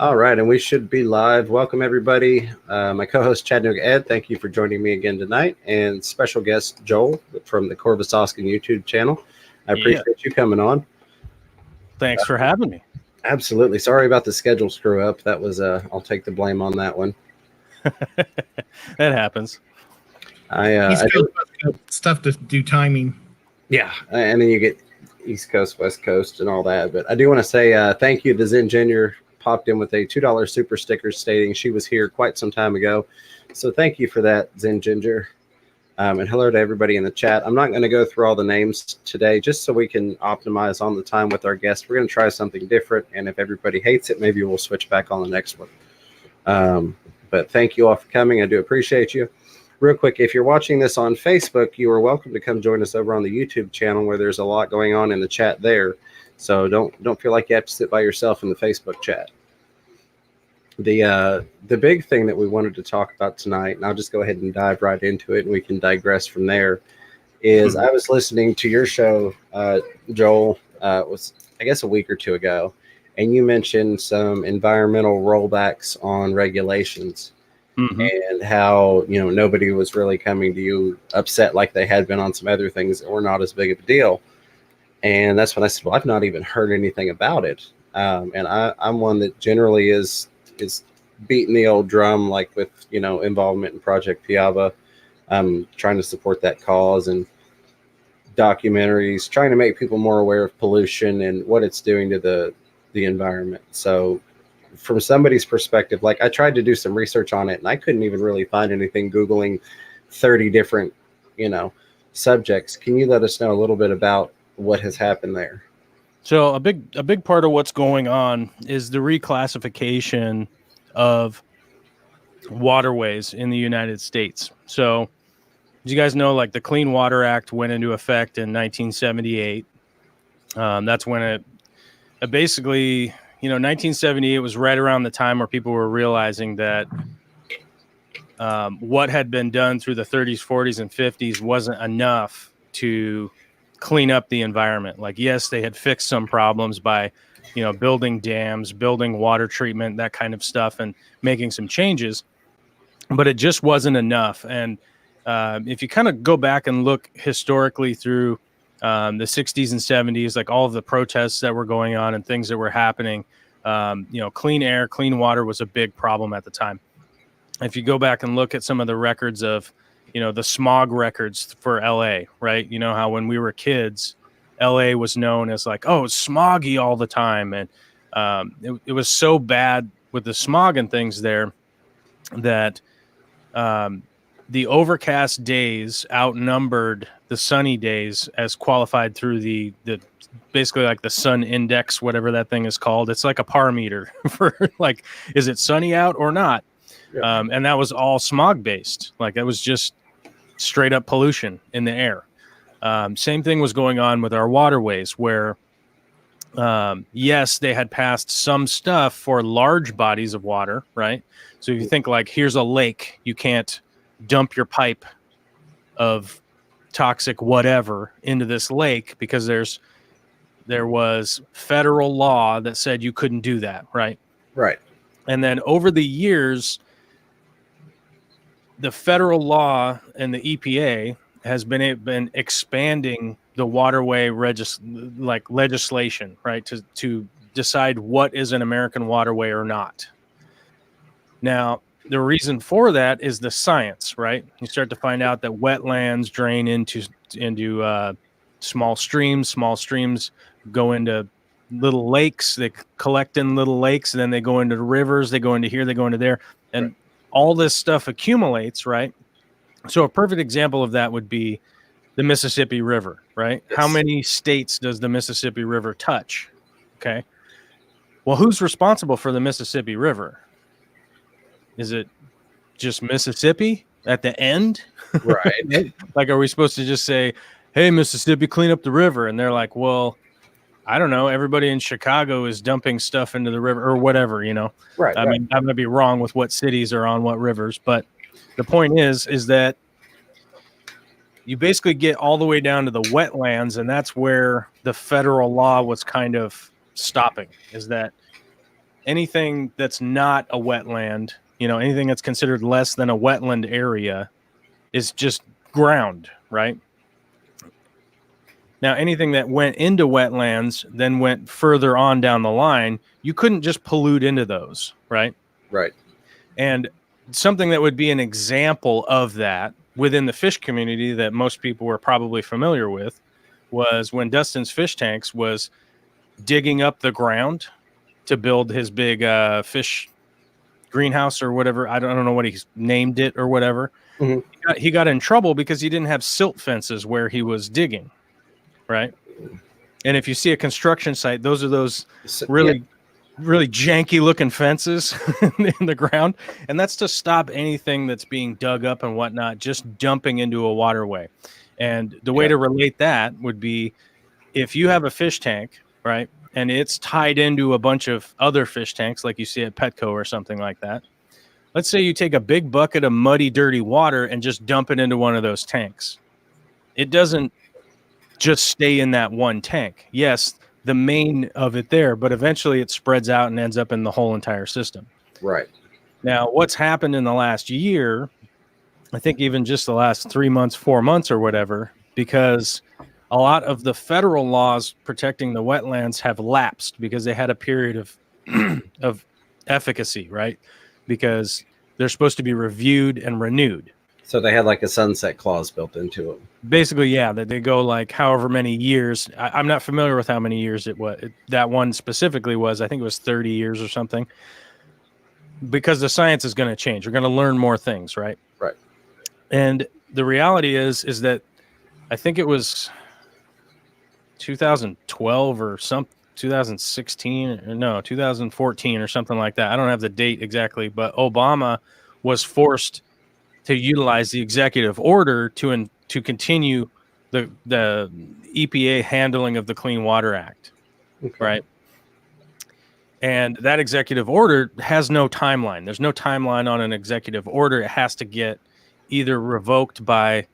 All right, and we should be live. Welcome, everybody. My co-host, Chattanooga Ed, thank you for joining me again tonight. And special guest, Joel, from the Corvus Oscen YouTube channel. I appreciate you coming on. Thanks for having me. Absolutely. Sorry about the schedule screw up. That was, I'll take the blame on that one. That happens. Stuff to do timing. Yeah, and then you get East Coast, West Coast, and all that. But I do want to say thank you to Zen Ginger. Popped in with a $2 super sticker stating she was here quite some time ago. So thank you for that, Zen Ginger. And hello to everybody in the chat. I'm not going to go through all the names today just so we can optimize on the time with our guests. We're going to try something different. And if everybody hates it, maybe we'll switch back on the next one. But thank you all for coming. I do appreciate you. Real quick, if you're watching this on Facebook, you are welcome to come join us over on the YouTube channel where there's a lot going on in the chat there. So don't feel like you have to sit by yourself in the Facebook chat. The big thing that we wanted to talk about tonight, and I'll just go ahead and dive right into it, and we can digress from there, is I was listening to your show, Joel, was I guess a week or two ago, and you mentioned some environmental rollbacks on regulations and how, you know, nobody was really coming to you upset like they had been on some other things that were not as big of a deal. And that's when I said, well, I've not even heard anything about it. And I'm one that generally is beating the old drum, like with, you know, involvement in Project Piava. I'm trying to support that cause and documentaries, trying to make people more aware of pollution and what it's doing to the environment. So from somebody's perspective, like I tried to do some research on it and I couldn't even really find anything, Googling 30 different, you know, subjects. Can you let us know a little bit about what has happened there? So a big part of what's going on is the reclassification of waterways in the United States. So as you guys know, like the Clean Water Act went into effect in 1978. That's when it basically, you know, 1978 was right around the time where people were realizing that what had been done through the 30s, 40s, and 50s wasn't enough to clean up the environment. Like, yes, they had fixed some problems by, you know, building dams, building water treatment, that kind of stuff, and making some changes, but it just wasn't enough. And if you kind of go back and look historically through the 60s and 70s, like all of the protests that were going on and things that were happening, you know, clean air, clean water was a big problem at the time. If you go back and look at some of the records of, you know, the smog records for LA, right? You know how when we were kids, LA was known as like, oh, it's smoggy all the time. And it was so bad with the smog and things there that the overcast days outnumbered the sunny days as qualified through the basically like the sun index, whatever that thing is called. It's like a par meter for like, is it sunny out or not? Yeah. And that was all smog based. Like it was just straight up pollution in the air. Same thing was going on with our waterways where, yes, they had passed some stuff for large bodies of water, right? So if you think like, here's a lake, you can't dump your pipe of toxic whatever into this lake because there was federal law that said you couldn't do that, right? Right. And then over the years, the federal law and the EPA has been expanding the waterway legislation, right, to decide what is an American waterway or not. Now, the reason for that is the science, right? You start to find out that wetlands drain into small streams. Small streams go into little lakes. They collect in little lakes, and then they go into the rivers. They go into here. They go into there, and right. All this stuff accumulates, right? So a perfect example of that would be the Mississippi River, right? Yes. How many states does the Mississippi River touch? Okay. Well, who's responsible for the Mississippi River? Is it just Mississippi at the end? Right. Like, are we supposed to just say, hey, Mississippi, clean up the river? And they're like, well, I don't know. Everybody in Chicago is dumping stuff into the river or whatever, you know? Right. I mean, I'm going to be wrong with what cities are on what rivers, but the point is that you basically get all the way down to the wetlands, and that's where the federal law was kind of stopping, is that anything that's not a wetland, anything that's considered less than a wetland area is just ground, right? Now, anything that went into wetlands then went further on down the line, you couldn't just pollute into those, right? Right. And something that would be an example of that within the fish community that most people were probably familiar with was when Dustin's Fish Tanks was digging up the ground to build his big fish greenhouse or whatever. I don't know what he named it or whatever. Mm-hmm. He got in trouble because he didn't have silt fences where he was digging, right? And if you see a construction site, those are those really janky looking fences in the ground. And that's to stop anything that's being dug up and whatnot, just dumping into a waterway. And the way to relate that would be if you have a fish tank, right? And it's tied into a bunch of other fish tanks, like you see at Petco or something like that. Let's say you take a big bucket of muddy, dirty water and just dump it into one of those tanks. It doesn't just stay in that one tank. Yes, the main of it there, but eventually it spreads out and ends up in the whole entire system. Right. Now, what's happened in the last year, I think even just the last 3 months, 4 months or whatever, because a lot of the federal laws protecting the wetlands have lapsed because they had a period of efficacy, right? Because they're supposed to be reviewed and renewed. So they had like a sunset clause built into them. Basically, yeah, that they go like however many years. I'm not familiar with how many years it was. That one specifically was, I think it was 30 years or something. Because the science is going to change. We're going to learn more things, right? Right. And the reality is that I think it was 2012 or 2016 or no 2014 or something like that. I don't have the date exactly, but Obama was forced to utilize the executive order to continue the EPA handling of the Clean Water Act, right? And that executive order has no timeline. There's no timeline on an executive order. It has to get either revoked by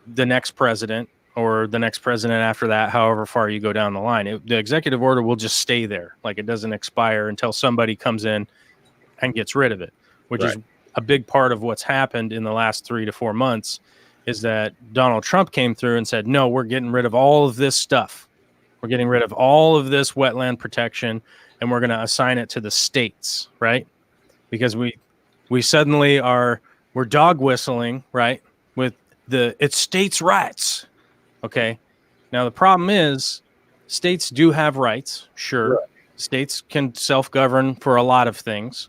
the next president or the next president after that, however far you go down the line. The executive order will just stay there. Like it doesn't expire until somebody comes in and gets rid of it, which is a big part of what's happened in the last 3 to 4 months is that Donald Trump came through and said, no, we're getting rid of all of this stuff. We're getting rid of all of this wetland protection and we're going to assign it to the states, right? Because we suddenly we're dog whistling, right? With it's states' rights. Okay. Now the problem is states do have rights. Sure. Right. States can self-govern for a lot of things,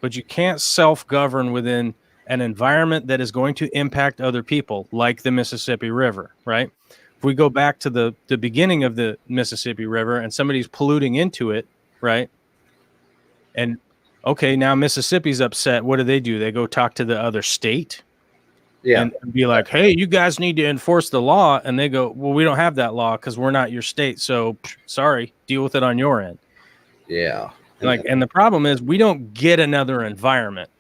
but you can't self-govern within an environment that is going to impact other people, like the Mississippi River, right? If we go back to the beginning of the Mississippi River and somebody's polluting into it, right? And okay, now Mississippi's upset. What do? They go talk to the other state and be like, hey, you guys need to enforce the law. And they go, well, we don't have that law because we're not your state. So sorry, deal with it on your end. Yeah. And the problem is we don't get another environment,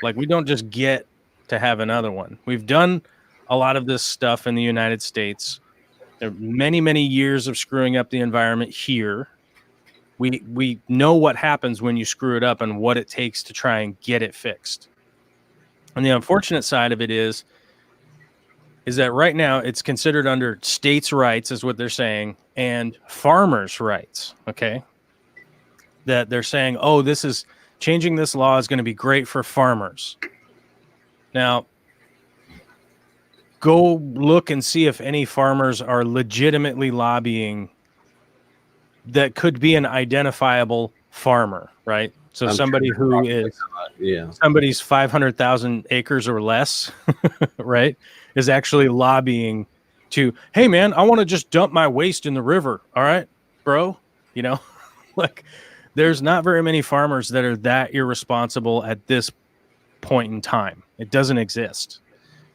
like we don't just get to have another one. We've done a lot of this stuff in the United States. There are many, many years of screwing up the environment here. We know what happens when you screw it up and what it takes to try and get it fixed. And the unfortunate side of it is that right now it's considered under states' rights is what they're saying and farmers' rights. Okay. That they're saying, oh, changing this law is going to be great for farmers. Now, go look and see if any farmers are legitimately lobbying that could be an identifiable farmer, right? So somebody who is somebody's 500,000 acres or less, right, is actually lobbying to, hey, man, I want to just dump my waste in the river. All right, bro, like there's not very many farmers that are that irresponsible at this point in time. It doesn't exist.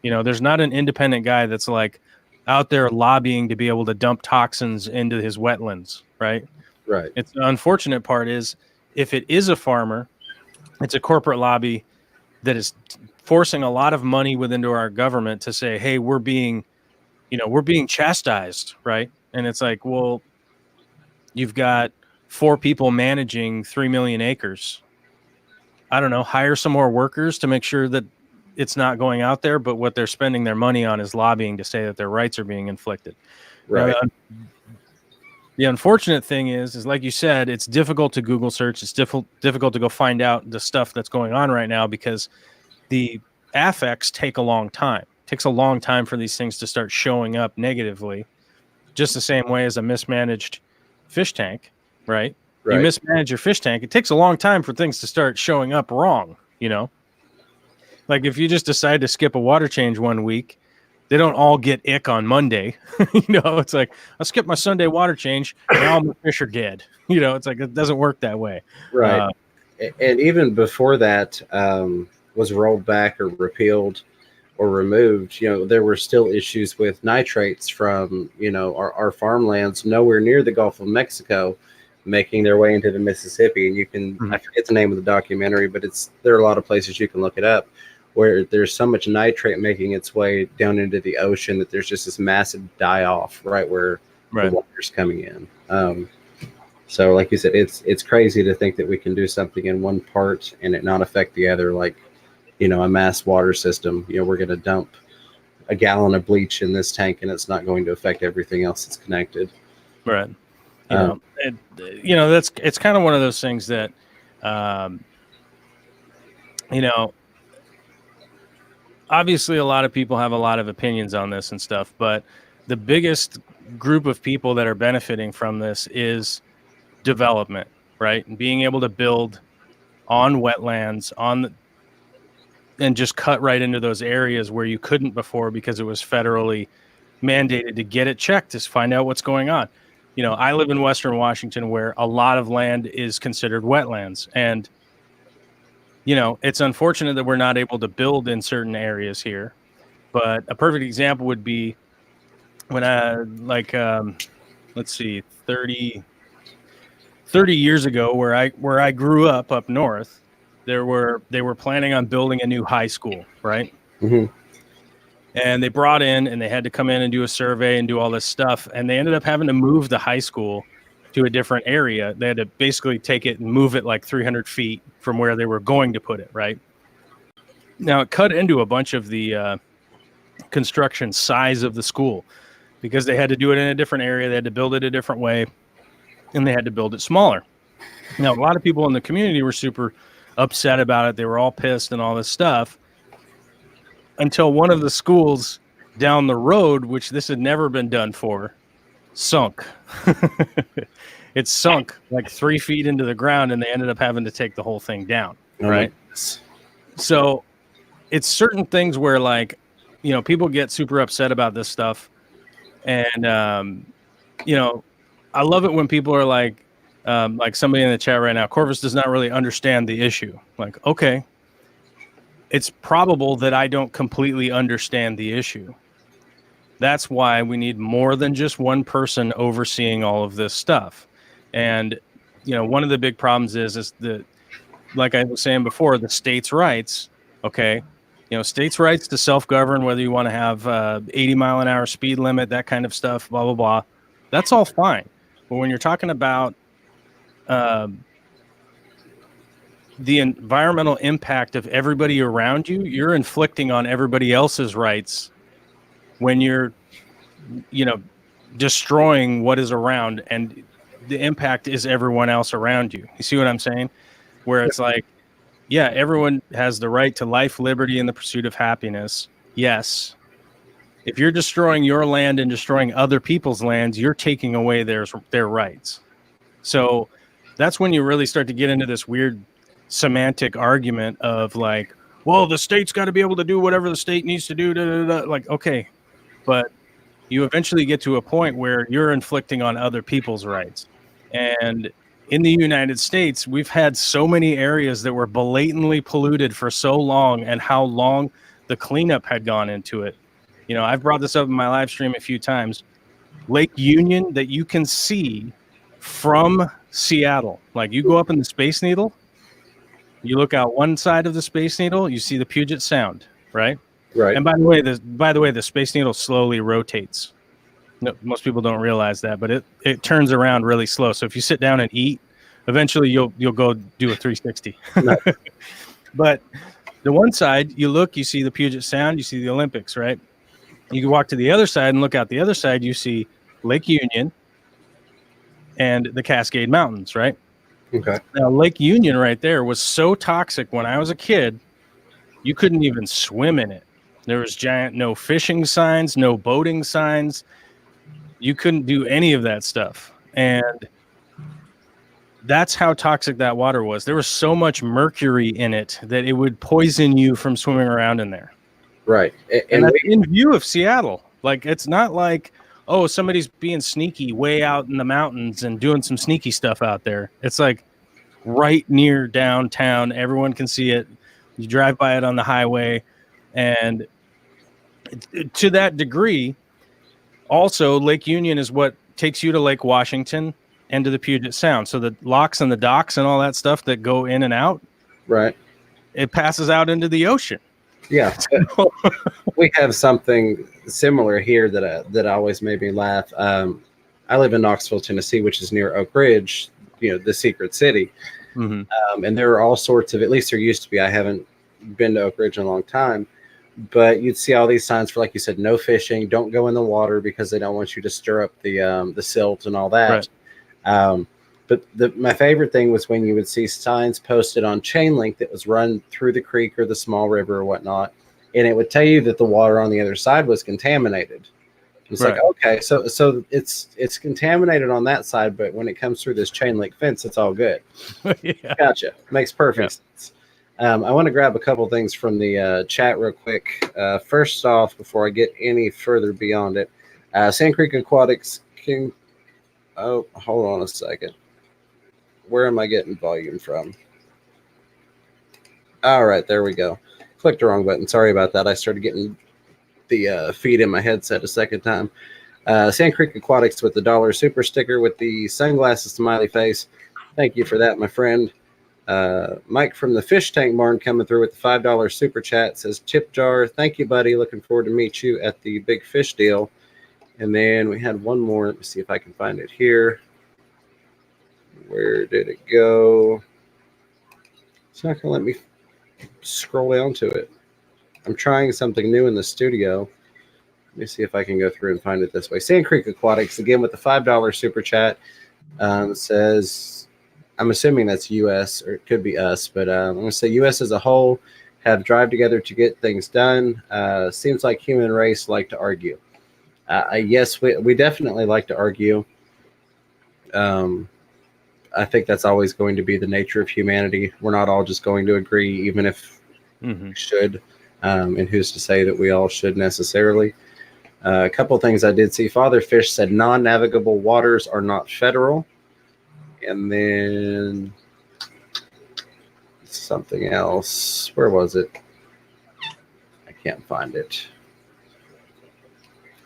There's not an independent guy that's like out there lobbying to be able to dump toxins into his wetlands, right? Right. It's the unfortunate part is if it is a farmer, it's a corporate lobby that is forcing a lot of money within our government to say, hey, we're being chastised, right? And it's like, well, you've got 4 people managing 3 million acres. I don't know, hire some more workers to make sure that it's not going out there, but what they're spending their money on is lobbying to say that their rights are being inflicted. Right. The unfortunate thing is like you said, it's difficult to Google search. It's difficult to go find out the stuff that's going on right now because the affects take a long time. It takes a long time for these things to start showing up negatively, just the same way as a mismanaged fish tank, right? You mismanage your fish tank, it takes a long time for things to start showing up wrong, you know? Like if you just decide to skip a water change one week, they don't all get ick on Monday. You know, it's like, I'll skip my Sunday water change, now all my fish are dead. You know, it's like, it doesn't work that way. Right. And even before that was rolled back or repealed or removed, you know, there were still issues with nitrates from, you know, our farmlands nowhere near the Gulf of Mexico making their way into the Mississippi. And you can, I forget the name of the documentary, but there are a lot of places you can look it up where there's so much nitrate making its way down into the ocean that there's just this massive die-off right where the water's coming in. So like you said, it's crazy to think that we can do something in one part and it not affect the other, like, you know, a mass water system. You know, we're going to dump a gallon of bleach in this tank and it's not going to affect everything else that's connected. Right. You know, it's kind of one of those things that, you know, obviously a lot of people have a lot of opinions on this and stuff, but the biggest group of people that are benefiting from this is development, right? And being able to build on wetlands, and just cut right into those areas where you couldn't before because it was federally mandated to get it checked to find out what's going on. You know, I live in Western Washington where a lot of land is considered wetlands. And, you know, it's unfortunate that we're not able to build in certain areas here. But a perfect example would be when let's see, 30 years ago where I grew up north, they were planning on building a new high school, right? Mm-hmm. And they brought in and they had to come in and do a survey and do all this stuff. And they ended up having to move the high school to a different area. They had to basically take it and move it like 300 feet from where they were going to put it, right? Now, it cut into a bunch of the construction size of the school because they had to do it in a different area. They had to build it a different way, and they had to build it smaller. Now, a lot of people in the community were super upset about it. They were all pissed and all this stuff until one of the schools down the road, which this had never been done for, sunk. It sunk like 3 feet into the ground, and they ended up having to take the whole thing down, right? So it's certain things where, like, you know, people get super upset about this stuff. And, you know, I love it when people are like somebody in the chat right now, Corvus does not really understand the issue. Like, okay, it's probable that I don't completely understand the issue. That's why we need more than just one person overseeing all of this stuff. And, you know, one of the big problems is that, like I was saying before, the states' rights, okay, you know, states' rights to self-govern, whether you want to have 80-mile-an-hour speed limit, that kind of stuff, blah, blah, blah, that's all fine. But when you're talking about the environmental impact of everybody around you, you're inflicting on everybody else's rights when you're, you know, destroying what is around, and the impact is everyone else around you. You see what I'm saying? Where it's like, yeah, everyone has the right to life, liberty, and the pursuit of happiness. Yes. If you're destroying your land and destroying other people's lands, you're taking away their rights. So that's when you really start to get into this weird semantic argument of like, well, the state's got to be able to do whatever the state needs to do. Da, da, da. Like, okay, but you eventually get to a point where you're inflicting on other people's rights. And in the United States, we've had so many areas that were blatantly polluted for so long, and how long the cleanup had gone into it. You know, I've brought this up in my live stream a few times. Lake Union that you can see from Seattle. Like, you go up in the Space Needle, you look out one side of the Space Needle, you see the Puget Sound, right? Right. And by the way, the Space Needle slowly rotates. No, most people don't realize that, but it turns around really slow. So if you sit down and eat, eventually you'll go do a 360. No. But the one side, you look, you see the Puget Sound, you see the Olympics, right? You can walk to the other side and look out the other side, you see Lake Union and the Cascade Mountains, right? Okay. Now, Lake Union right there was so toxic when I was a kid, you couldn't even swim in it. There was no fishing signs, no boating signs. You couldn't do any of that stuff. And that's how toxic that water was. There was so much mercury in it that it would poison you from swimming around in there. Right. And that's in view of Seattle. Like, it's not like, oh, somebody's being sneaky way out in the mountains and doing some sneaky stuff out there. It's like right near downtown. Everyone can see it. You drive by it on the highway. And to that degree, also, Lake Union is what takes you to Lake Washington and to the Puget Sound. So the locks and the docks and all that stuff that go in and out, right, it passes out into the ocean. Yeah. We have something similar here that always made me laugh. I live in Knoxville, Tennessee, which is near Oak Ridge, the secret city. Mm-hmm. And there are all sorts of, at least there used to be, I haven't been to Oak Ridge in a long time, but you'd see all these signs for, like you said, no fishing, don't go in the water because they don't want you to stir up the silt and all that. Right. But my favorite thing was when you would see signs posted on chain link that was run through the creek or the small river or whatnot, and it would tell you that the water on the other side was contaminated. It's right. Like, okay, so it's contaminated on that side, but when it comes through this chain link fence, it's all good. Yeah. Gotcha. Makes perfect sense. I want to grab a couple things from the chat real quick. First off, before I get any further beyond it, Sand Creek Aquatics King. Oh, hold on a second. Where am I getting volume from? All right, there we go. Clicked the wrong button. Sorry about that. I started getting the feed in my headset a second time. Sand Creek Aquatics with the $1 super sticker with the sunglasses smiley face. Thank you for that, my friend. Mike from the Fish Tank Barn coming through with the $5 super chat says, Chip Jar, thank you, buddy. Looking forward to meet you at the big fish deal. And then we had one more. Let me see if I can find it here. Where did it go? It's not going to let me scroll down to it. I'm trying something new in the studio. Let me see if I can go through and find it this way. Sand Creek Aquatics, again, with the $5 super chat, says, I'm assuming that's U.S. or it could be us, but I'm going to say U.S. as a whole have drive together to get things done. Seems like human race like to argue. Yes, we definitely like to argue. I think that's always going to be the nature of humanity. We're not all just going to agree, even if we should. And who's to say that we all should necessarily? A couple of things I did see. Father Fish said non-navigable waters are not federal. And then something else. Where was it? I can't find it.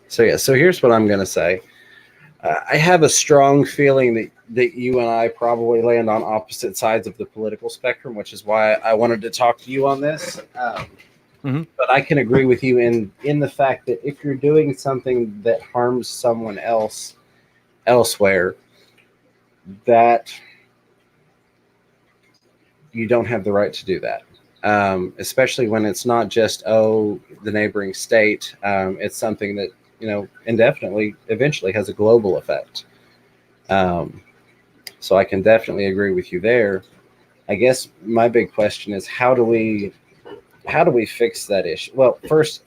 So yeah, so here's what I'm going to say. I have a strong feeling that you and I probably land on opposite sides of the political spectrum, which is why I wanted to talk to you on this. But I can agree with you in the fact that if you're doing something that harms someone else elsewhere, that you don't have the right to do that. Especially when it's not just, the neighboring state. It's something that, indefinitely, eventually has a global effect. So I can definitely agree with you there. I guess my big question is, how do we fix that issue? Well, first,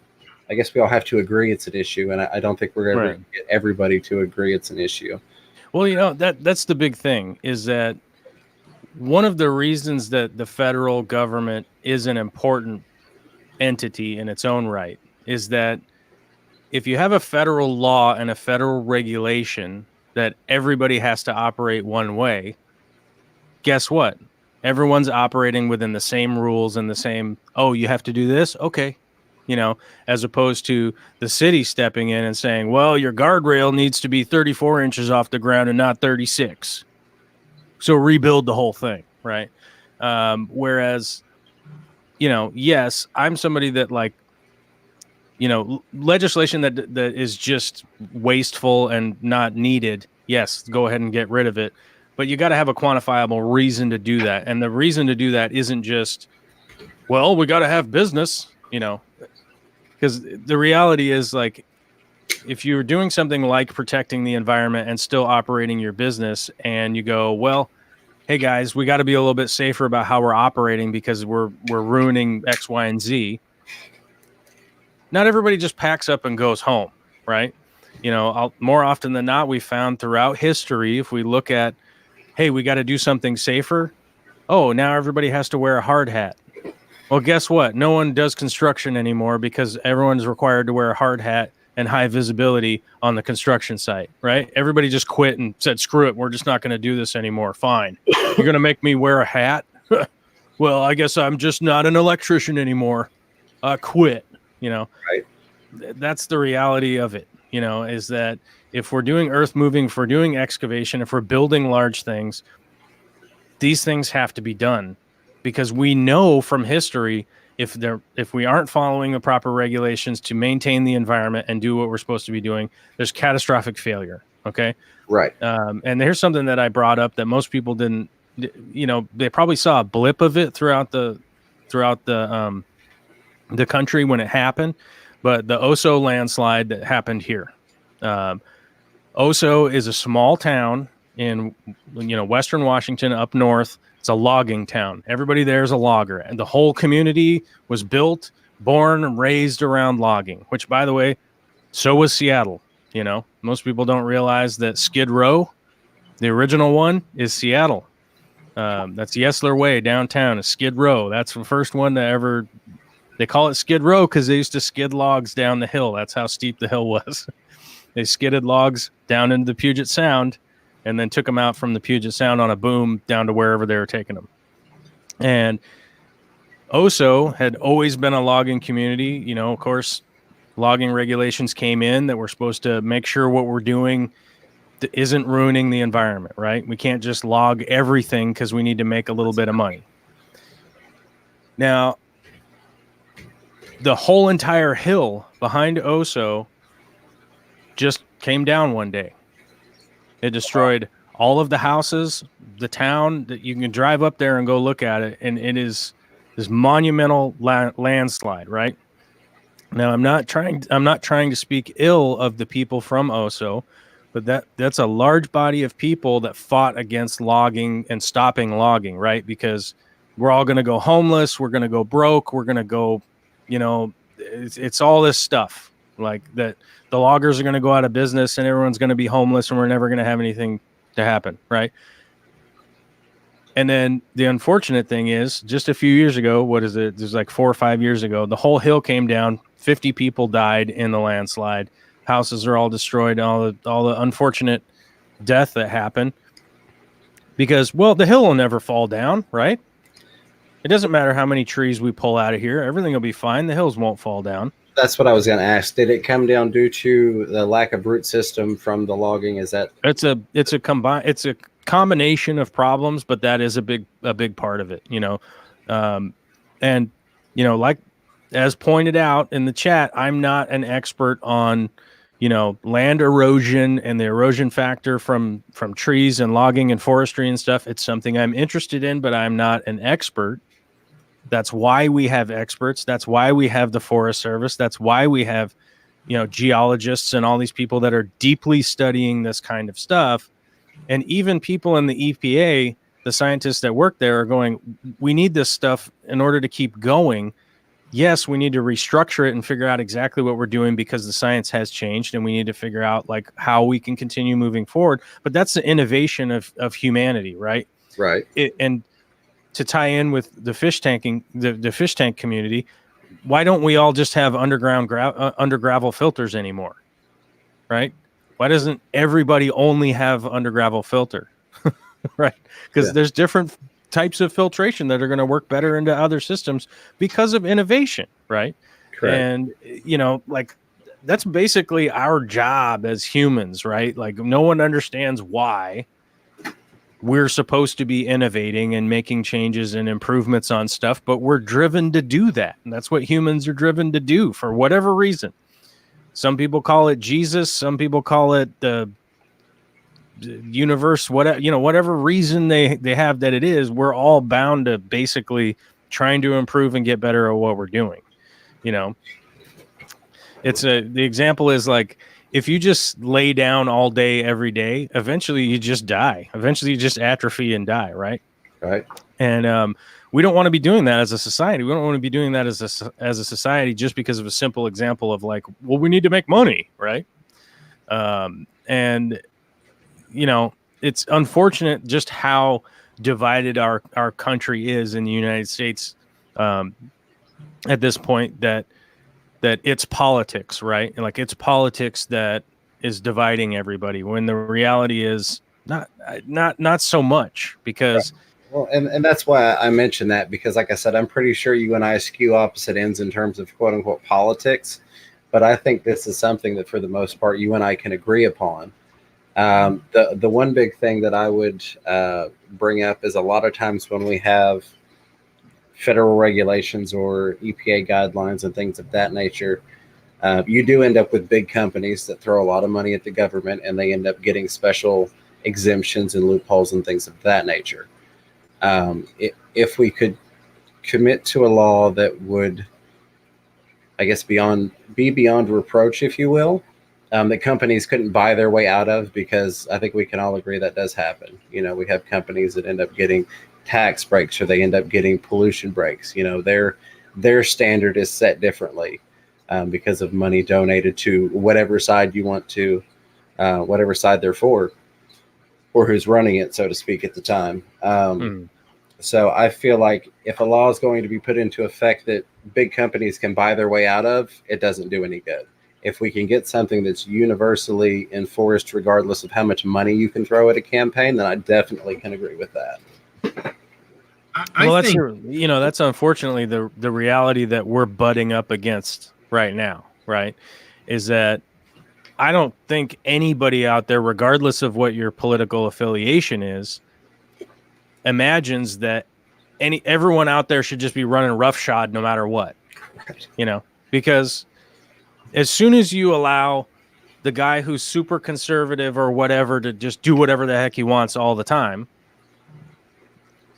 I guess we all have to agree it's an issue, and I don't think we're ever going to get everybody to agree it's an issue. Well, that's the big thing, is that one of the reasons that the federal government is an important entity in its own right is that if you have a federal law and a federal regulation that everybody has to operate one way, guess what? Everyone's operating within the same rules and the same, you have to do this? Okay. As opposed to the city stepping in and saying, well, your guardrail needs to be 34 inches off the ground and not 36. So rebuild the whole thing, right? Whereas, yes, I'm somebody that legislation that is just wasteful and not needed, yes, go ahead and get rid of it. But you got to have a quantifiable reason to do that. And the reason to do that isn't just, well, we got to have business, because the reality is, like, if you're doing something like protecting the environment and still operating your business, and you go, well, hey guys, we got to be a little bit safer about how we're operating because we're ruining X, Y, and Z. Not everybody just packs up and goes home, right? More often than not, we found throughout history, if we look at, hey, we got to do something safer. Oh, now everybody has to wear a hard hat. Well, guess what? No one does construction anymore because everyone's required to wear a hard hat and high visibility on the construction site, right? Everybody just quit and said, screw it. We're just not going to do this anymore. Fine. You're going to make me wear a hat? Well, I guess I'm just not an electrician anymore. Quit. Right. That's the reality of it, is that if we're doing earth moving, if we're doing excavation, if we're building large things, these things have to be done, because we know from history, if we aren't following the proper regulations to maintain the environment and do what we're supposed to be doing, there's catastrophic failure. Okay. Right. And here's something that I brought up that most people didn't, they probably saw a blip of it throughout the country when it happened, but the Oso landslide that happened here. Oso is a small town in Western Washington up north. It's a logging town. Everybody there is a logger, and the whole community was built, born, and raised around logging. Which, by the way, so was Seattle. Most people don't realize that Skid Row, the original one, is Seattle. That's Yesler Way downtown. Is Skid Row. That's the first one to ever. They call it Skid Row because they used to skid logs down the hill. That's how steep the hill was. They skidded logs down into the Puget Sound and then took them out from the Puget Sound on a boom down to wherever they were taking them. And Oso had always been a logging community. Of course, logging regulations came in that we're supposed to make sure what we're doing isn't ruining the environment, right? We can't just log everything because we need to make a little bit of money. Now, the whole entire hill behind Oso just came down one day. It destroyed all of the houses, the town. That you can drive up there and go look at it, and it is this monumental landslide, right? Now, I'm not trying to speak ill of the people from Oso, but that's a large body of people that fought against logging and stopping logging, right? Because we're all going to go homeless, we're going to go broke, we're going to go, it's all this stuff like that. The loggers are going to go out of business and everyone's going to be homeless and we're never going to have anything to happen, right? And then the unfortunate thing is, just a few years ago, what is it? There's like 4 or 5 years ago, the whole hill came down. 50 people died in the landslide. Houses are all destroyed. All the unfortunate death that happened because, well, the hill will never fall down, right? It doesn't matter how many trees we pull out of here. Everything will be fine. The hills won't fall down. That's what I was going to ask. Did it come down due to the lack of root system from the logging? Is that it's a combination of problems, but that is a big part of it, and like as pointed out in the chat, I'm not an expert on land erosion and the erosion factor from trees and logging and forestry and stuff. It's something I'm interested in, but I'm not an expert. That's why we have experts. That's why we have the Forest Service. That's why we have, geologists and all these people that are deeply studying this kind of stuff. And even people in the EPA, the scientists that work there are going, we need this stuff in order to keep going. Yes, we need to restructure it and figure out exactly what we're doing because the science has changed and we need to figure out like how we can continue moving forward. But that's the innovation of humanity, right? right? And to tie in with the fish tanking, the fish tank community, why don't we all just have under gravel filters anymore, right? Why doesn't everybody only have under gravel filter, right? Because there's different types of filtration that are going to work better into other systems because of innovation, right? Correct. And like that's basically our job as humans, right? Like no one understands why. we're supposed to be innovating and making changes and improvements on stuff, but we're driven to do that. And that's what humans are driven to do for whatever reason. Some people call it Jesus. Some people call it the universe, whatever reason they have that it is, we're all bound to basically trying to improve and get better at what we're doing. The example is like, if you just lay down all day, every day, eventually you just die. Eventually you just atrophy and die. Right. Right. And we don't want to be doing that as a society. We don't want to be doing that as a society just because of a simple example of like, well, we need to make money. Right. And it's unfortunate just how divided our country is in the United States at this point, that it's politics, right? And like, it's politics that is dividing everybody, when the reality is not so much, because well, and that's why I mentioned that, because like I said, I'm pretty sure you and I skew opposite ends in terms of quote unquote politics, but I think this is something that for the most part you and I can agree upon. The one big thing that I would bring up is a lot of times when we have federal regulations or EPA guidelines and things of that nature, you do end up with big companies that throw a lot of money at the government, and they end up getting special exemptions and loopholes and things of that nature. If we could commit to a law that would, I guess, be beyond reproach, if you will, that companies couldn't buy their way out of, because I think we can all agree that does happen. We have companies that end up getting tax breaks, or they end up getting pollution breaks. Their standard is set differently because of money donated to whatever side you want to, whatever side they're for, or who's running it, so to speak, at the time. So I feel like if a law is going to be put into effect that big companies can buy their way out of, it doesn't do any good. If we can get something that's universally enforced, regardless of how much money you can throw at a campaign, then I definitely can agree with that. That's unfortunately the reality that we're butting up against right now, right? Is that I don't think anybody out there, regardless of what your political affiliation is, imagines that everyone out there should just be running roughshod no matter what, because as soon as you allow the guy who's super conservative or whatever to just do whatever the heck he wants all the time,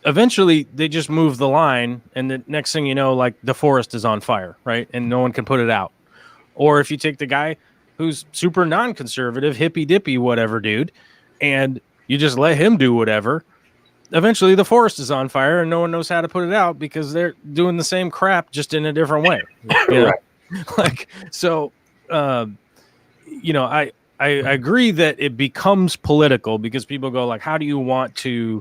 eventually they just move the line, and the next thing you know, like, the forest is on fire, right? And no one can put it out. Or if you take the guy who's super non-conservative, hippy dippy, whatever dude, and you just let him do whatever, eventually the forest is on fire and no one knows how to put it out, because they're doing the same crap just in a different way. Right. Like, so, I agree that it becomes political, because people go like, how do you want to,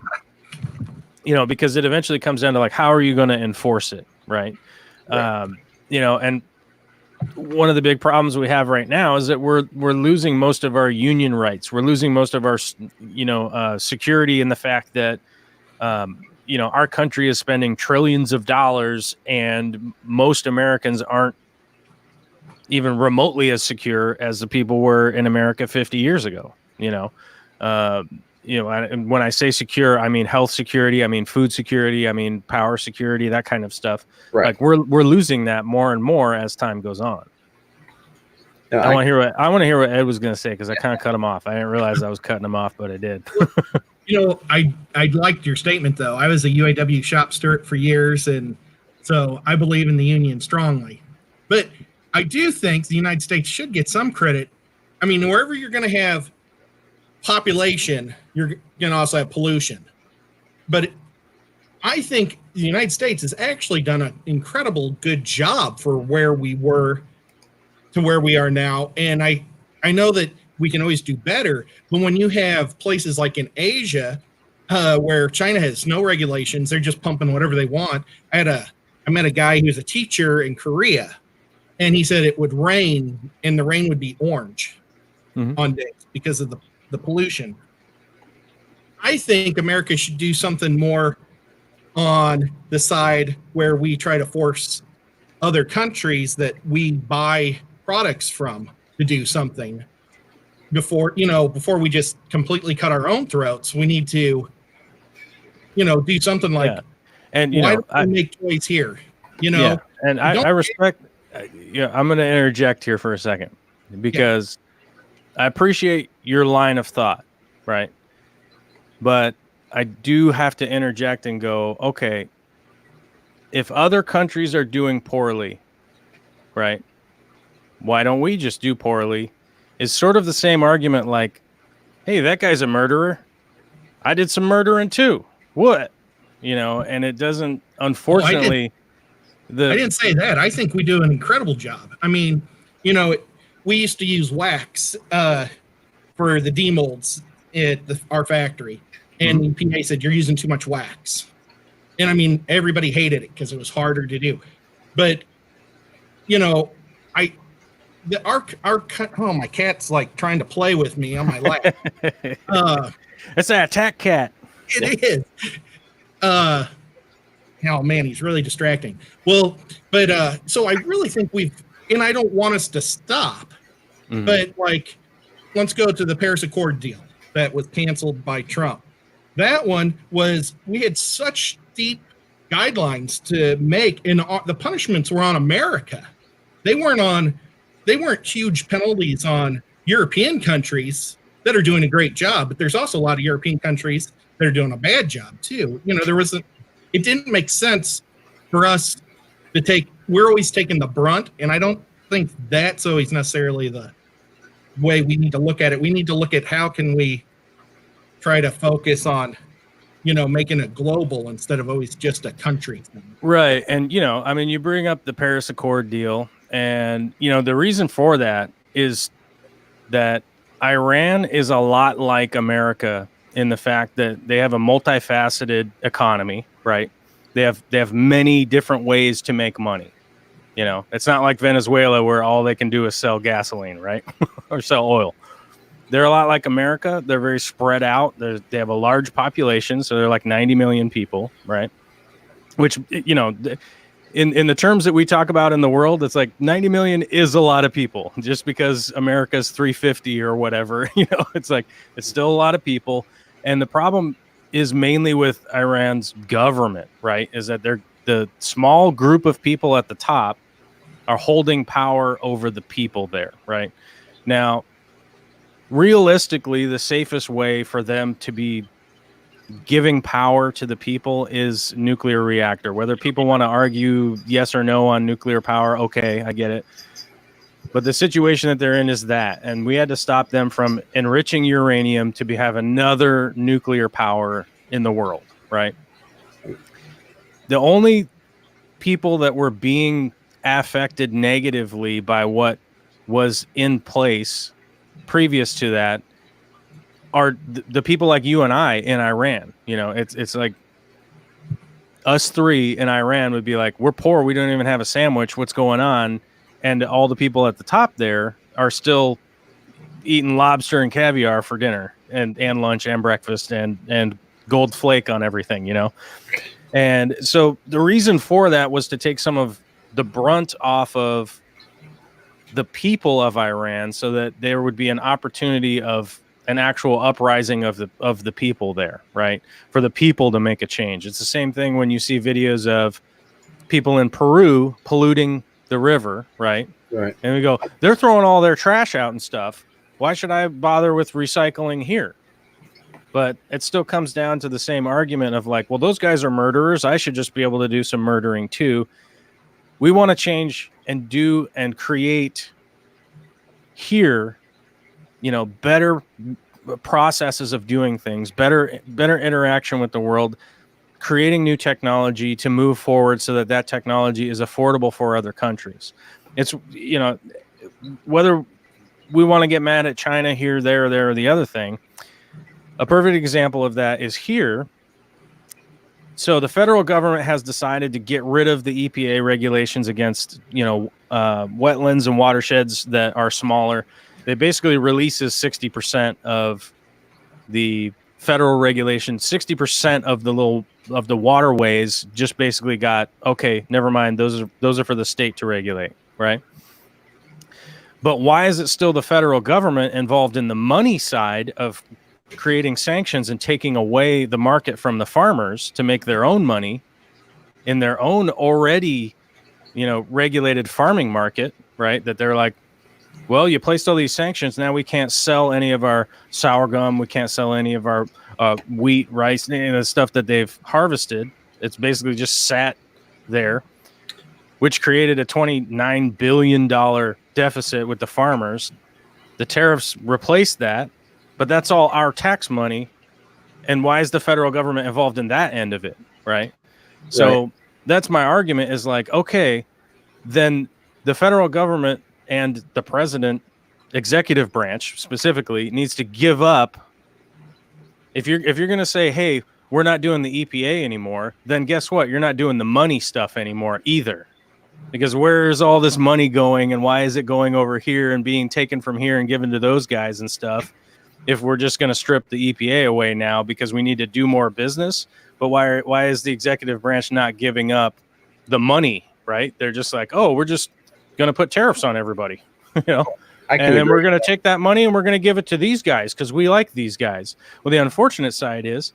because it eventually comes down to like, how are you going to enforce it? Right. And one of the big problems we have right now is that we're losing most of our union rights. We're losing most of our, security in the fact that, our country is spending trillions of dollars, and most Americans aren't even remotely as secure as the people were in America 50 years ago. And when I say secure, I mean health security, I mean food security, I mean power security, that kind of stuff. Right. Like we're losing that more and more as time goes on. No, I want to hear what Ed was going to say, because I kind of cut him off. I didn't realize I was cutting him off, but I did. I liked your statement, though. I was a UAW shop steward for years, and so I believe in the union strongly. But I do think the United States should get some credit. I mean, wherever you're going to have population, you're going to also have pollution. But I think the United States has actually done an incredible good job for where we were to where we are now. And I know that we can always do better, but when you have places like in Asia, where China has no regulations, they're just pumping whatever they want. I met a guy who's a teacher in Korea, and he said it would rain, and the rain would be orange on days because of the pollution. I think America should do something more on the side where we try to force other countries that we buy products from to do something before we just completely cut our own throats. We need to do something like, Yeah. And why don't we make toys here? Yeah. And I respect. I'm going to interject here for a second because I appreciate your line of thought, right? But I do have to interject and go, okay, if other countries are doing poorly, right, why don't we just do poorly? It's sort of the same argument like, hey, that guy's a murderer. I did some murdering too. What? And it doesn't, unfortunately. I didn't say that. I think we do an incredible job. I mean, we used to use wax for the demolds at our factory. And PA said, you're using too much wax. And I mean, everybody hated it because it was harder to do. But, my cat's like trying to play with me on my lap. It's an attack cat. It is. Oh man, he's really distracting. Well, but so I really think and I don't want us to stop, but like, let's go to the Paris Accord deal that was canceled by Trump. That one we had such steep guidelines to make, and the punishments were on America. They weren't huge penalties on European countries that are doing a great job, but there's also a lot of European countries that are doing a bad job too. It didn't make sense for us to we're always taking the brunt, and I don't think that's always necessarily the way we need to look at it. We need to look at how can we try to focus on, making it global instead of always just a country thing. Right. And, you bring up the Paris Accord deal, and, the reason for that is that Iran is a lot like America in the fact that they have a multifaceted economy, right? They have many different ways to make money. It's not like Venezuela where all they can do is sell gasoline, right? Or sell oil. They're a lot like America. They're very spread out. They have a large population, so they're like 90 million people, right? Which, in the terms that we talk about in the world, it's like 90 million is a lot of people. Just because America's 350 or whatever, it's like it's still a lot of people. And the problem is mainly with Iran's government, right? Is that the small group of people at the top are holding power over the people there, right? Now, realistically, the safest way for them to be giving power to the people is nuclear reactor. Whether people want to argue yes or no on nuclear power, okay, I get it. But the situation that they're in is that, and we had to stop them from enriching uranium to have another nuclear power in the world, right? The only people that were being affected negatively by what was in place previous to that are the people like you and I in Iran. It's like us three in Iran would be like, we're poor, we don't even have a sandwich, what's going on? And all the people at the top there are still eating lobster and caviar for dinner and lunch and breakfast and gold flake on everything, And so the reason for that was to take some of the brunt off of the people of Iran so that there would be an opportunity of an actual uprising of the people there, right? For the people to make a change. It's the same thing when you see videos of people in Peru polluting the river, right? Right. And we go, they're throwing all their trash out and stuff. Why should I bother with recycling here? But it still comes down to the same argument of like, well, those guys are murderers. I should just be able to do some murdering too. We want to change and do and create here, better processes of doing things, better interaction with the world, creating new technology to move forward so that technology is affordable for other countries. It's, whether we want to get mad at China here, there, or the other thing, a perfect example of that is here. So the federal government has decided to get rid of the EPA regulations against, wetlands and watersheds that are smaller. They basically releases 60% of the federal regulation. 60% of the waterways just basically got, okay, never mind. Those are for the state to regulate, right? But why is it still the federal government involved in the money side of creating sanctions and taking away the market from the farmers to make their own money in their own already, regulated farming market, right? That they're like, well, you placed all these sanctions. Now we can't sell any of our sorghum. We can't sell any of our wheat, rice, the stuff that they've harvested. It's basically just sat there, which created a $29 billion deficit with the farmers. The tariffs replaced that, but that's all our tax money. And why is the federal government involved in that end of it, right? So that's my argument is like, okay, then the federal government and the president, executive branch specifically, needs to give up. If you're going to say, hey, we're not doing the EPA anymore, then guess what? You're not doing the money stuff anymore either. Because where is all this money going, and why is it going over here and being taken from here and given to those guys and stuff? If we're just going to strip the EPA away now because we need to do more business, but why is the executive branch not giving up the money, right? They're just like, oh, we're just going to put tariffs on everybody, and then we're going to take that money and we're going to give it to these guys because we like these guys. Well, the unfortunate side is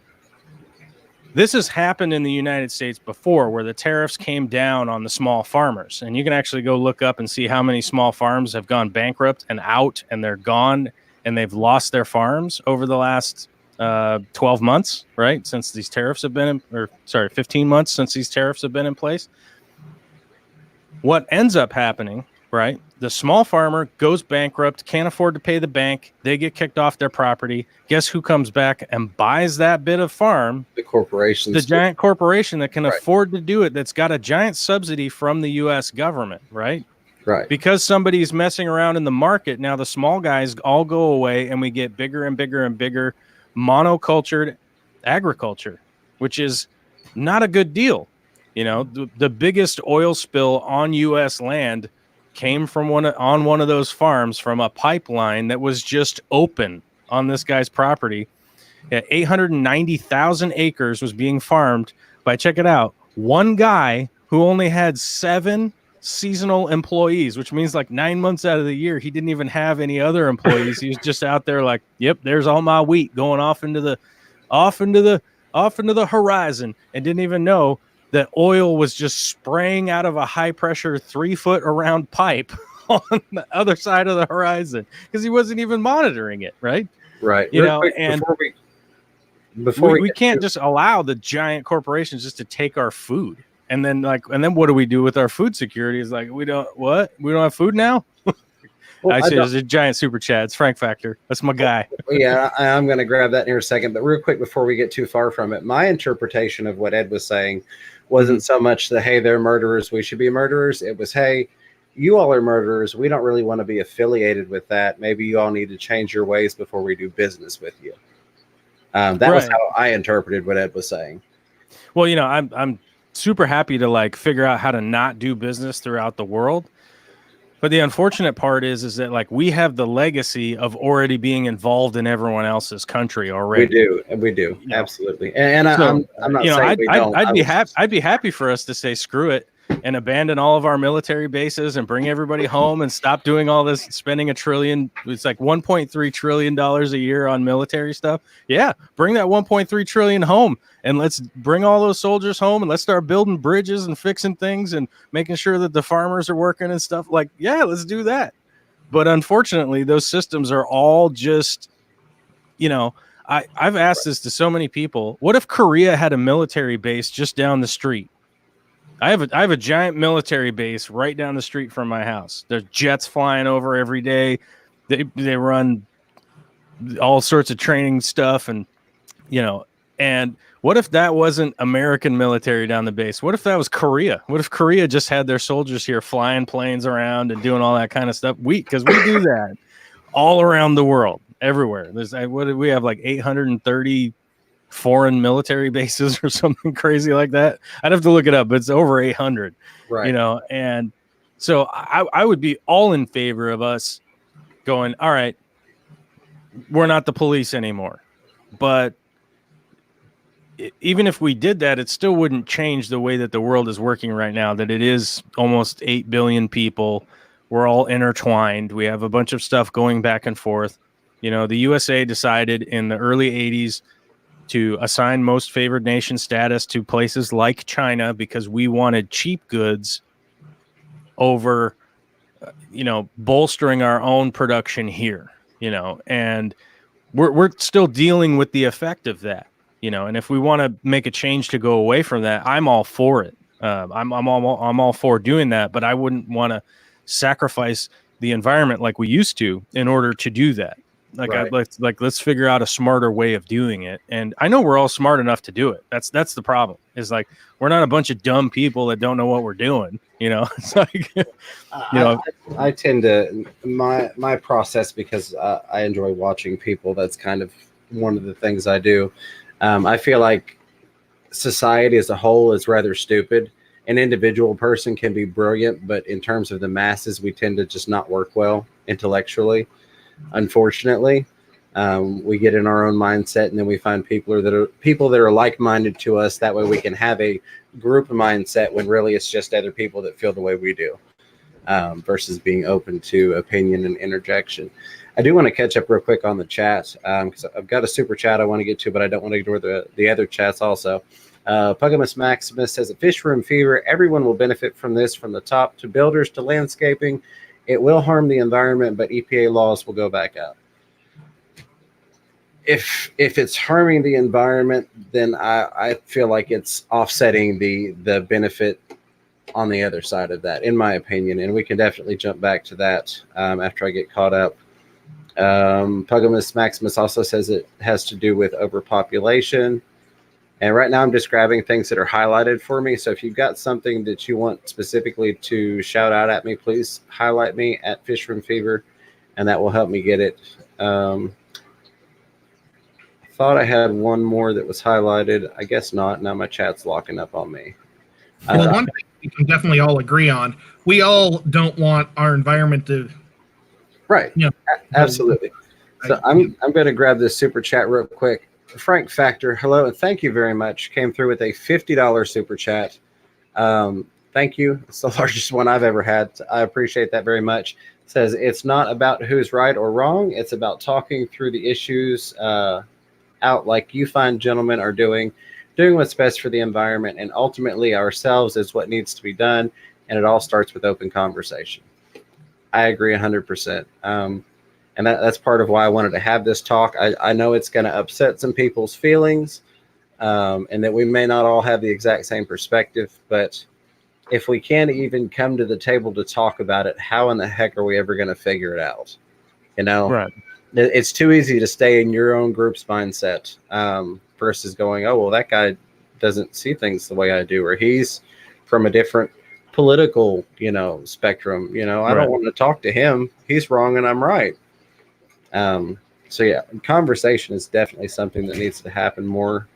this has happened in the United States before, where the tariffs came down on the small farmers, and you can actually go look up and see how many small farms have gone bankrupt and out, and they're gone and they've lost their farms over the last 12 months, right? Since these tariffs have been 15 months since these tariffs have been in place. What ends up happening, right? The small farmer goes bankrupt, can't afford to pay the bank. They get kicked off their property. Guess who comes back and buys that bit of farm? The corporations. The giant corporation that can afford to do it, that's got a giant subsidy from the U.S. government, right? Right. Because somebody's messing around in the market, now the small guys all go away and we get bigger and bigger and bigger monocultured agriculture, which is not a good deal. The biggest oil spill on U.S. land came from one of those farms from a pipeline that was just open on this guy's property. 890,000 acres was being farmed by, check it out, one guy who only had 7 seasonal employees, which means like 9 months out of the year, he didn't even have any other employees. He was just out there like, yep, there's all my wheat going off into the horizon, and didn't even know that oil was just spraying out of a high pressure 3-foot around pipe on the other side of the horizon because he wasn't even monitoring it. Right. And we can't just allow the giant corporations just to take our food. And then what do we do with our food security? Is like, we don't have food now. I see there's a giant super chat. It's Frank Factor. That's my guy. Yeah, I'm going to grab that in here a second. But real quick, before we get too far from it, my interpretation of what Ed was saying wasn't so much that, hey, they're murderers, we should be murderers. It was, hey, you all are murderers. We don't really want to be affiliated with that. Maybe you all need to change your ways before we do business with you. That was how I interpreted what Ed was saying. Well, I'm super happy to figure out how to not do business throughout the world. But the unfortunate part is that we have the legacy of already being involved in everyone else's country already. We do, absolutely. And so, I'm not saying we don't. I'd be happy for us to say screw it and abandon all of our military bases and bring everybody home and stop doing all this, spending $1 trillion. It's like $1.3 trillion a year on military stuff. Yeah, bring that $1.3 trillion home, and let's bring all those soldiers home, and let's start building bridges and fixing things and making sure that the farmers are working and stuff. Let's do that. But unfortunately, those systems are all just, I've asked this to so many people. What if Korea had a military base just down the street? I have a giant military base right down the street from my house. There's jets flying over every day. They run all sorts of training stuff, and and what if that wasn't American military down the base? What if that was Korea? What if Korea just had their soldiers here flying planes around and doing all that kind of stuff? Because we do that all around the world, everywhere. We have 830 foreign military bases or something crazy like that. I'd have to look it up, but it's over 800, right? And so I would be all in favor of us going, all right, we're not the police anymore. But even if we did that, it still wouldn't change the way that the world is working right now, that it is almost 8 billion people. We're all intertwined. We have a bunch of stuff going back and forth. The USA decided in the early 80s to assign most favored nation status to places like China because we wanted cheap goods over, bolstering our own production here, and we're still dealing with the effect of that, and if we want to make a change to go away from that, I'm all for it. I'm all for doing that, but I wouldn't want to sacrifice the environment like we used to in order to do that. Right. Let's figure out a smarter way of doing it. And I know we're all smart enough to do it. That's the problem. Is like we're not a bunch of dumb people that don't know what we're doing. It's like I tend to my process, because I enjoy watching people. That's kind of one of the things I do. I feel like society as a whole is rather stupid. An individual person can be brilliant, but in terms of the masses, we tend to just not work well intellectually. Unfortunately, we get in our own mindset, and then we find people that are like-minded to us. That way we can have a group mindset when really it's just other people that feel the way we do, versus being open to opinion and interjection. I do want to catch up real quick on the chat, because I've got a super chat I want to get to, but I don't want to ignore the other chats also. Pugimus Maximus says, at Fish Room Fever, everyone will benefit from this, from the top to builders to landscaping. It will harm the environment, but EPA laws will go back up. If it's harming the environment, then I feel like it's offsetting the benefit on the other side of that, in my opinion. And we can definitely jump back to that after I get caught up. Pugimus Maximus also says it has to do with overpopulation. And right now I'm just grabbing things that are highlighted for me. So if you've got something that you want specifically to shout out at me, please highlight me at Fish Room Fever, and that will help me get it. I thought I had one more that was highlighted. I guess not. Now my chat's locking up on me. Well, one thing we can definitely all agree on, we all don't want our environment to... Right. Absolutely. So I'm going to grab this super chat real quick. Frank Factor, hello, and thank you very much. Came through with a $50 super chat. Thank you. It's the largest one I've ever had. I appreciate that very much. Says it's not about who's right or wrong. It's about talking through the issues out like you fine gentlemen are doing what's best for the environment, and ultimately ourselves is what needs to be done. And it all starts with open conversation. I agree 100%. And that's part of why I wanted to have this talk. I know it's going to upset some people's feelings, and that we may not all have the exact same perspective. But if we can't even come to the table to talk about it, how in the heck are we ever going to figure it out? Right. It's too easy to stay in your own group's mindset versus going, oh, well, that guy doesn't see things the way I do, or he's from a different political, spectrum. I don't want to talk to him. He's wrong and I'm right. So yeah, conversation is definitely something that needs to happen more.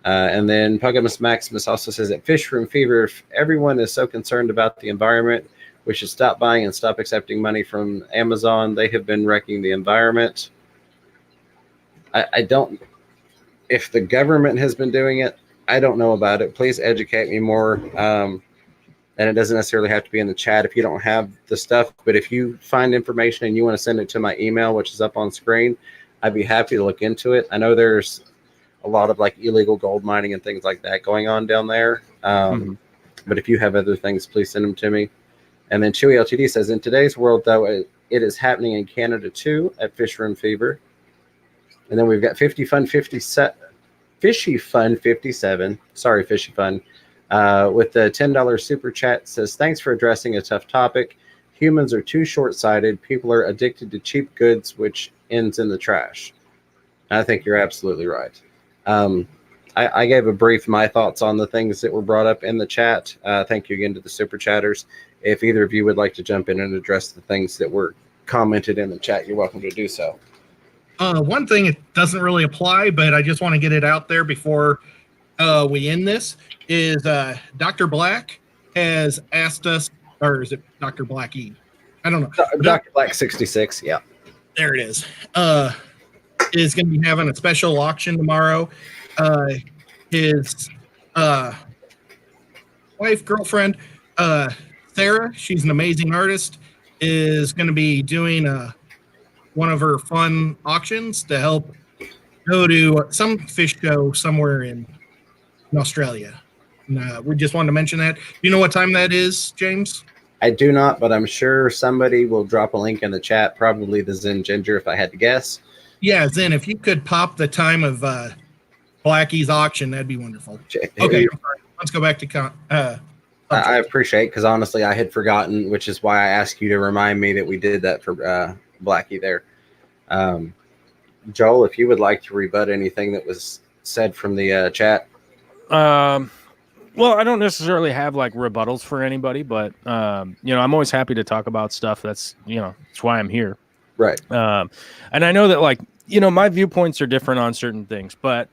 And then Pugimus Maximus also says at Fish Room Fever, if everyone is so concerned about the environment, we should stop buying and stop accepting money from Amazon. They have been wrecking the environment. I don't, if the government has been doing it, I don't know about it. Please educate me more. And it doesn't necessarily have to be in the chat if you don't have the stuff. But if you find information and you want to send it to my email, which is up on screen, I'd be happy to look into it. I know there's a lot of like illegal gold mining and things like that going on down there. But if you have other things, please send them to me. And then Chewy LTD says, in today's world, though, it is happening in Canada too at Fish Room Fever. And then we've got Fishy Fun 57. Sorry, Fishy Fun. With the $10 super chat, says, thanks for addressing a tough topic. Humans are too short-sighted. People are addicted to cheap goods, which ends in the trash. I think you're absolutely right. I gave a brief my thoughts on the things that were brought up in the chat. Thank you again to the super chatters. If either of you would like to jump in and address the things that were commented in the chat, you're welcome to do so. One thing, it doesn't really apply, but I just want to get it out there before we end this, is Dr. Black has asked us, or is it Dr. Black E? I don't know. Dr. Black 66, yeah. There it is. Is going to be having a special auction tomorrow. His girlfriend, Sarah, she's an amazing artist, is going to be doing one of her fun auctions to help go to some fish show somewhere in Australia. And, we just wanted to mention that. Do you know what time that is, James? I do not, but I'm sure somebody will drop a link in the chat, probably the Zen Ginger, if I had to guess. Yeah, Zen, if you could pop the time of Blackie's auction, that'd be wonderful. Okay, let's go back to I appreciate, because honestly, I had forgotten, which is why I asked you to remind me that we did that for Blackie there. Joel, if you would like to rebut anything that was said from the chat. Well, I don't necessarily have like rebuttals for anybody, but you know, I'm always happy to talk about stuff. That's, you know, that's why I'm here. Right. And I know that, like, you know, my viewpoints are different on certain things, but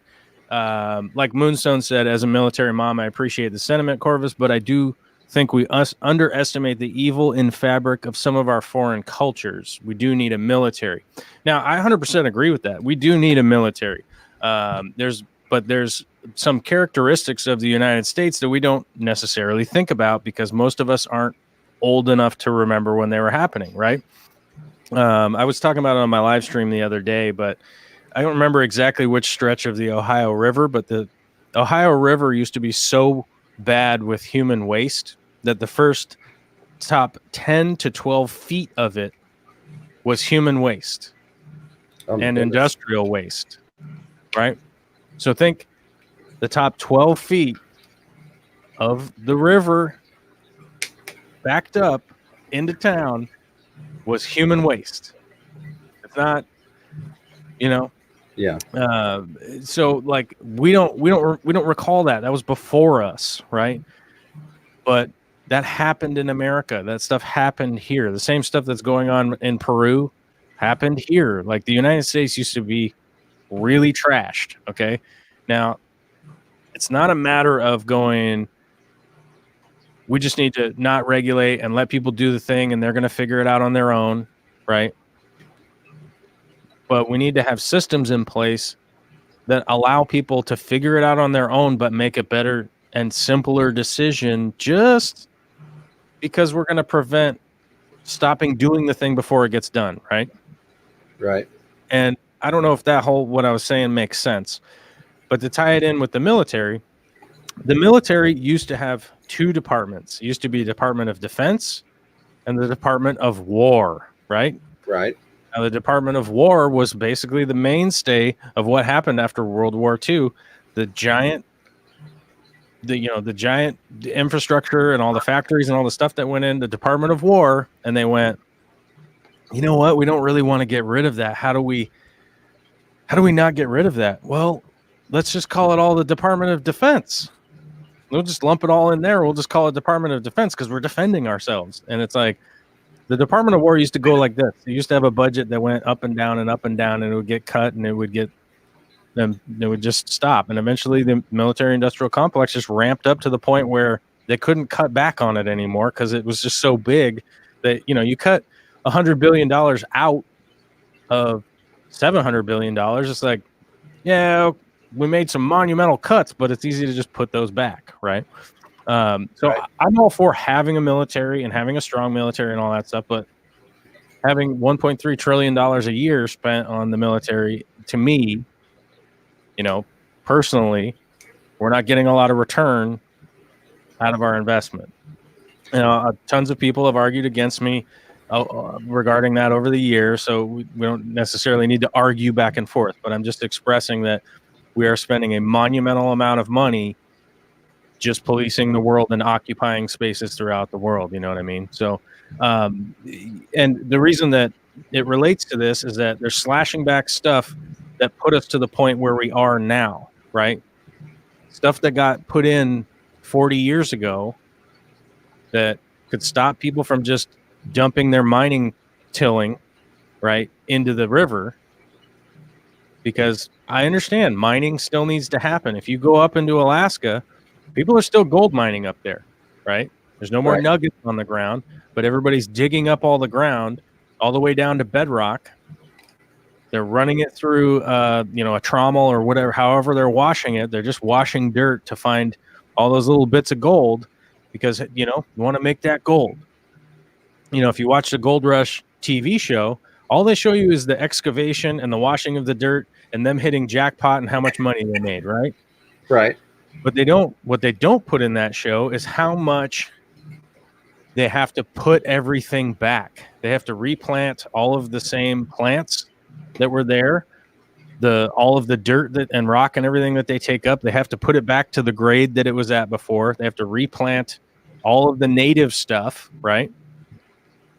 like Moonstone said, as a military mom, I appreciate the sentiment, Corvus, but I do think we underestimate the evil in fabric of some of our foreign cultures. We do need a military. Now, I 100% agree with that. We do need a military. There's some characteristics of the United States that we don't necessarily think about because most of us aren't old enough to remember when they were happening, right? I was talking about it on my live stream the other day, but I don't remember exactly which stretch of the Ohio River, but the Ohio River used to be so bad with human waste that the first top 10 to 12 feet of it was human waste and industrial waste, right? So think the top 12 feet of the river backed up into town was human waste. It's not, you know. Yeah. So like we don't recall that. That was before us, right? But that happened in America. That stuff happened here. The same stuff that's going on in Peru happened here. Like the United States used to be really trashed. Okay. Now it's not a matter of going, we just need to not regulate and let people do the thing and they're going to figure it out on their own, right? But we need to have systems in place that allow people to figure it out on their own, but make a better and simpler decision just because we're going to prevent stopping doing the thing before it gets done, right? Right. And I don't know if that whole, what I was saying makes sense, but to tie it in with the military used to have two departments. It used to be Department of Defense and the Department of War, right? Right. Now, the Department of War was basically the mainstay of what happened after World War II. The giant infrastructure and all the factories and all the stuff that went in the Department of War, and they went, you know what? We don't really want to get rid of that. How do we not get rid of that? Well, let's just call it all the Department of Defense. We'll just lump it all in there. We'll just call it Department of Defense because we're defending ourselves. And it's like the Department of War used to go like this. It used to have a budget that went up and down and up and down, and it would get cut, and it would just stop. And eventually the military-industrial complex just ramped up to the point where they couldn't cut back on it anymore because it was just so big that, you know, you cut $100 billion out of $700 billion. It's like, yeah, we made some monumental cuts, but it's easy to just put those back, right? So right. I'm all for having a military and having a strong military and all that stuff, but having $1.3 trillion a year spent on the military, to me, you know, personally, we're not getting a lot of return out of our investment. You know, tons of people have argued against me regarding that over the years, so we don't necessarily need to argue back and forth, but I'm just expressing that we are spending a monumental amount of money just policing the world and occupying spaces throughout the world. You know what I mean? So, and the reason that it relates to this is that they're slashing back stuff that put us to the point where we are now, right? Stuff that got put in 40 years ago that could stop people from just dumping their mining tilling, right, into the river. Because I understand mining still needs to happen. If you go up into Alaska, people are still gold mining up there, right? There's no more nuggets on the ground, but everybody's digging up all the ground all the way down to bedrock. They're running it through, a trommel or whatever, however they're washing it. They're just washing dirt to find all those little bits of gold because, you know, you want to make that gold. You know, if you watch the Gold Rush TV show, All they show you is the excavation and the washing of the dirt and them hitting jackpot and how much money they made, right? Right. But what they don't put in that show is how much they have to put everything back. They have to replant all of the same plants that were there. All of the dirt and rock and everything that they take up, they have to put it back to the grade that it was at before. They have to replant all of the native stuff, right?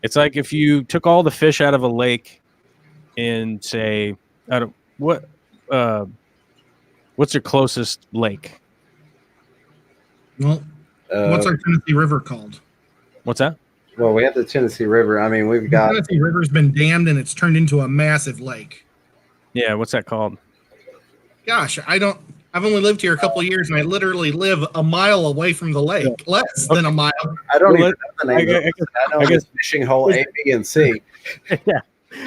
It's like if you took all the fish out of a lake in, say, what's your closest lake? Well, what's our Tennessee River called? What's that? Well, we have the Tennessee River. I mean, we've The got Tennessee River's been dammed and it's turned into a massive lake. Yeah, what's that called? Gosh, I've only lived here a couple of years, and I literally live a mile away from the lake, less than a mile. I don't Well, even know the name of it. I know it's fishing hole A, B, and C. Yeah.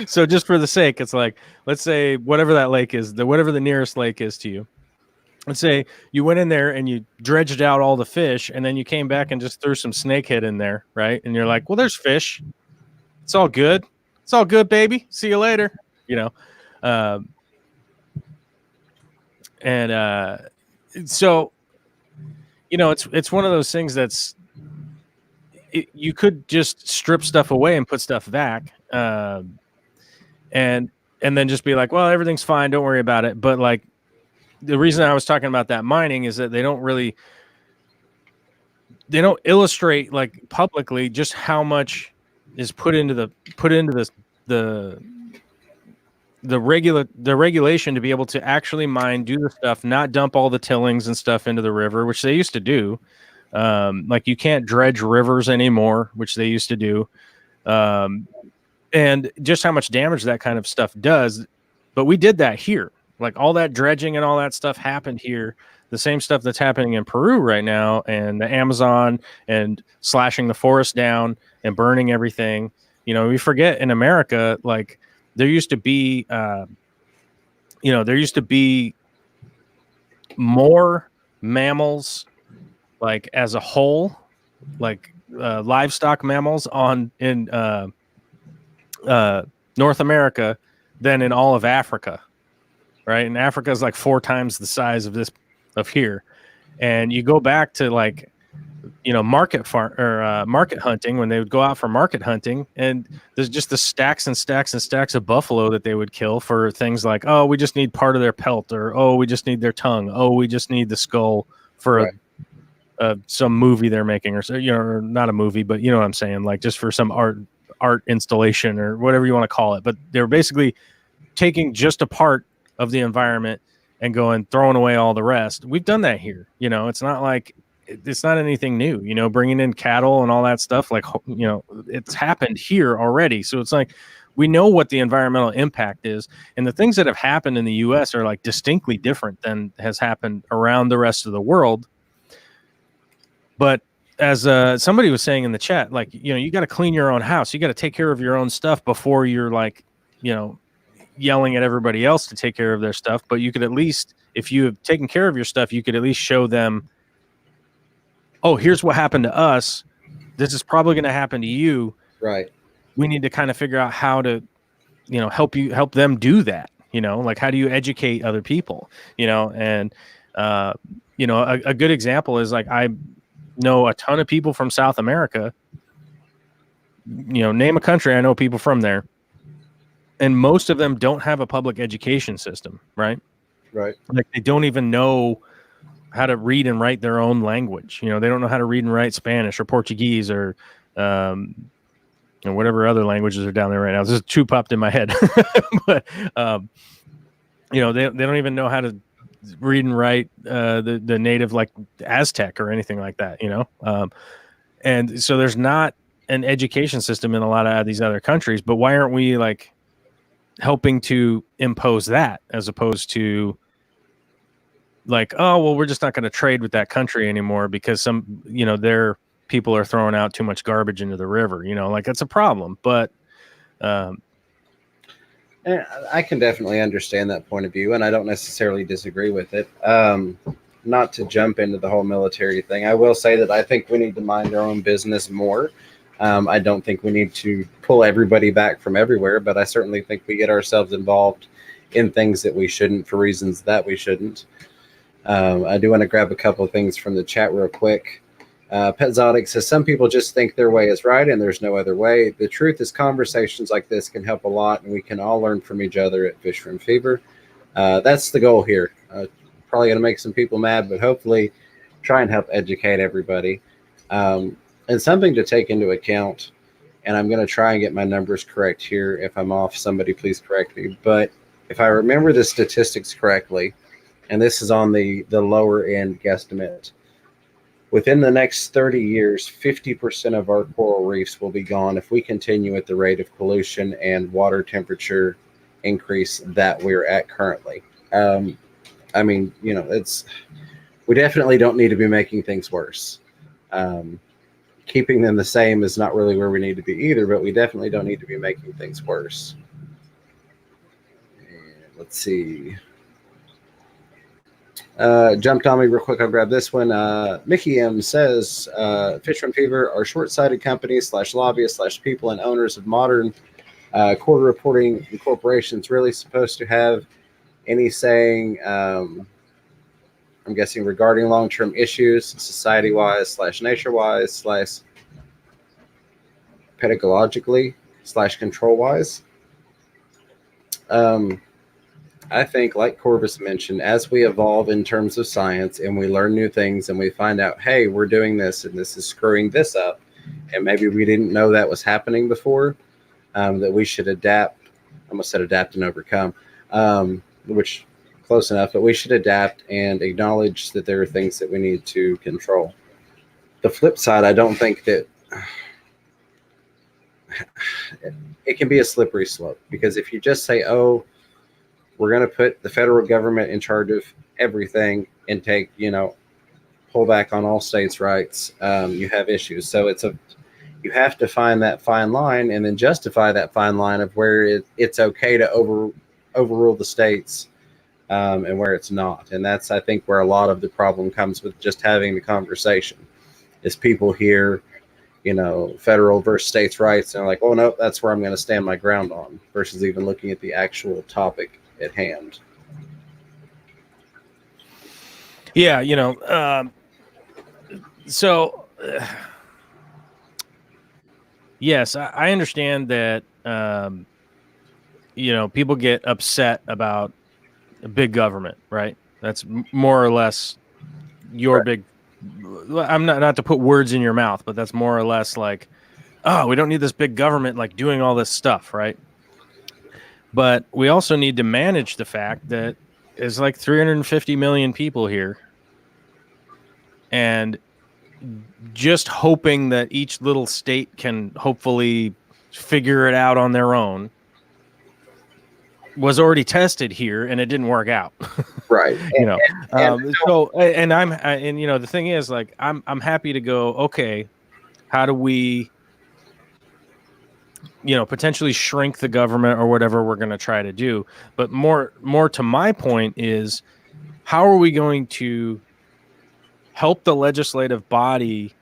So just for the sake, it's like, let's say whatever that lake is, whatever the nearest lake is to you. Let's say you went in there and you dredged out all the fish, and then you came back and just threw some snakehead in there, right? And you're like, well, there's fish. It's all good. It's all good, baby. See you later. You know. So, you know, it's one of those things that's you could just strip stuff away and put stuff back, and then just be like, well, everything's fine, don't worry about it. But like, the reason I was talking about that mining is that they don't illustrate like publicly just how much is put into the regulation to be able to actually mine, do the stuff, not dump all the tillings and stuff into the river, which they used to do. Like you can't dredge rivers anymore, which they used to do. And just how much damage that kind of stuff does. But we did that here. Like all that dredging and all that stuff happened here. The same stuff that's happening in Peru right now and the Amazon and slashing the forest down and burning everything. You know, we forget in America, like, there used to be more mammals, like as a whole, like livestock mammals in North America than in all of Africa, right? And Africa is like 4 times the size of here. And you go back to like, you know, market hunting, when they would go out for market hunting, and there's just the stacks and stacks and stacks of buffalo that they would kill for things like, oh, we just need part of their pelt, or oh, we just need their tongue, oh, we just need the skull for some movie they're making, or so, you know, or not a movie, but you know what I'm saying, like just for some art installation or whatever you want to call it. But they're basically taking just a part of the environment and throwing away all the rest. We've done that here. You know, it's not anything new, you know, bringing in cattle and all that stuff. Like, you know, it's happened here already. So it's like, we know what the environmental impact is. And the things that have happened in the US are like distinctly different than has happened around the rest of the world. But as somebody was saying in the chat, like, you know, you got to clean your own house. You got to take care of your own stuff before you're like, you know, yelling at everybody else to take care of their stuff. But you could at least, if you have taken care of your stuff, you could at least show them, oh, here's what happened to us. This is probably going to happen to you. Right. We need to kind of figure out how to, you know, help them do that. You know, like, how do you educate other people, you know? And, you know, a good example is like, I know a ton of people from South America, you know, name a country, I know people from there. And most of them don't have a public education system, right? Right. Like, they don't even know how to read and write their own language. You know, they don't know how to read and write Spanish or Portuguese or, you know, whatever other languages are down there right now. This is 2 popped in my head. But, you know, they don't even know how to read and write the native, like Aztec or anything like that, you know? And so there's not an education system in a lot of these other countries, but why aren't we like helping to impose that, as opposed to like, oh, well, we're just not going to trade with that country anymore because some, you know, their people are throwing out too much garbage into the river, you know, like, that's a problem. But I can definitely understand that point of view, and I don't necessarily disagree with it. Not to jump into the whole military thing, I will say that I think we need to mind our own business more. I don't think we need to pull everybody back from everywhere, but I certainly think we get ourselves involved in things that we shouldn't for reasons that we shouldn't. I do want to grab a couple of things from the chat real quick. Petzotic says, some people just think their way is right and there's no other way. The truth is conversations like this can help a lot, and we can all learn from each other at Fish from Fever. That's the goal here. Probably going to make some people mad, but hopefully try and help educate everybody. And something to take into account, and I'm going to try and get my numbers correct here. If I'm off, somebody please correct me. But if I remember the statistics correctly, and this is on the lower end guesstimate, within the next 30 years, 50% of our coral reefs will be gone if we continue at the rate of pollution and water temperature increase that we're at currently. I mean, you know, we definitely don't need to be making things worse. Keeping them the same is not really where we need to be either, but we definitely don't need to be making things worse. And let's see. Jumped on me real quick. I'll grab this one. Mickey M says, Fish from Fever are short-sighted companies / lobbyists / people and owners of modern quarter reporting corporations really supposed to have any saying, I'm guessing, regarding long-term issues, society-wise / nature-wise / pedagogically / control-wise? I think, like Corvus mentioned, as we evolve in terms of science and we learn new things and we find out, hey, we're doing this and this is screwing this up, and maybe we didn't know that was happening before, that we should adapt. I almost said adapt and overcome, which close enough, but we should adapt and acknowledge that there are things that we need to control. The flip side, I don't think that it can be a slippery slope, because if you just say, oh, we're going to put the federal government in charge of everything and take, pull back on all states' rights, you have issues. So you have to find that fine line and then justify that fine line of where it's okay to overrule the states and where it's not. And that's, I think, where a lot of the problem comes with just having the conversation, is people hear, federal versus states' rights, and they're like, oh, no, that's where I'm going to stand my ground on, versus even looking at the actual topic at hand. Yeah, yes, I understand that, people get upset about big government, right? That's more or less your right. big, I'm not to put words in your mouth, but that's more or less like, oh, we don't need this big government like doing all this stuff, right? But we also need to manage the fact that there's like 350 million people here, and just hoping that each little state can hopefully figure it out on their own was already tested here, and it didn't work out. Right. The thing is, like, I'm happy to go, okay, how do we, potentially shrink the government or whatever we're going to try to do. But more to my point is, how are we going to help the legislative body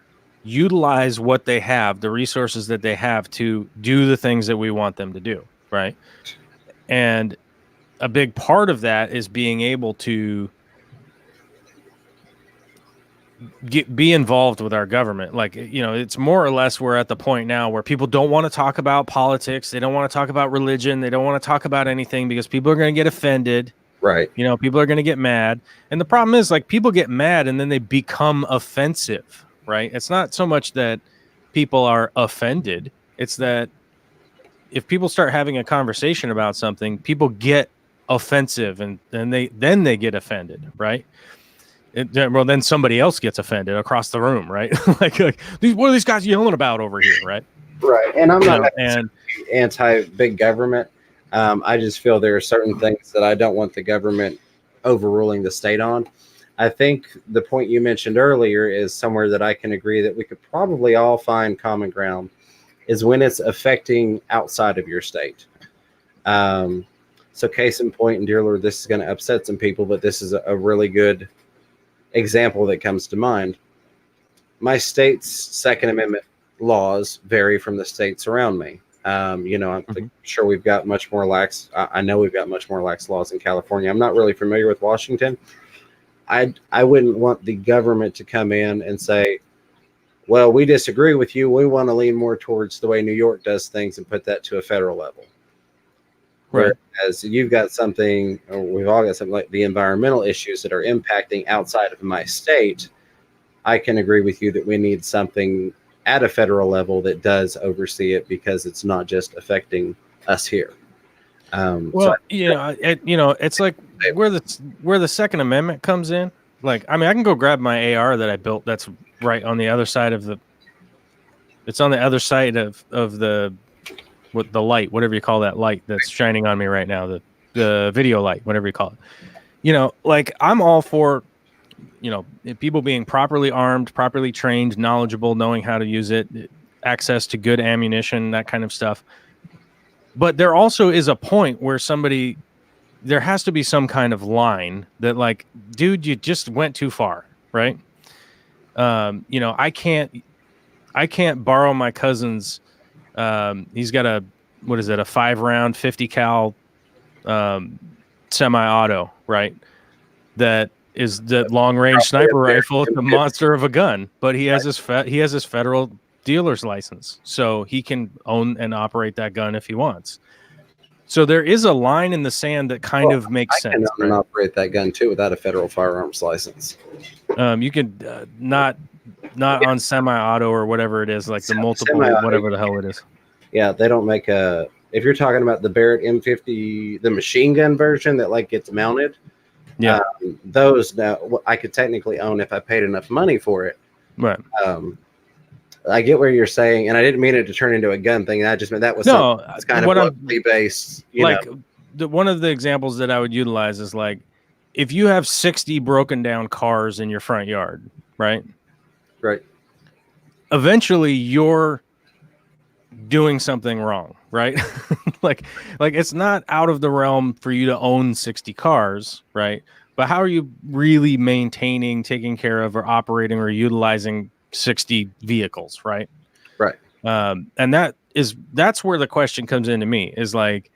utilize what they have, the resources that they have, to do the things that we want them to do, right? And a big part of that is being able to be involved with our government. Like, it's more or less, we're at the point now where people don't want to talk about politics. They don't want to talk about religion. They don't want to talk about anything because people are going to get offended. Right. People are going to get mad. And the problem is, like, people get mad and then they become offensive, right? It's not so much that people are offended. It's that if people start having a conversation about something, people get offensive and then they get offended, right? Well, then somebody else gets offended across the room, right? like, what are these guys yelling about over here, right? Right. And I'm not anti-big government. I just feel there are certain things that I don't want the government overruling the state on. I think the point you mentioned earlier is somewhere that I can agree that we could probably all find common ground, is when it's affecting outside of your state. So case in point, and dear Lord, this is going to upset some people, but this is a really good example that comes to mind. My state's Second Amendment laws vary from the states around me. You know, I'm sure we've got much more lax. I know we've got much more lax laws in California. I'm not really familiar with Washington. I wouldn't want the government to come in and say, well, we disagree with you. We want to lean more towards the way New York does things and put that to a federal level. Right. Whereas you've got something, or we've all got something like the environmental issues that are impacting outside of my state. I can agree with you that we need something at a federal level that does oversee it, because it's not just affecting us here. Well, it's like where the Second Amendment comes in. Like, I mean, I can go grab my AR that I built. That's right on the other side of it's on the other side of the light, whatever you call that light that's shining on me right now, the video light, whatever you call it. You know, like, I'm all for, you know, people being properly armed, properly trained, knowledgeable, knowing how to use it, access to good ammunition, that kind of stuff. But there also is a point where there has to be some kind of line that, like, dude, you just went too far, right? You know, I can't borrow my cousin's. He's got a 5-round 50 cal semi-auto, right? That is the long range sniper rifle. It's a monster of a gun, but he has his federal dealer's license, so he can own and operate that gun if he wants. So there is a line in the sand that kind of makes sense. I can operate that gun too without a federal firearms license. You could not on semi-auto or whatever it is, like the multiple, whatever the hell it is. Yeah, they don't make if you're talking about the Barrett M50, the machine gun version that like gets mounted. Yeah, those now I could technically own if I paid enough money for it. Right. I get where you're saying, and I didn't mean it to turn into a gun thing. I just meant that was it's kind of locally based. One of the examples that I would utilize is, like, if you have 60 broken down cars in your front yard, right? Right. Eventually, you're doing something wrong, right? like it's not out of the realm for you to own 60 cars, right? But how are you really maintaining, taking care of, or operating or utilizing 60 vehicles, right? Right. And that's where the question comes into me, is like,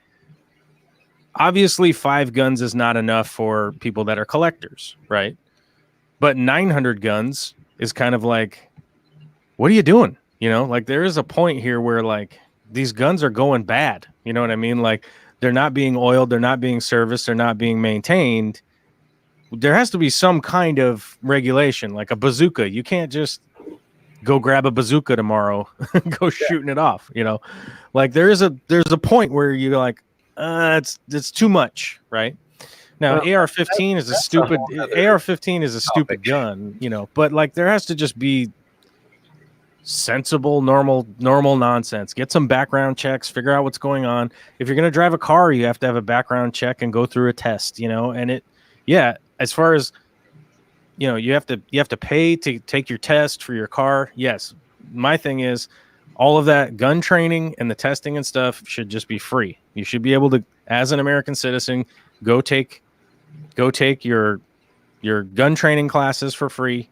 obviously 5 guns is not enough for people that are collectors, right? But 900 guns is kind of like, what are you doing? You know, like, there is a point here where, like, these guns are going bad. You know what I mean? Like, they're not being oiled, they're not being serviced, they're not being maintained. There has to be some kind of regulation, like a bazooka. You can't just go grab a bazooka tomorrow and go shooting it off, you know? Like, there's a point where you're like, it's too much, right? Now, AR-15 is a stupid gun, you know, but, like, there has to just be sensible, normal nonsense. Get some background checks, figure out what's going on. If you're going to drive a car, you have to have a background check and go through a test, you know? And as far as, you know, you have to pay to take your test for your car. Yes. My thing is, all of that gun training and the testing and stuff should just be free. You should be able to, as an American citizen, go take your gun training classes for free.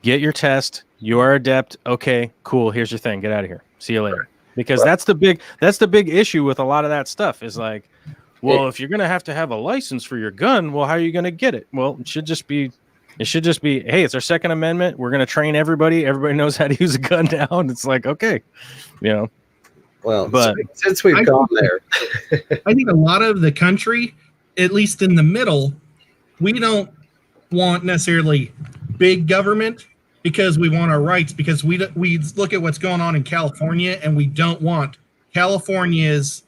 Get your test. You are adept. Okay, cool. Here's your thing. Get out of here. See you later. Because that's the big issue with a lot of that stuff, is like, well, if you're going to have a license for your gun, well, how are you going to get it? Well, it should just be, hey, it's our Second Amendment. We're going to train everybody. Everybody knows how to use a gun now. And it's like, okay, you know. Well, but since we've gone there, I think a lot of the country, at least in the middle, we don't want necessarily big government, because we want our rights, because we look at what's going on in California, and we don't want California's,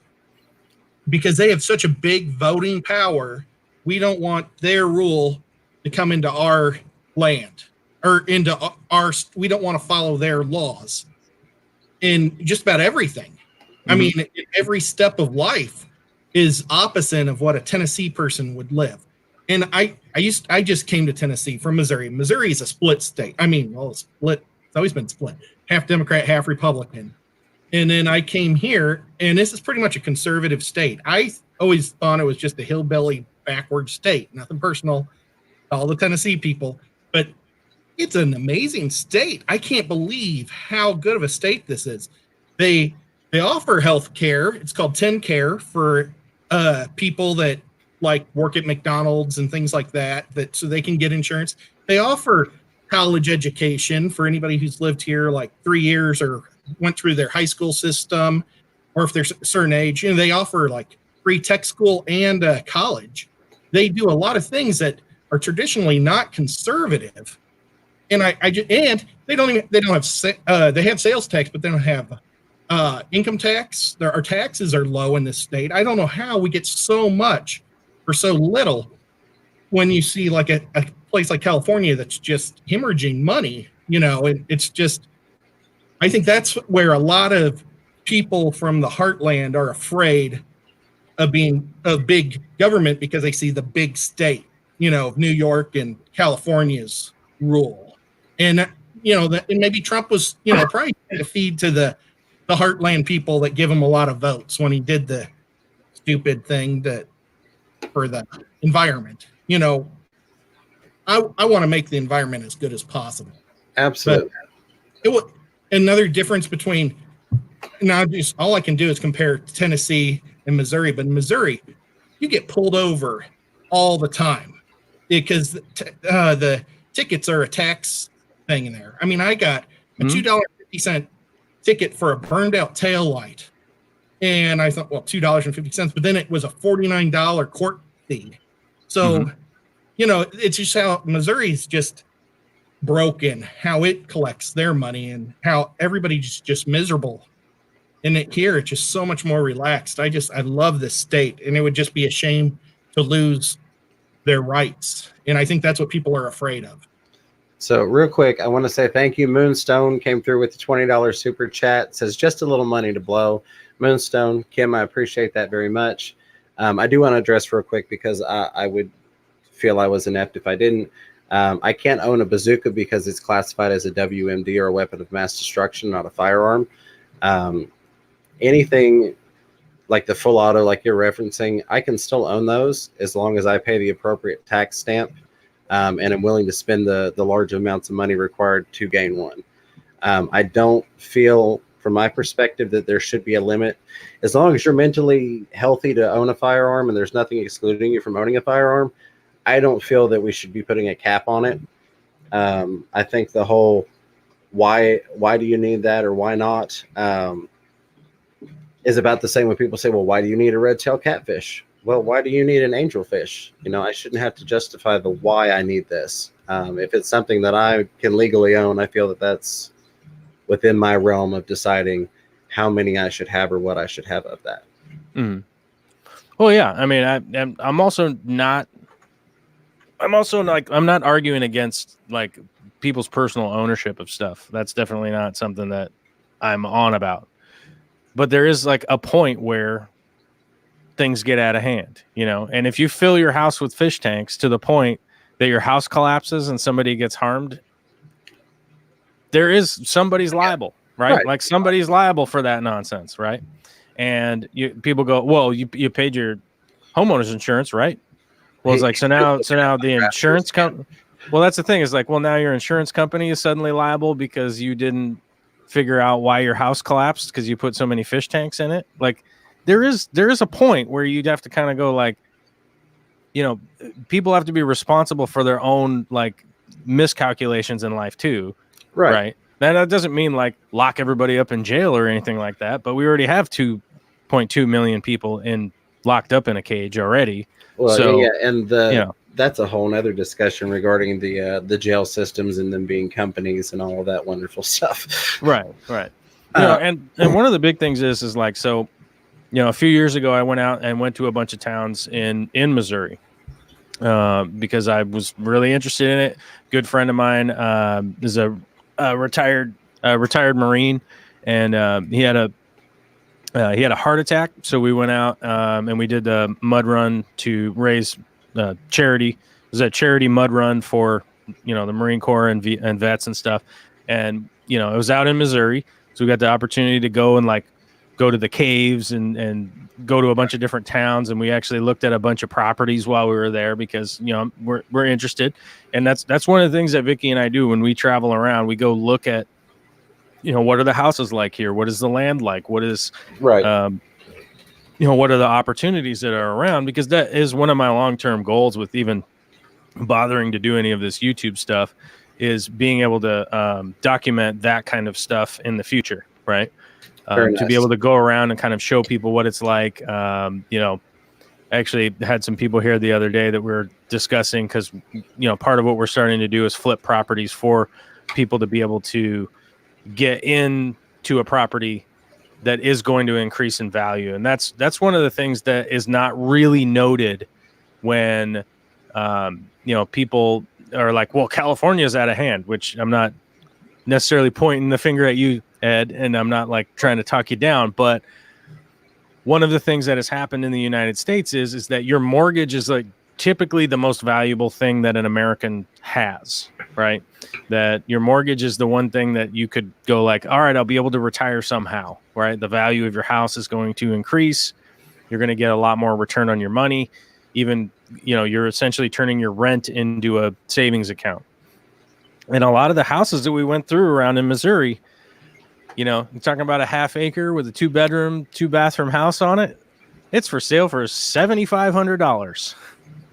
because they have such a big voting power, we don't want their rule to come into our land, or into we don't want to follow their laws in just about everything. Mm-hmm. I mean, every step of life is opposite of what a Tennessee person would live. And I just came to Tennessee from Missouri. Missouri is a split state. I mean, well, it's split. It's always been split. Half Democrat, half Republican. And then I came here, and this is pretty much a conservative state. I always thought it was just a hillbilly backward state. Nothing personal, all the Tennessee people. But it's an amazing state. I can't believe how good of a state this is. They offer health care. It's called 10 Care for people that like work at McDonald's and things like that so they can get insurance. They offer college education for anybody who's lived here like 3 years or went through their high school system, or if they're a certain age. They offer like free tech school and college. They do a lot of things that are traditionally not conservative. And they have sales tax, but they don't have income tax. Our taxes are low in this state. I don't know how we get so much for so little when you see like a place like California that's just hemorrhaging money, and it's just, I think that's where a lot of people from the heartland are afraid of being a big government because they see the big state, of New York and California's rule. And, and maybe Trump was, probably trying to feed to the heartland people that give him a lot of votes when he did the stupid thing for the environment. I want to make the environment as good as possible. Absolutely. But another difference between all I can do is compare Tennessee and Missouri. But in Missouri, you get pulled over all the time because the tickets are a tax thing in there. I mean, I got a $2.50 ticket for a burned out tail light, and I thought, well, $2.50, but then it was a $49 court fee. So, it's just how Missouri's just broken, how it collects their money and how everybody's just miserable. And here, it's just so much more relaxed. I love this state, and it would just be a shame to lose their rights. And I think that's what people are afraid of. So real quick, I want to say thank you. Moonstone came through with the $20 super chat. Says just a little money to blow. Moonstone, Kim, I appreciate that very much. I do want to address real quick because I would feel I was inept if I didn't. I can't own a bazooka because it's classified as a WMD or a weapon of mass destruction, not a firearm. Anything like the full auto, like you're referencing, I can still own those as long as I pay the appropriate tax stamp. And I'm willing to spend the large amounts of money required to gain one. I don't feel, from my perspective, that there should be a limit. As long as you're mentally healthy to own a firearm and there's nothing excluding you from owning a firearm, I don't feel that we should be putting a cap on it. I think the whole why do you need that or why not is about the same when people say, well, why do you need a red-tailed catfish? Well, why do you need an angelfish? I shouldn't have to justify the why I need this. If it's something that I can legally own, I feel that that's within my realm of deciding how many I should have or what I should have of that. Mm. Well, yeah. I mean, I'm also not I'm not arguing against like people's personal ownership of stuff. That's definitely not something that I'm on about. But there is like a point where things get out of hand, and if you fill your house with fish tanks to the point that your house collapses and somebody gets harmed, somebody's liable, right? Like somebody's liable for that nonsense, right? And people go, well, you paid your homeowner's insurance, right? Well, it's like, so now the insurance company, well, that's the thing, is like, well, now your insurance company is suddenly liable because you didn't figure out why your house collapsed because you put so many fish tanks in it. Like, there is a point where you'd have to kind of go like, people have to be responsible for their own like miscalculations in life too. Right. Now, that doesn't mean like lock everybody up in jail or anything like that, but we already have 2.2 million people locked up in a cage already. Well, so, yeah, and that's a whole nother discussion regarding the jail systems and them being companies and all of that wonderful stuff. Right. And one of the big things is like, so, a few years ago, I went to a bunch of towns in Missouri because I was really interested in it. Good friend of mine is a retired Marine, and he had a heart attack. So we went out and we did the mud run to raise charity. It was a charity mud run for the Marine Corps and vets and stuff. And it was out in Missouri, so we got the opportunity to go and like go to the caves and go to a bunch of different towns, and we actually looked at a bunch of properties while we were there because, you know, we're interested. And that's one of the things that Vicky and I do when we travel around. We go look at, you know, what are the houses like here? What is the land like? What is, Right. You know, what are the opportunities that are around? Because that is one of my long-term goals with even bothering to do any of this YouTube stuff, is being able to document that kind of stuff in the future, right? Nice. To be able to go around and kind of show people what it's like. You know, actually had some people here the other day that we were discussing, because, you know, part of what we're starting to do is flip properties for people to be able to get into a property that is going to increase in value. And that's one of the things that is not really noted when, you know, people are like, well, California's out of hand, which I'm not necessarily pointing the finger at you, Ed, and I'm not like trying to talk you down, but one of the things that has happened in the United States is that your mortgage is like typically the most valuable thing that an American has, right? That your mortgage is the one thing that you could go like, all right, I'll be able to retire somehow, right? The value of your house is going to increase. You're going to get a lot more return on your money. Even, you know, you're essentially turning your rent into a savings account. And a lot of the houses that we went through around in Missouri, you know, you're talking about a half acre with a 2-bedroom, 2-bathroom house on it. It's for sale for $7,500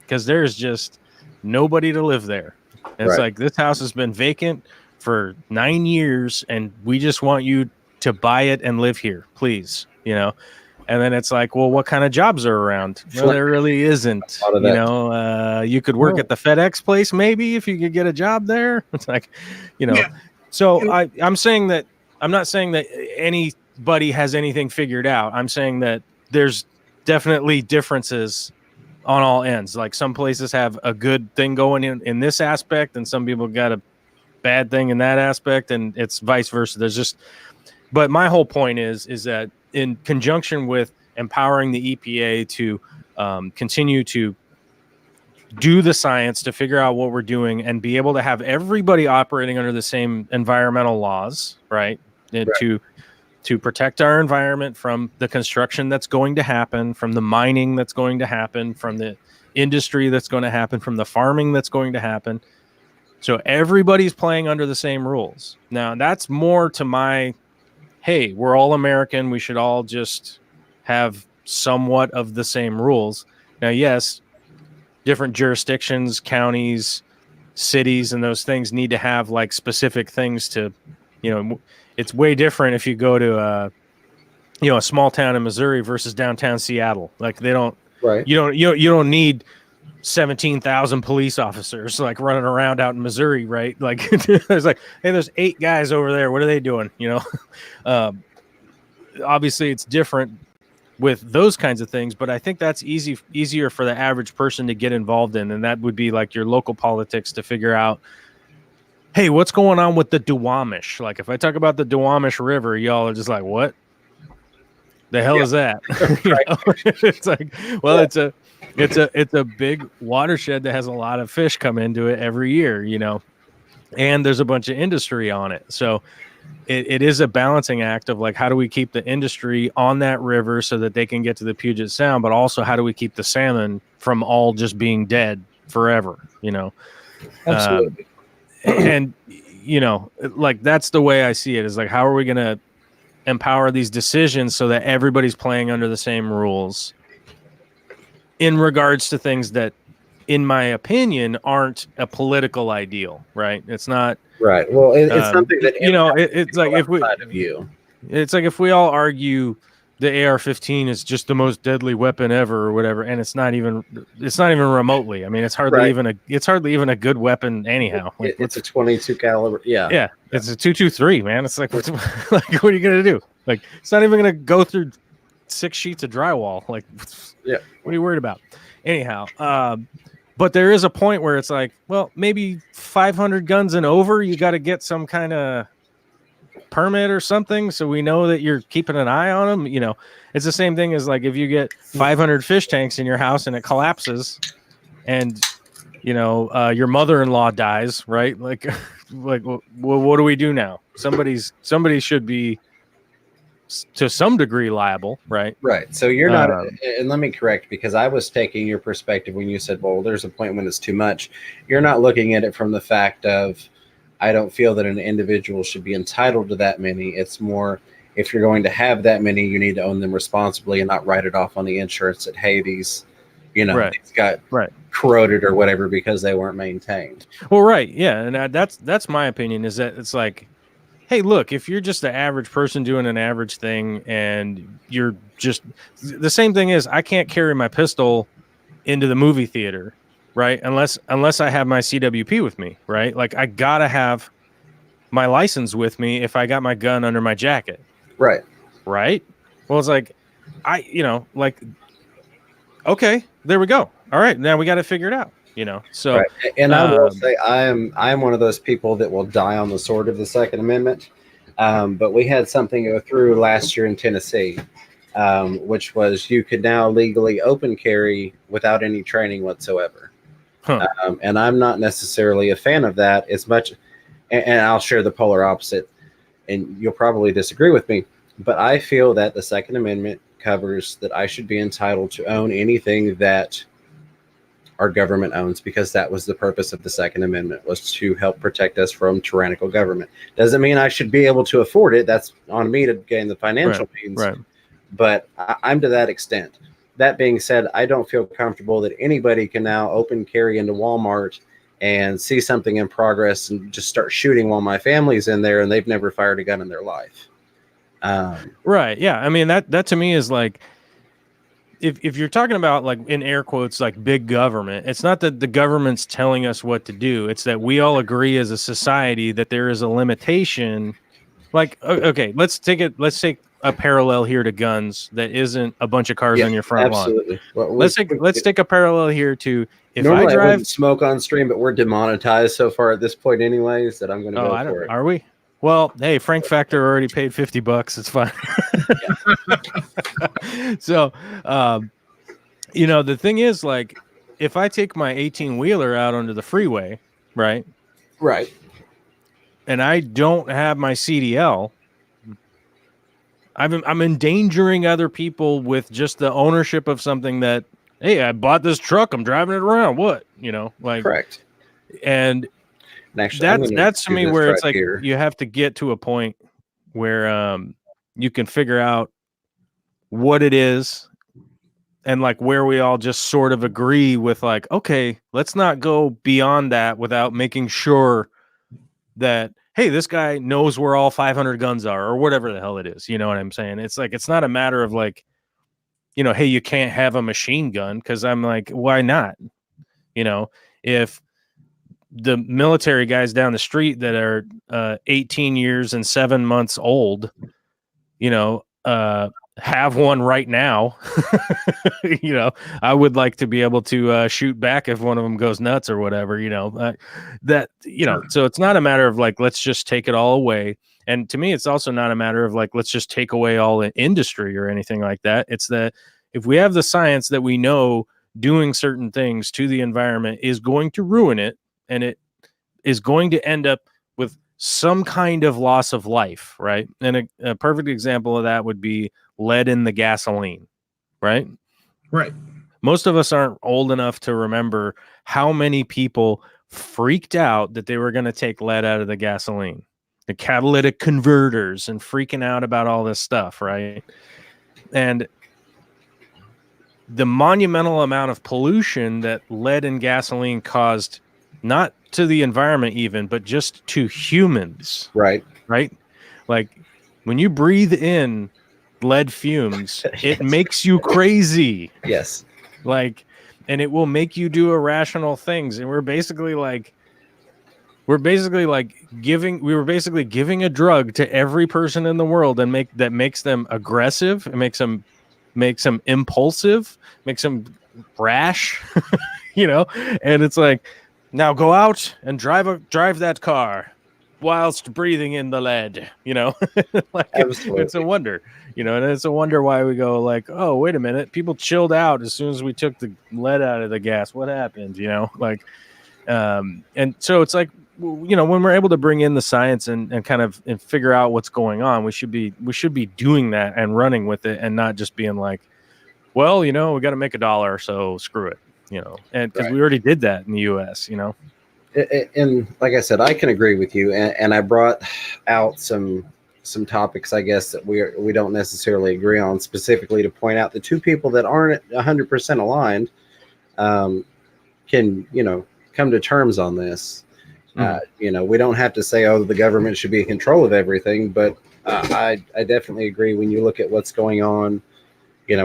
because there's just nobody to live there. And it's like, this house has been vacant for 9 years and we just want you to buy it and live here, please, you know? And then it's like, well, what kind of jobs are around? Well, there really isn't. You know, you could work at the FedEx place maybe if you could get a job there. It's like, you know. Yeah. So I'm saying that I'm not saying that anybody has anything figured out. I'm saying that there's definitely differences on all ends. Like some places have a good thing going in this aspect, and some people got a bad thing in that aspect, and it's vice versa. There's just, but my whole point is that in conjunction with empowering the EPA to continue to do the science to figure out what we're doing and be able to have everybody operating under the same environmental laws, right? And to protect our environment from the construction that's going to happen, from the mining that's going to happen, from the industry that's going to happen, from the farming that's going to happen. So everybody's playing under the same rules. Now, that's more to my, hey, we're all American. We should all just have somewhat of the same rules. Now, yes, different jurisdictions, counties, cities, and those things need to have like specific things to, you know, it's way different if you go to a small town in Missouri versus downtown Seattle. Like they don't, you don't need 17,000 police officers like running around out in Missouri, right? Like there's like, hey, there's 8 guys over there. What are they doing? You know, obviously it's different with those kinds of things, but I think that's easier for the average person to get involved in. And that would be like your local politics to figure out, hey, what's going on with the Duwamish? Like if I talk about the Duwamish River, y'all are just like, what the hell is that? You know? It's like, well, it's a big watershed that has a lot of fish come into it every year, you know, and there's a bunch of industry on it. So it is a balancing act of like, how do we keep the industry on that river so that they can get to the Puget Sound, but also how do we keep the salmon from all just being dead forever, you know? Absolutely. And, you know, like that's the way I see it, is like, how are we going to empower these decisions so that everybody's playing under the same rules in regards to things that, in my opinion, aren't a political ideal, right? It's not right. Well, it's something that, you know, it's like if we, it's like if we all argue the AR-15 is just the most deadly weapon ever or whatever, and it's not even remotely. I mean, it's hardly even a good weapon anyhow. Like, it's a 22 caliber. Yeah. It's a 223, man. It's like, like, what are you gonna do? Like, it's not even gonna go through 6 sheets of drywall. Like, yeah, what are you worried about? Anyhow, but there is a point where it's like, well, maybe 500 guns and over, you got to get some kind of permit or something, so we know that you're keeping an eye on them. You know, it's the same thing as like if you get 500 fish tanks in your house and it collapses, and you know your mother-in-law dies, right? Like, what do we do now? Somebody should be to some degree liable, right? Right. So you're not, and let me correct, because I was taking your perspective when you said, well, there's a point when it's too much. You're not looking at it from the fact of, I don't feel that an individual should be entitled to that many. It's more, if you're going to have that many, you need to own them responsibly and not write it off on the insurance that, hey, these, you know, these got corroded or whatever because they weren't maintained. Well, right. Yeah. And that's my opinion, is that it's like, hey, look, if you're just an average person doing an average thing and you're just, the same thing is, I can't carry my pistol into the movie theater, right? Unless I have my CWP with me, right? Like, I gotta have my license with me if I got my gun under my jacket. Right. Right. Well, it's like, like, okay, there we go. All right. Now we got to figure it out, So, right. And I will say, I am one of those people that will die on the sword of the Second Amendment. But we had something go through last year in Tennessee, which was you could now legally open carry without any training whatsoever. Huh. And I'm not necessarily a fan of that as much. And I'll share the polar opposite, and you'll probably disagree with me, but I feel that the Second Amendment covers that I should be entitled to own anything that our government owns, because that was the purpose of the Second Amendment, was to help protect us from tyrannical government. Doesn't mean I should be able to afford it. That's on me to gain the financial means. Right. But I'm to that extent. That being said, I don't feel comfortable that anybody can now open carry into Walmart and see something in progress and just start shooting while my family's in there and they've never fired a gun in their life. Right. Yeah. I mean, that to me is like, if you're talking about, like, in air quotes, like big government, it's not that the government's telling us what to do. It's that we all agree as a society that there is a limitation. Like, okay, let's take a parallel here to guns that isn't a bunch of cars on your front lawn. Well, let's take a parallel here to, if normally I drive, I wouldn't smoke on stream, but we're demonetized so far at this point anyways that I'm going to go for it. Are we? Well, hey, Frank Factor already paid $50. It's fine. So, the thing is, like, if I take my 18-wheeler out onto the freeway, right? Right. And I don't have my CDL, I'm endangering other people with just the ownership of something that, hey, I bought this truck, I'm driving it around. What? Correct. And actually, that's to me where it's like here. You have to get to a point where you can figure out what it is, and like where we all just sort of agree with, like, okay, let's not go beyond that without making sure that, hey, this guy knows where all 500 guns are, or whatever the hell it is. You know what I'm saying? It's like, it's not a matter of like, hey, you can't have a machine gun, because I'm like, why not? If the military guys down the street that are 18 years and 7 months old, have one right now, I would like to be able to shoot back if one of them goes nuts or whatever, so it's not a matter of like, let's just take it all away. And to me, it's also not a matter of like, let's just take away all the industry or anything like that. It's that if we have the science that we know doing certain things to the environment is going to ruin it, and it is going to end up with some kind of loss of life, right? And a perfect example of that would be lead in the gasoline, right? Right. Most of us aren't old enough to remember how many people freaked out that they were going to take lead out of the gasoline, the catalytic converters, and freaking out about all this stuff, right? And the monumental amount of pollution that lead and gasoline caused, not to the environment even, but just to humans. Right. Like, when you breathe in lead fumes, it makes you crazy. Yes. Like, and it will make you do irrational things. And we were basically giving a drug to every person in the world, and makes them aggressive. It makes them impulsive, makes them rash, and it's like, now go out and drive that car whilst breathing in the lead, like, it's a wonder, and it's a wonder why we go like, oh, wait a minute, people chilled out as soon as we took the lead out of the gas. What happened? And so it's like, when we're able to bring in the science and kind of and figure out what's going on, we should be doing that and running with it, and not just being like, well, we got to make $1, so screw it, and because we already did that in the US. And like I said, I can agree with you, and I brought out some topics, I guess, that we don't necessarily agree on, specifically to point out the two people that aren't 100% aligned can come to terms on this. We don't have to say, oh, the government should be in control of everything, but I definitely agree when you look at what's going on,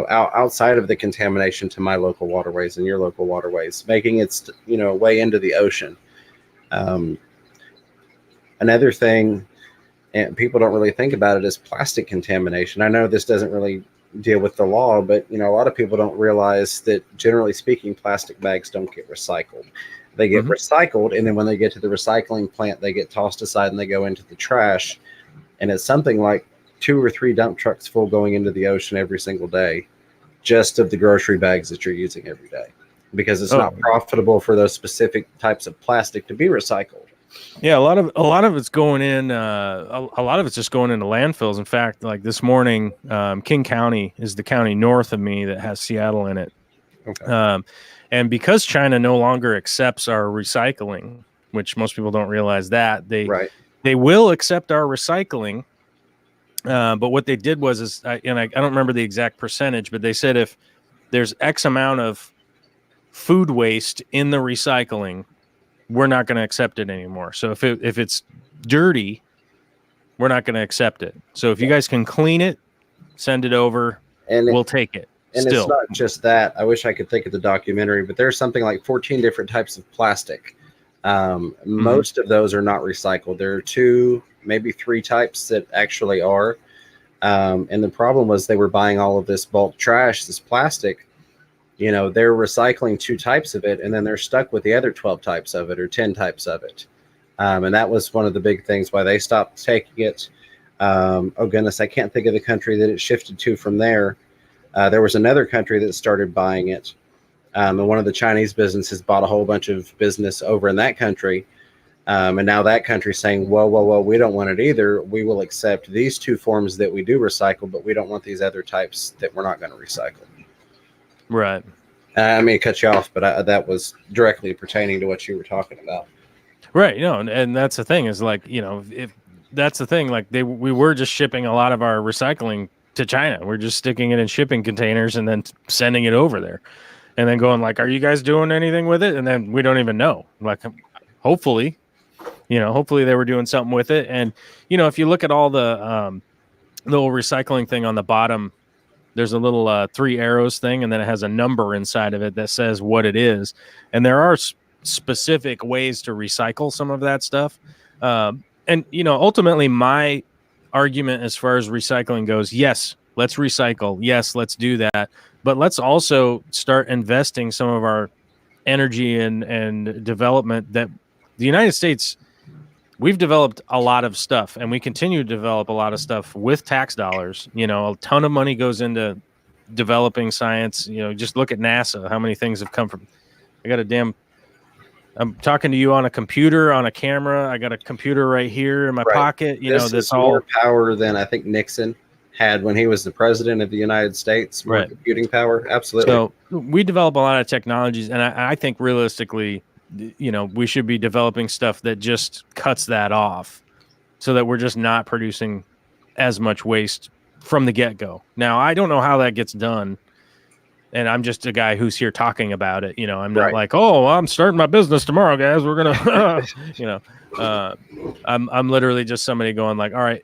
outside of the contamination to my local waterways and your local waterways, making its way into the ocean. Another thing, and people don't really think about it, is plastic contamination. I know this doesn't really deal with the law, but a lot of people don't realize that, generally speaking, plastic bags don't get recycled. They get recycled, and then when they get to the recycling plant, they get tossed aside and they go into the trash. And it's something like 2 or 3 dump trucks full going into the ocean every single day, just of the grocery bags that you're using every day, because it's not profitable for those specific types of plastic to be recycled. Yeah, a lot of it's going in. A lot of it's just going into landfills. In fact, like this morning, King County is the county north of me that has Seattle in it. Okay. And because China no longer accepts our recycling, which most people don't realize that they will accept our recycling. But what they did was I don't remember the exact percentage, but they said if there's X amount of food waste in the recycling, we're not going to accept it anymore. So if it's dirty, we're not going to accept it. So if you guys can clean it, send it over, and we'll take it. And it's not just that. I wish I could think of the documentary, but there's something like 14 different types of plastic. Most of those are not recycled. There are 2, maybe 3 types that actually are. And the problem was they were buying all of this bulk trash, this plastic. They're recycling 2 types of it, and then they're stuck with the other 12 types of it or 10 types of it. And that was one of the big things why they stopped taking it. Oh, goodness, I can't think of the country that it shifted to from there. There was another country that started buying it. And one of the Chinese businesses bought a whole bunch of business over in that country. And now that country's saying, well, we don't want it either. We will accept these 2 forms that we do recycle, but we don't want these other types that we're not going to recycle. Right. I mean, cut you off, but that was directly pertaining to what you were talking about. Right. And that's the thing is like, if that's the thing, like we were just shipping a lot of our recycling to China. We're just sticking it in shipping containers and then sending it over there and then going like, are you guys doing anything with it? And then we don't even know. Like, hopefully they were doing something with it. And, if you look at all the little recycling thing on the bottom, there's a little 3 arrows thing, and then it has a number inside of it that says what it is. And there are specific ways to recycle some of that stuff. And, ultimately my argument as far as recycling goes, yes, let's recycle. Yes, let's do that. But let's also start investing some of our energy and development that the United States, we've developed a lot of stuff, and we continue to develop a lot of stuff with tax dollars. A ton of money goes into developing science. Just look at NASA, how many things have come from. I'm talking to you on a computer, on a camera. I got a computer right here in my pocket. This is more power than I think Nixon had when he was the president of the United States. More computing power. Absolutely. So we develop a lot of technologies, and I think realistically, we should be developing stuff that just cuts that off so that we're just not producing as much waste from the get-go. Now, I don't know how that gets done, and I'm just a guy who's here talking about it. I'm not like, oh, I'm starting my business tomorrow, guys. We're going to, I'm literally just somebody going like, all right,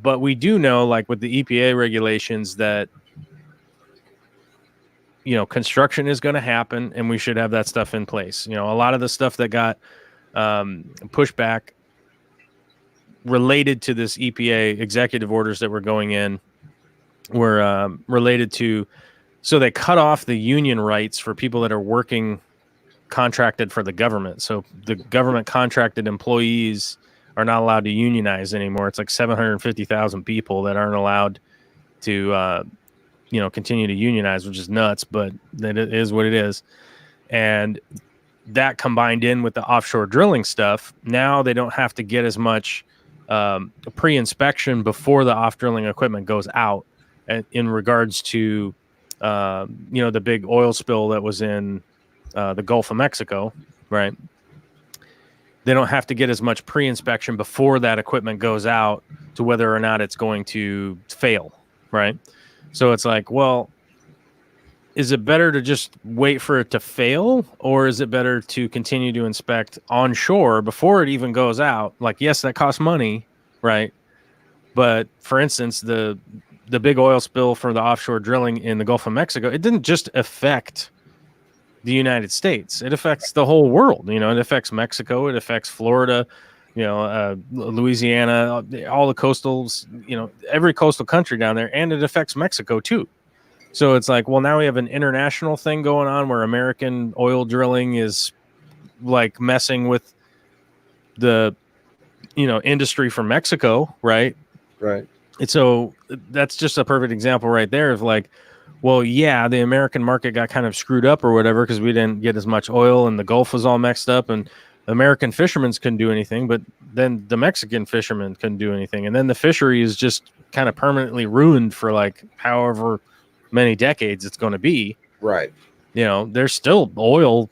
but we do know, like with the EPA regulations, that construction is going to happen, and we should have that stuff in place. A lot of the stuff that got pushed back related to this EPA executive orders that were going in were related to, so they cut off the union rights for people that are working contracted for the government. So the government contracted employees are not allowed to unionize anymore. It's like 750,000 people that aren't allowed to continue to unionize, which is nuts, but that it is what it is. And that combined in with the offshore drilling stuff, now they don't have to get as much pre-inspection before the off drilling equipment goes out in regards to the big oil spill that was in the Gulf of Mexico, right? They don't have to get as much pre-inspection before that equipment goes out to whether or not it's going to fail, right? So it's like, well, is it better to just wait for it to fail, or is it better to continue to inspect onshore before it even goes out? Like, yes, that costs money, right? But for instance, the big oil spill for the offshore drilling in the Gulf of Mexico, it didn't just affect the United States. It affects the whole world. It affects Mexico. It affects Florida, Louisiana, all the coastals, every coastal country down there, and it affects Mexico too. So it's like, well, now we have an international thing going on where American oil drilling is like messing with the, industry from Mexico, right? Right. And so that's just a perfect example right there of like, well, yeah, the American market got kind of screwed up or whatever because we didn't get as much oil and the Gulf was all messed up and American fishermen couldn't do anything, but then the Mexican fishermen couldn't do anything. And then the fishery is just kind of permanently ruined for like however many decades it's going to be. Right. There's still oil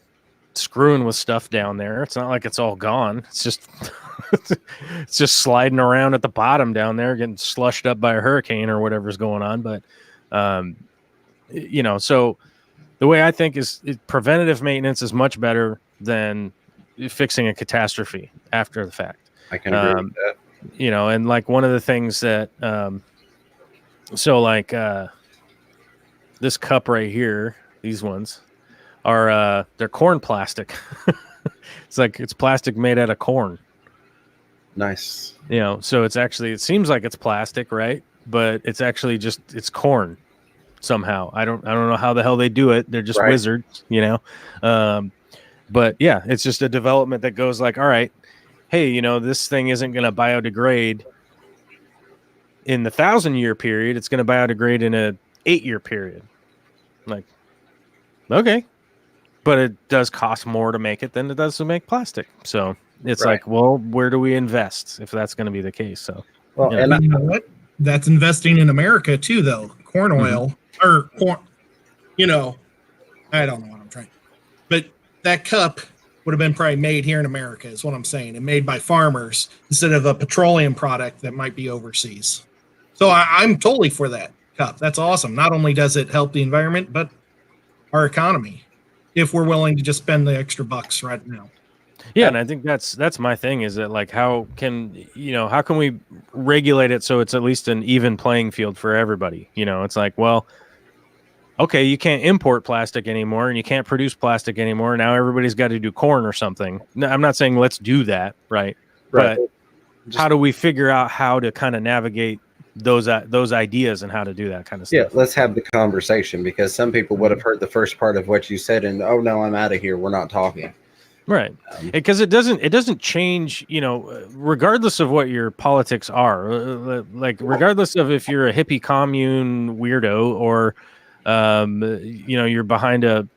screwing with stuff down there. It's not like it's all gone. It's just it's just sliding around at the bottom down there, getting slushed up by a hurricane or whatever's going on. But so the way I think is preventative maintenance is much better than fixing a catastrophe after the fact. I can agree with that. And like one of the things that this cup right here, these ones are they're corn plastic. It's plastic made out of corn. Nice. So it seems like it's plastic, right? But it's actually it's corn somehow. I don't know how the hell they do it. They're just right. wizards, but yeah, it's just a development that goes like, all right, hey, this thing isn't going to biodegrade in the 1,000-year period. It's going to biodegrade in a 8-year period. Like, okay, but it does cost more to make it than it does to make plastic. So it's right. like, well, where do we invest if that's going to be the case? So, well, and you know what? That's investing in America too, though. Corn oil or corn, I don't know what I'm trying, but that cup would have been probably made here in America is what I'm saying, and made by farmers instead of a petroleum product that might be overseas. So I'm totally for that cup. That's awesome. Not only does it help the environment, but our economy, if we're willing to just spend the extra bucks right now. Yeah, and I think that's my thing is that like how can we regulate it so it's at least an even playing field for everybody? It's like, well, okay, you can't import plastic anymore and you can't produce plastic anymore. Now everybody's got to do corn or something. No, I'm not saying let's do that, right? But how do we figure out how to kind of navigate those ideas and how to do that kind of stuff? Yeah, let's have the conversation, because some people would have heard the first part of what you said and, oh no, I'm out of here, we're not talking. Right. Because it doesn't change, regardless of what your politics are, like regardless of if you're a hippie commune weirdo or, you're behind a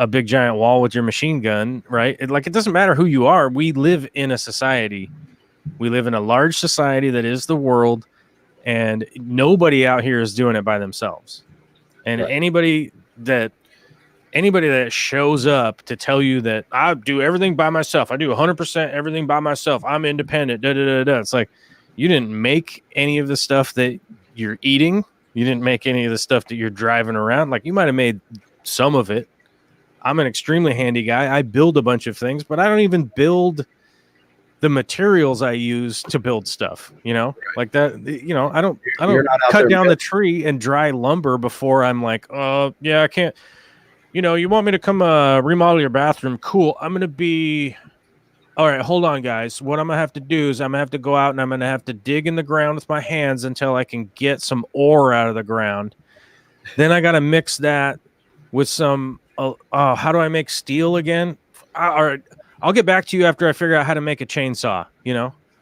big giant wall with your machine gun, right? It doesn't matter who you are. We live in a society. We live in a large society that is the world, and nobody out here is doing it by themselves. And right. anybody that shows up to tell you that I do everything by myself, I do 100% everything by myself, I'm independent, it's like, you didn't make any of the stuff that you're eating. You didn't make any of the stuff that you're driving around. Like, you might have made some of it. I'm an extremely handy guy. I build a bunch of things, but I don't even build the materials I use to build stuff, like that, I don't cut down the tree and dry lumber before I'm like, yeah, I can't, you want me to come remodel your bathroom? Cool. I'm going to be, all right, hold on, guys. What I'm going to have to do is I'm going to have to go out and I'm going to have to dig in the ground with my hands until I can get some ore out of the ground. Then I got to mix that with some, how do I make steel again? All right, I'll get back to you after I figure out how to make a chainsaw,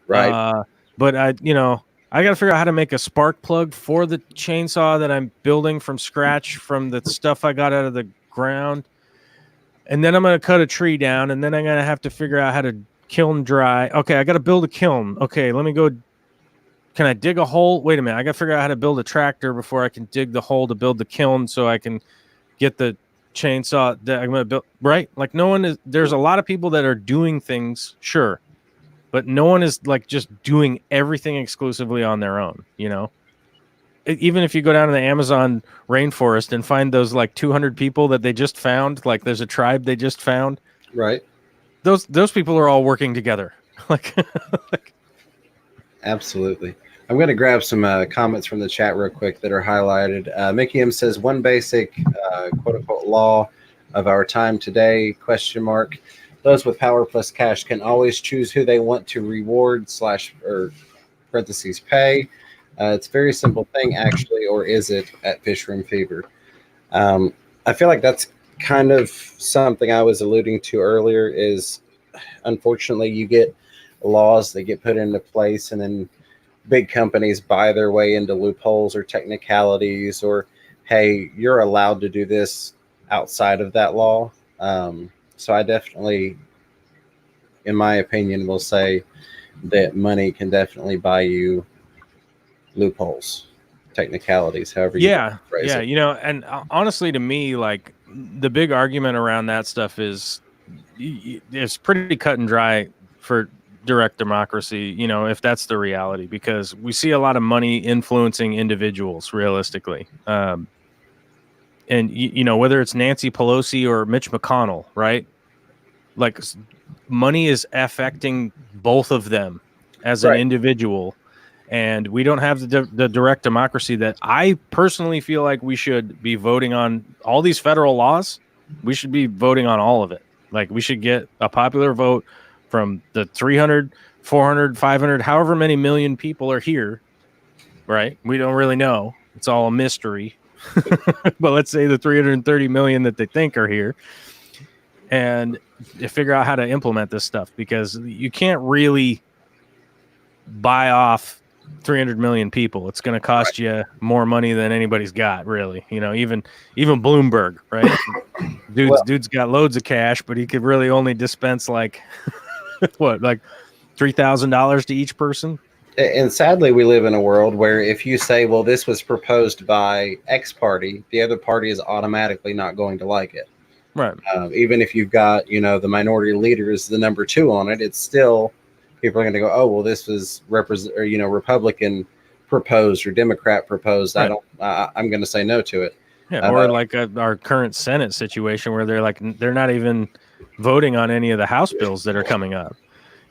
Right. But I got to figure out how to make a spark plug for the chainsaw that I'm building from scratch from the stuff I got out of the ground. and then I'm going to cut a tree down, and then I'm going to have to figure out how to kiln dry. Okay, I got to build a kiln. Okay, let me go. Can I dig a hole? Wait a minute. I got to figure out how to build a tractor before I can dig the hole to build the kiln so I can get the chainsaw that I'm going to build. Right? Like there's a lot of people that are doing things, sure, but no one is like just doing everything exclusively on their own, you know? Even if you go down to the Amazon rainforest and find those like 200 people that they just found, like there's a tribe they just found. Right. Those people are all working together. like Absolutely. I'm going to grab some comments from the chat real quick that are highlighted. Mickey M says, one basic quote unquote law of our time today, ? Those with power plus cash can always choose who they want to reward / or parentheses pay. It's a very simple thing, actually, or is it at Fish Room Fever? I feel like that's kind of something I was alluding to earlier is, unfortunately, you get laws that get put into place and then big companies buy their way into loopholes or technicalities or, hey, you're allowed to do this outside of that law. So I definitely, in my opinion, will say that money can definitely buy you loopholes, technicalities, however you phrase it. You know, and honestly, to me, like the big argument around that stuff is it's pretty cut and dry for direct democracy, you know, if that's the reality, because we see a lot of money influencing individuals realistically. And you know, whether it's Nancy Pelosi or Mitch McConnell, right? Like money is affecting both of them as an individual. And we don't have the direct democracy that I personally feel like we should be voting on. All these federal laws, we should be voting on all of it. Like we should get a popular vote from the 300, 400, 500, however many million people are here, right? We don't really know. It's all a mystery. But let's say the 330 million that they think are here, and figure out how to implement this stuff, because you can't really buy off 300 million people. It's going to cost you more money than anybody's got, really. You know, even Bloomberg, right? Dude's got loads of cash, but he could really only dispense like what, like $3,000 to each person. And sadly, we live in a world where if you say, well, this was proposed by X party, the other party is automatically not going to like it. Right. Even if you've got, you know, the minority leader is the number 2 on it, it's still, people are going to go, oh, well, this was Republican proposed or Democrat proposed. Right. I'm going to say no to it. Yeah. Or like our current Senate situation where they're not even voting on any of the House bills that are coming up.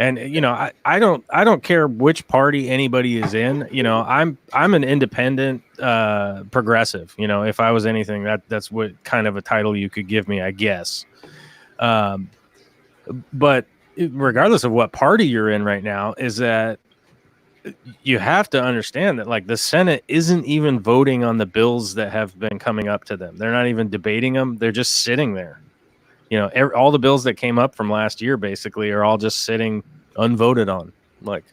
And, you know, I don't care which party anybody is in. You know, I'm an independent progressive. You know, if I was anything, that's what kind of a title you could give me, I guess. But regardless of what party you're in right now, is that you have to understand that, like, the Senate isn't even voting on the bills that have been coming up to them. They're not even debating them. They're just sitting there. You know, all the bills that came up from last year basically are all just sitting unvoted on, like,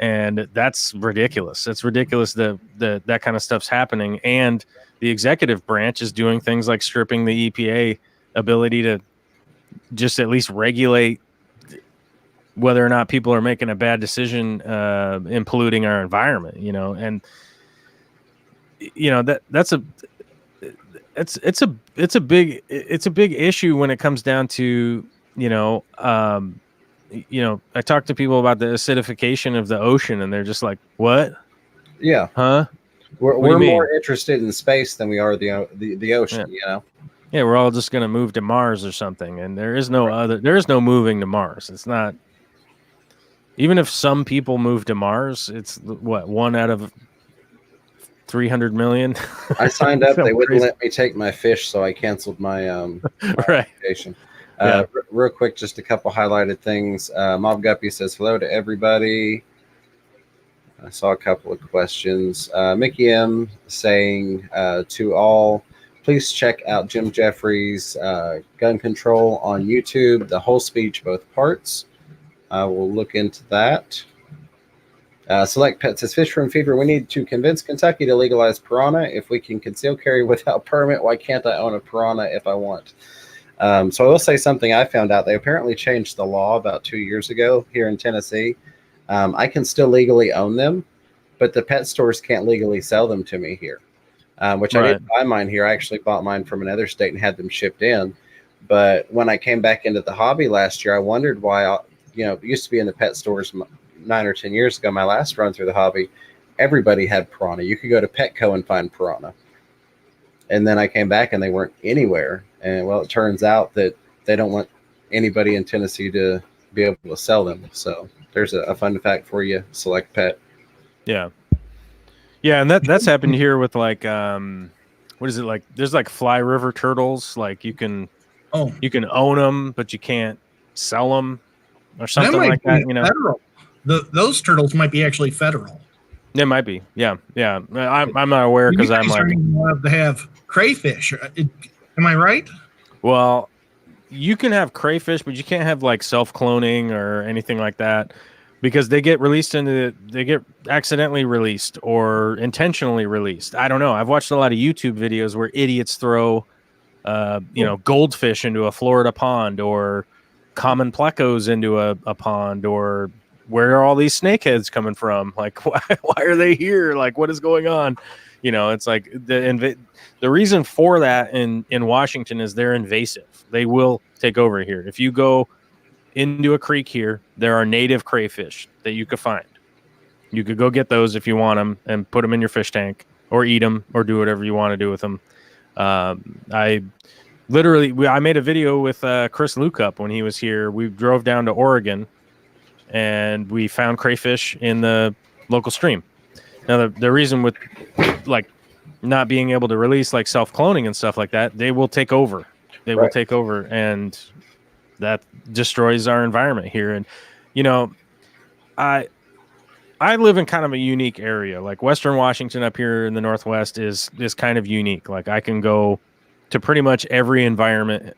and that's ridiculous. It's ridiculous that kind of stuff's happening, and the executive branch is doing things like stripping the EPA ability to just at least regulate whether or not people are making a bad decision in polluting our environment. You know, and you know that's a big issue when it comes down to, you know, I talk to people about the acidification of the ocean, and they're just like, "What? Yeah, huh? We're more interested in space than we are the ocean." Yeah. You know, yeah, we're all just gonna move to Mars or something, and there is no moving to Mars. It's not. Even if some people move to Mars, it's what, 1 out of 300 million. I signed up. They wouldn't let me take my fish, so I canceled my application. Yeah. Real quick, just a couple highlighted things. Mob Guppy says hello to everybody. I saw a couple of questions. Mickey M saying to all, please check out Jim Jeffries' Gun Control on YouTube, the whole speech, both parts. We'll look into that. Select Pet says, Fish Room Fever, we need to convince Kentucky to legalize piranha. If we can conceal carry without permit, why can't I own a piranha if I want? So I will say something I found out. They apparently changed the law about 2 years ago here in Tennessee. I can still legally own them, but the pet stores can't legally sell them to me here, which I Right. didn't buy mine here. I actually bought mine from another state and had them shipped in. But when I came back into the hobby last year, I wondered why, it used to be in the pet stores 9 or 10 years ago, my last run through the hobby, everybody had piranha. You could go to Petco and find piranha. And then I came back and they weren't anywhere. And well, it turns out that they don't want anybody in Tennessee to be able to sell them. So there's a fun fact for you, Select Pet. Yeah. Yeah, and that's happened here with like what is it like? There's like fly river turtles. Like you can own them, but you can't sell them or something like that. Federal. Those turtles might be actually federal. It might be. Yeah. I'm not aware because I'm like allowed to have crayfish. Am I right? Well, you can have crayfish, but you can't have like self-cloning or anything like that because they get accidentally released or intentionally released. I don't know. I've watched a lot of YouTube videos where idiots throw, goldfish into a Florida pond or common plecos into a pond, or where are all these snakeheads coming from? Like, why are they here? Like, what is going on? It's like the reason for that in Washington is they're invasive. They will take over here. If you go into a creek here, there are native crayfish that you could find. You could go get those if you want them and put them in your fish tank or eat them or do whatever you want to do with them. I made a video with Chris Lukup when he was here. We drove down to Oregon and we found crayfish in the local stream. Now, the reason with like not being able to release like self-cloning and stuff like that, they will take over. They will take over, and that destroys our environment here. And, I live in kind of a unique area. Like Western Washington up here in the Northwest is kind of unique. Like I can go to pretty much every environment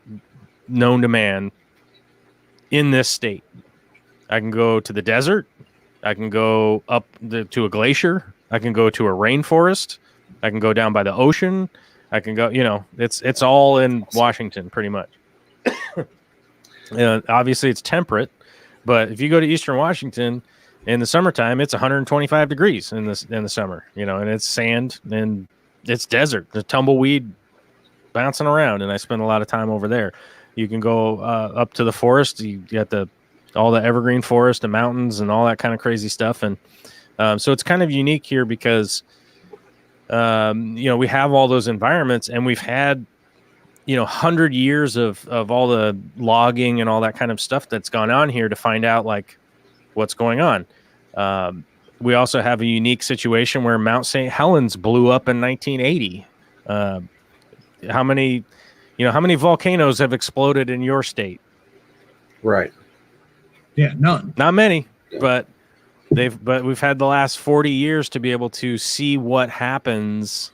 known to man in this state. I can go to the desert. I can go up to a glacier. I can go to a rainforest. I can go down by the ocean. I can go, it's all in Washington pretty much. Obviously it's temperate, but if you go to Eastern Washington in the summertime, it's 125 degrees in the summer, and it's sand and it's desert. There's tumbleweed bouncing around, and I spend a lot of time over there. You can go up to the forest. You get all the evergreen forest and mountains and all that kind of crazy stuff. And so it's kind of unique here because, we have all those environments, and we've had, 100 years of all the logging and all that kind of stuff that's gone on here to find out like what's going on. We also have a unique situation where Mount St. Helens blew up in 1980. How many volcanoes have exploded in your state? Right. Yeah, none. Not many, but we've had the last 40 years to be able to see what happens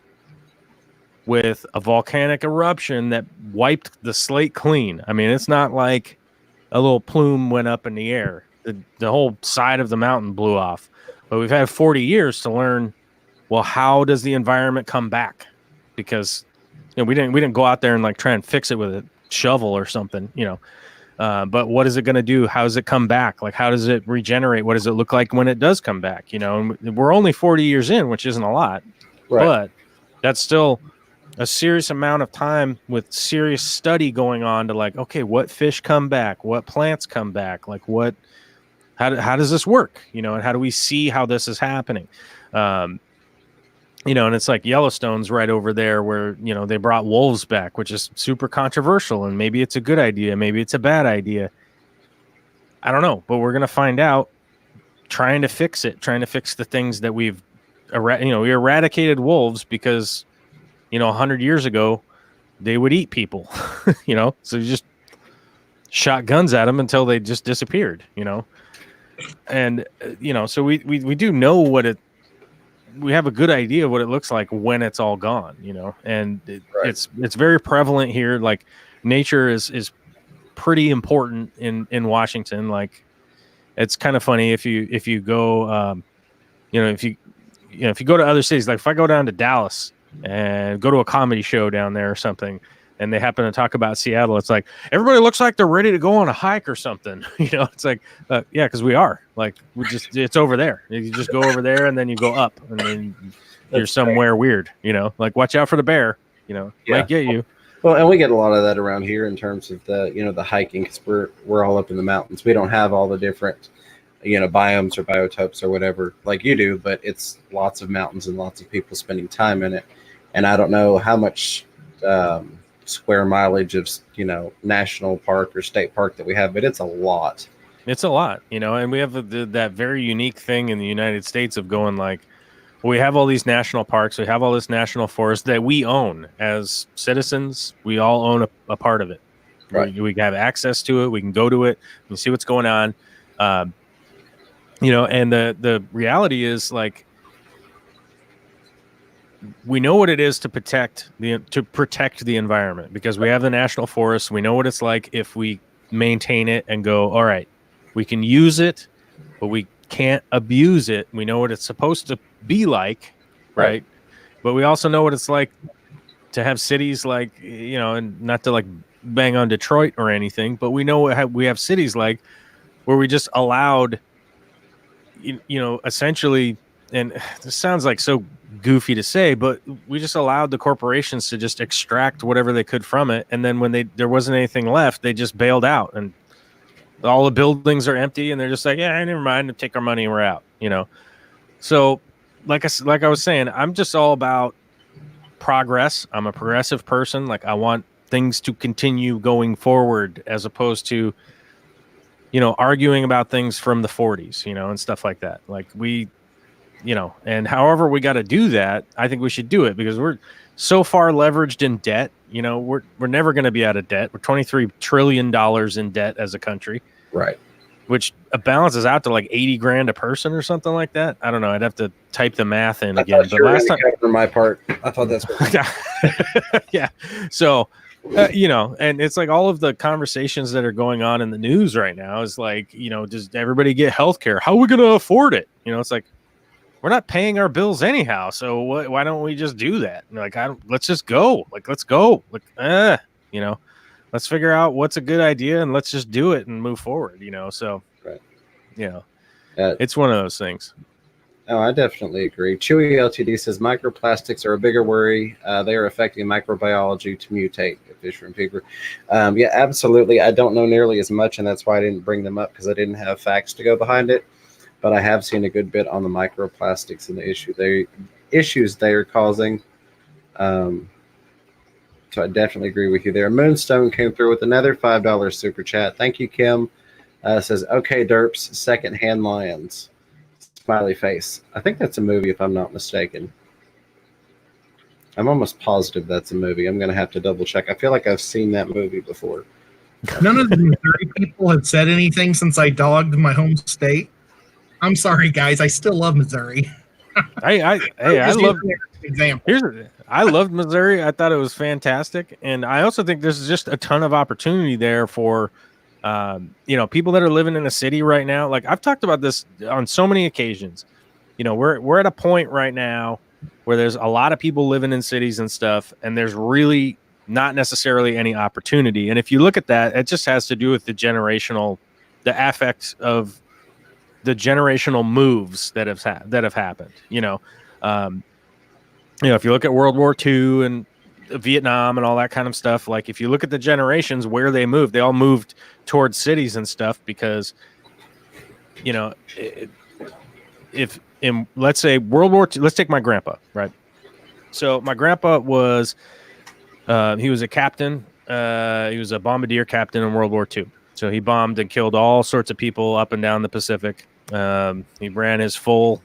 with a volcanic eruption that wiped the slate clean. I mean, it's not like a little plume went up in the air. The whole side of the mountain blew off. But we've had 40 years to learn, well, how does the environment come back? Because we didn't go out there and like try and fix it with a shovel or something, but what is it going to do? How does it come back? Like, how does it regenerate? What does it look like when it does come back? And we're only 40 years in, which isn't a lot, but that's still a serious amount of time with serious study going on to like, okay, what fish come back? What plants come back? Like how does this work? And how do we see how this is happening? And it's like Yellowstone's right over there where, they brought wolves back, which is super controversial. And maybe it's a good idea. Maybe it's a bad idea. I don't know, but we're going to find out trying to fix the things that we eradicated wolves because, 100 years ago, they would eat people, so you just shot guns at them until they just disappeared, and, so we do know we have a good idea of what it looks like when it's all gone, and it's very prevalent here. Like nature is pretty important in Washington. Like it's kind of funny if you go, if you go to other cities, like if I go down to Dallas and go to a comedy show down there or something, and they happen to talk about Seattle, it's like everybody looks like they're ready to go on a hike or something. It's like, yeah, because we are. Like, it's over there. You just go over there, and then you go up, and then you're somewhere weird. Like, watch out for the bear. Might get you. Well, and we get a lot of that around here in terms of the hiking, because we're all up in the mountains. We don't have all the different biomes or biotopes or whatever like you do, but it's lots of mountains and lots of people spending time in it. And I don't know how much square mileage of national park or state park that we have, but it's a lot. It's a lot, and we have that very unique thing in the United States of going like, we have all these national parks, we have all this national forest that we own as citizens. We all own a part of it. Right. We have access to it. We can go to it and see what's going on. And the reality is, like, we know what it is to protect the environment, because we have the national forest. We know what it's like if we maintain it and go, all right, we can use it, but we can't abuse it. We know what it's supposed to be like, right? But we also know what it's like to have cities like, and not to like bang on Detroit or anything, but we know we have cities like where we just allowed, essentially, and this sounds like so goofy to say, but we just allowed the corporations to just extract whatever they could from it, and then when there wasn't anything left, they just bailed out, and all the buildings are empty, and they're just like, yeah, never mind, take our money and we're out. So like I was saying, I'm just all about progress. I'm a progressive person. Like, I want things to continue going forward, as opposed to arguing about things from the 40s, and stuff like that. Like, and however we got to do that, I think we should do it, because we're so far leveraged in debt. We're never going to be out of debt. We're $23 trillion in debt as a country. Right. Which balances out to like 80 grand a person or something like that. I don't know. I'd have to type the math in again. But last time, for my part, I thought that's what. Yeah. So, and it's like all of the conversations that are going on in the news right now is like, does everybody get health care? How are we going to afford it? It's like, we're not paying our bills anyhow. So why don't we just do that? Like, let's just go. Like, let's go. Like, let's figure out what's a good idea and let's just do it and move forward. So, right. It's one of those things. Oh, I definitely agree. Chewy LTD says microplastics are a bigger worry. They are affecting microbiology to mutate. Fish and fever. Yeah, absolutely. I don't know nearly as much, and that's why I didn't bring them up, because I didn't have facts to go behind it. But I have seen a good bit on the microplastics and the issues they are causing. So I definitely agree with you there. Moonstone came through with another $5 super chat. Thank you, Kim. Says, okay, derps, secondhand lions. Smiley face. I think that's a movie, if I'm not mistaken. I'm almost positive that's a movie. I'm going to have to double check. I feel like I've seen that movie before. None of the Missouri people have said anything since I dogged my home state. I'm sorry, guys. I still love Missouri. I loved Missouri. I thought it was fantastic, and I also think there's just a ton of opportunity there for, people that are living in a city right now. Like, I've talked about this on so many occasions. We're at a point right now where there's a lot of people living in cities and stuff, and there's really not necessarily any opportunity. And if you look at that, it just has to do with the affect of the generational moves that have happened. If you look at World War II and Vietnam and all that kind of stuff, like, if you look at the generations where they moved, they all moved towards cities and stuff because, if in, let's say, World War II, let's take my grandpa, right? So my grandpa was, he was a captain. He was a bombardier captain in World War II. So he bombed and killed all sorts of people up and down the Pacific. He ran his full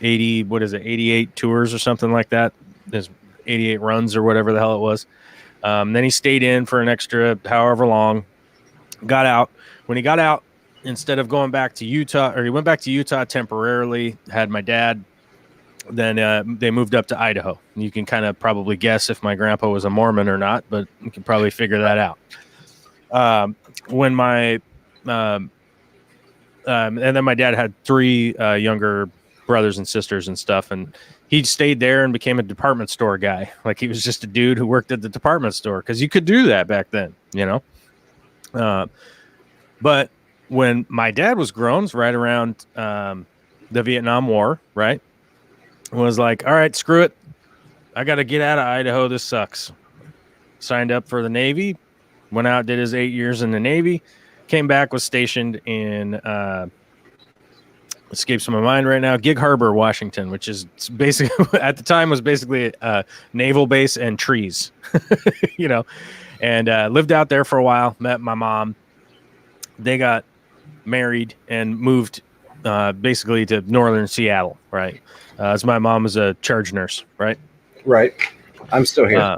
88 tours or something like that. His 88 runs or whatever the hell it was. Then he stayed in for an extra however long, got out. When he got out, instead of going back to Utah, or he went back to Utah temporarily, had my dad, then they moved up to Idaho. You can kind of probably guess if my grandpa was a Mormon or not, but you can probably figure that out. When my and then my dad had three younger brothers and sisters and stuff. And he stayed there and became a department store guy. Like he was just a dude who worked at the department store because you could do that back then, you know? But when my dad was grown, right around the Vietnam War, right, was like, all right, screw it. I got to get out of Idaho. This sucks. Signed up for the Navy, went out, did his 8 years in the Navy, came back, was stationed in, escapes my mind right now, Gig Harbor, Washington, which is basically, at the time, was basically a naval base and trees, you know, and lived out there for a while, met my mom. They got married and moved basically to northern Seattle, right? As my mom was a charge nurse, right? Right. I'm still here.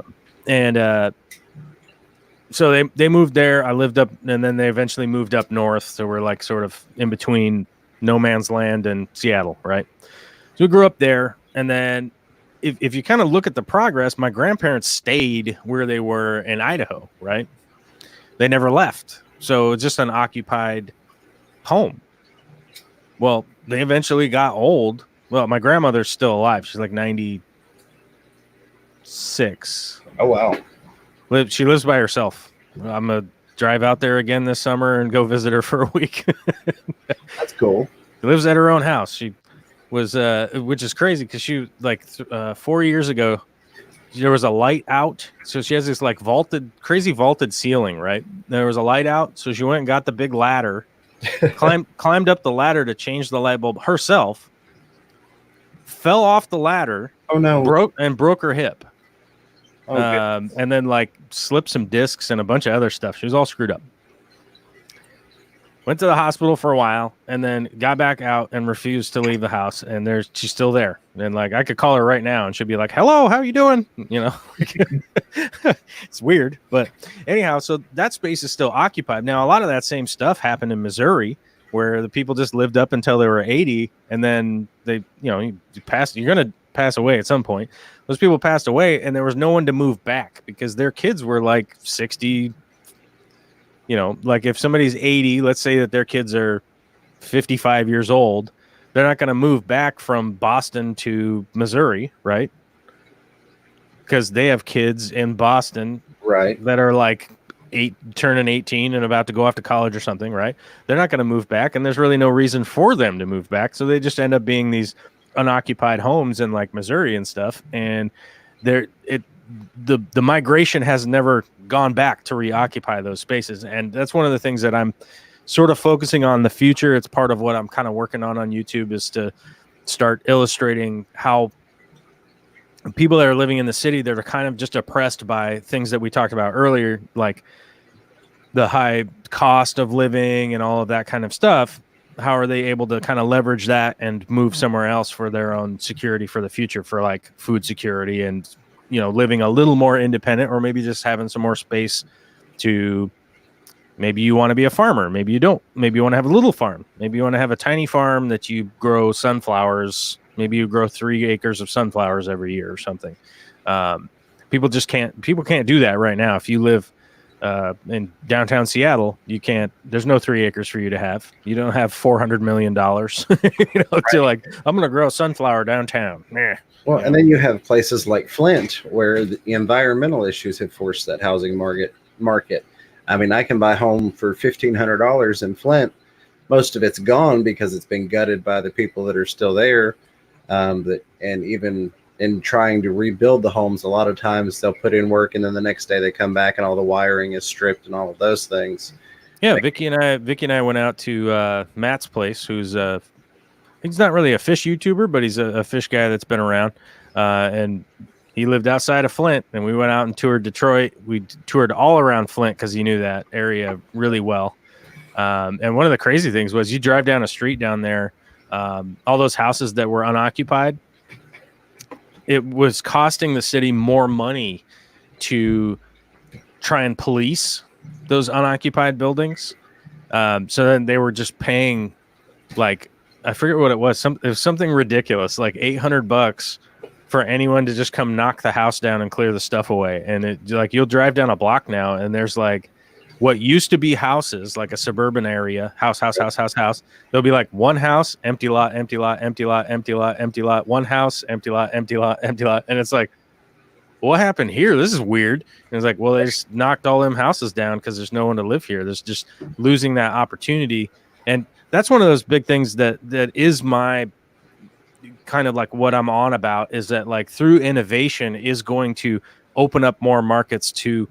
So they moved there. I lived up, and then they eventually moved up north. So we're like sort of in between no man's land and Seattle, right? So we grew up there. And then if you kind of look at the progress, my grandparents stayed where they were in Idaho, right? They never left. So it's just an occupied home. Well, they eventually got old. Well, my grandmother's still alive. She's like 96. Oh, wow. She lives by herself. I'm going to drive out there again this summer and go visit her for a week. That's cool. She lives at her own house. She was, which is crazy because she, like 4 years ago, there was a light out. So she has this like crazy vaulted ceiling, right? There was a light out. So she went and got the big ladder, climbed up the ladder to change the light bulb herself, fell off the ladder. Oh, no. Broke her hip. Oh, and then like slipped some discs and a bunch of other stuff. She was all screwed up. Went to the hospital for a while and then got back out and refused to leave the house. And she's still there. And like I could call her right now and she'd be like, "Hello, how you doing?" You know, it's weird. But anyhow, so that space is still occupied. Now, a lot of that same stuff happened in Missouri, where the people just lived up until they were 80, and then they, you pass. You're gonna pass away at some point. Those people passed away, and there was no one to move back because their kids were like 60. You know, like if somebody's 80, let's say that their kids are 55 years old, they're not going to move back from Boston to Missouri, right? Because they have kids in Boston, right, that are like turning 18 and about to go off to college or something, right? They're not going to move back, and there's really no reason for them to move back, so they just end up being these unoccupied homes in like Missouri and stuff, and the migration has never gone back to reoccupy those spaces. And that's one of the things that I'm sort of focusing on in the future. It's part of what I'm kind of working on YouTube, is to start illustrating how people that are living in the city that are kind of just oppressed by things that we talked about earlier, like the high cost of living and all of that kind of stuff. How are they able to kind of leverage that and move somewhere else for their own security for the future, for like food security and, living a little more independent, or maybe just having some more space to, maybe you want to be a farmer. Maybe you don't. Maybe you want to have a little farm. Maybe you want to have a tiny farm that you grow sunflowers. Maybe you grow 3 acres of sunflowers every year or something. People can't do that right now. If you live in downtown Seattle, you can't. There's no 3 acres for you to have. You don't have $400 million. To like, I'm going to grow a sunflower downtown. Nah. Well, and then you have places like Flint, where the environmental issues have forced that housing market. I mean, I can buy a home for $1,500 in Flint. Most of it's gone because it's been gutted by the people that are still there. And even in trying to rebuild the homes, a lot of times they'll put in work, and then the next day they come back and all the wiring is stripped and all of those things. Yeah, Vicky and I went out to Matt's place, who's he's not really a fish YouTuber, but he's a fish guy that's been around. And he lived outside of Flint, and we went out and toured Detroit. We toured all around Flint because he knew that area really well. And one of the crazy things was, you drive down a street down there, all those houses that were unoccupied, it was costing the city more money to try and police those unoccupied buildings. So then they were just paying, like, I forget what it was. It was something ridiculous, like $800 for anyone to just come knock the house down and clear the stuff away. And you'll drive down a block now, and there's like what used to be houses, like a suburban area, house. There'll be like one house, empty lot, empty lot, empty lot, empty lot, empty lot, one house, empty lot, empty lot, empty lot. And it's like, what happened here? This is weird. And it's like, well, they just knocked all them houses down because there's no one to live here. There's just losing that opportunity. And that's one of those big things that is my kind of like what I'm on about, is that like through innovation is going to open up more markets to,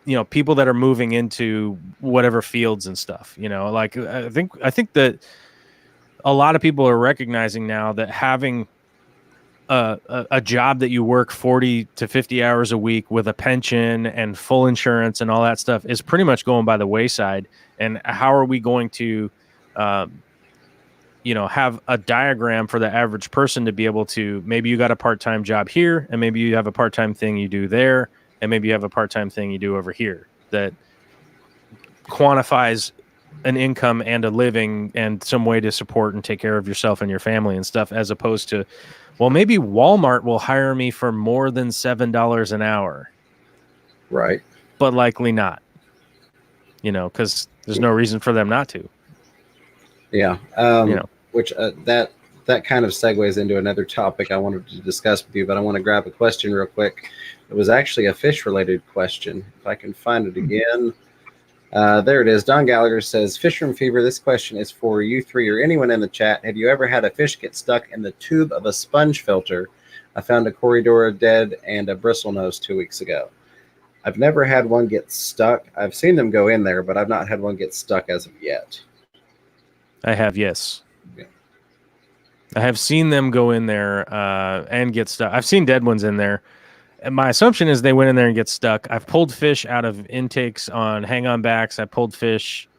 you know, people that are moving into whatever fields and stuff, you know, like I think that a lot of people are recognizing now that having a job that you work 40 to 50 hours a week with a pension and full insurance and all that stuff is pretty much going by the wayside. And how are we going to, you know, have a diagram for the average person to be able to, maybe you got a part-time job here and maybe you have a part-time thing you do there, and maybe you have a part-time thing you do over here that quantifies an income and a living and some way to support and take care of yourself and your family and stuff, as opposed to, well, maybe Walmart will hire me for more than $7 an hour. Right. But likely not, you know, because there's no reason for them not to. Yeah. You know, which that kind of segues into another topic I wanted to discuss with you, but I want to grab a question real quick. It was actually a fish-related question. If I can find it again. There it is. Don Gallagher says, Fishroom Fever, this question is for you three or anyone in the chat. Have you ever had a fish get stuck in the tube of a sponge filter? I found a corridor dead and a bristlenose 2 weeks ago. I've never had one get stuck. I've seen them go in there, but I've not had one get stuck as of yet. I have, yes. Yeah. I have seen them go in there and get stuck. I've seen dead ones in there. And my assumption is they went in there and get stuck. I've pulled fish out of intakes on hang-on backs. I pulled fish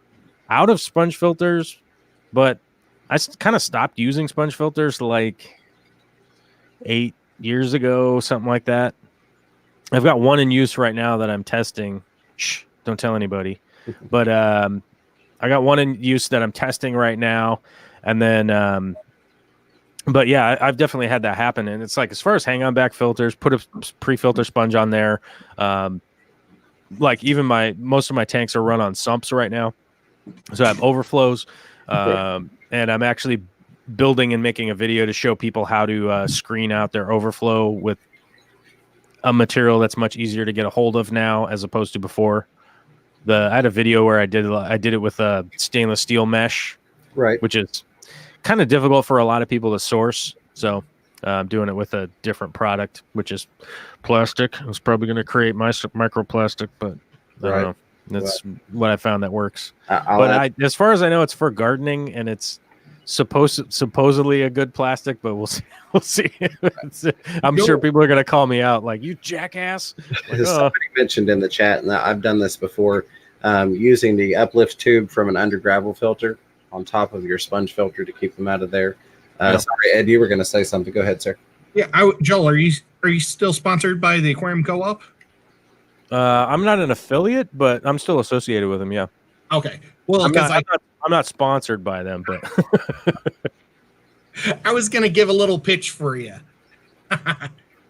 out of sponge filters, but I kind of stopped using sponge filters like 8 years ago, something like that. I've got one in use right now that I'm testing. Shh, don't tell anybody. But I got one in use that I'm testing right now. And then but yeah, I've definitely had that happen. And it's like, as far as hang on back filters, put a pre-filter sponge on there. Like even most of my tanks are run on sumps right now. So I have overflows. And I'm actually building and making a video to show people how to screen out their overflow with a material that's much easier to get a hold of now as opposed to before. I had a video where I did it with a stainless steel mesh, right, which is kind of difficult for a lot of people to source. So I'm doing it with a different product, which is plastic. It's probably going to create microplastic, but I don't know. That's what I found that works. As far as I know, it's for gardening, and it's supposedly a good plastic, but we'll see. We'll see. I'm sure people are going to call me out like, you jackass. Like, somebody mentioned in the chat, and I've done this before, using the uplift tube from an under gravel filter on top of your sponge filter to keep them out of there. Sorry, Ed, you were going to say something. Go ahead, sir. Yeah, Joel, are you still sponsored by the Aquarium Co-op? I'm not an affiliate, but I'm still associated with them. Yeah. Okay. Well, I'm not sponsored by them, but I was going to give a little pitch for you.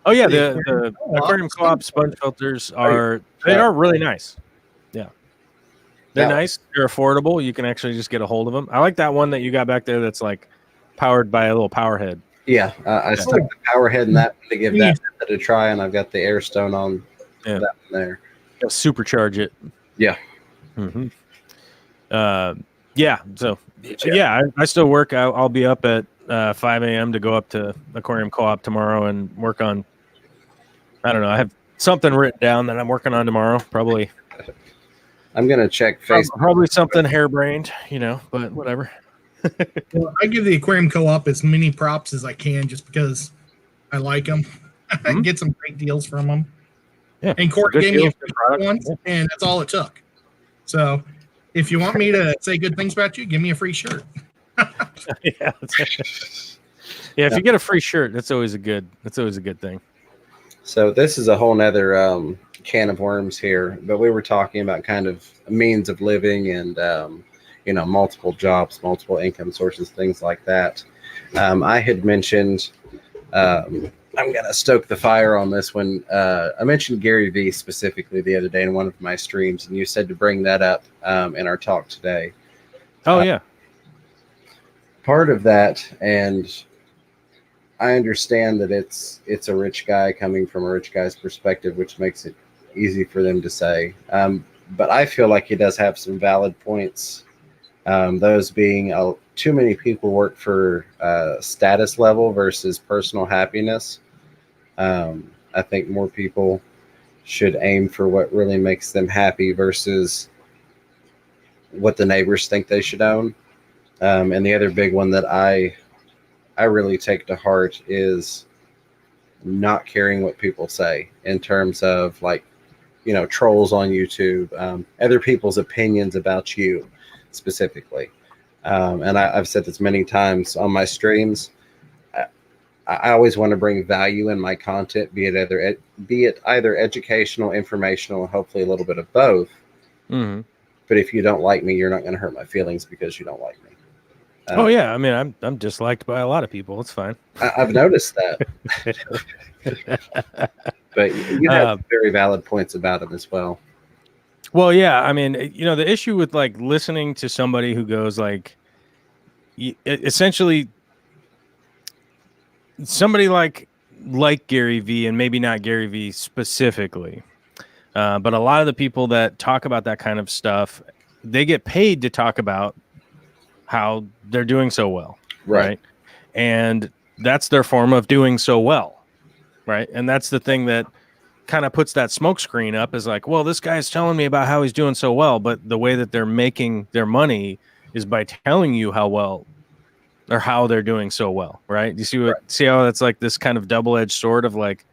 Oh yeah, the Aquarium Co-op sponge filters are really nice. Yeah, they're nice. They're affordable. You can actually just get a hold of them. I like that one that you got back there. That's like powered by a little power head. Yeah, I stuck the power head in that to give that a try, and I've got the air stone on that one there. You'll supercharge it. Yeah. Mm-hmm. Yeah. So I still work. I'll be up at 5 a.m. to go up to Aquarium Co-op tomorrow and work on. I don't know. I have something written down that I'm working on tomorrow. Probably. I'm gonna check Facebook. Probably something harebrained, but whatever. Well, I give the Aquarium Co-op as many props as I can, just because I like them. I can get some great deals from them. Yeah, and Court gave me a free one, and that's all it took. So, if you want me to say good things about you, give me a free shirt. Yeah. If you get a free shirt, that's always a good thing. So this is a whole nother can of worms here, but we were talking about kind of means of living and multiple jobs, multiple income sources, things like that. I had mentioned I'm going to stoke the fire on this one. I mentioned Gary Vee specifically the other day in one of my streams, and you said to bring that up in our talk today. Oh, yeah. Part of that, and I understand that it's a rich guy coming from a rich guy's perspective, which makes it easy for them to say. But I feel like he does have some valid points. Those being too many people work for status level versus personal happiness. I think more people should aim for what really makes them happy versus what the neighbors think they should own. And the other big one that I really take to heart is not caring what people say in terms of, like, trolls on YouTube, other people's opinions about you specifically. And I've said this many times on my streams. I always want to bring value in my content, be it either educational, informational, hopefully a little bit of both. Mm-hmm. But if you don't like me, you're not going to hurt my feelings because you don't like me. Oh yeah, I mean, I'm disliked by a lot of people. It's fine. I've noticed that. But you have very valid points about him as well. Well, yeah, I mean, the issue with like listening to somebody who goes like, essentially, somebody like Gary Vee, and maybe not Gary Vee specifically, but a lot of the people that talk about that kind of stuff, they get paid to talk about how they're doing so well, right? And that's their form of doing so well, right? And that's the thing that kind of puts that smoke screen up, is like, well, this guy's telling me about how he's doing so well, but the way that they're making their money is by telling you how well or how they're doing so well, right? You see how that's like this kind of double-edged sword of like,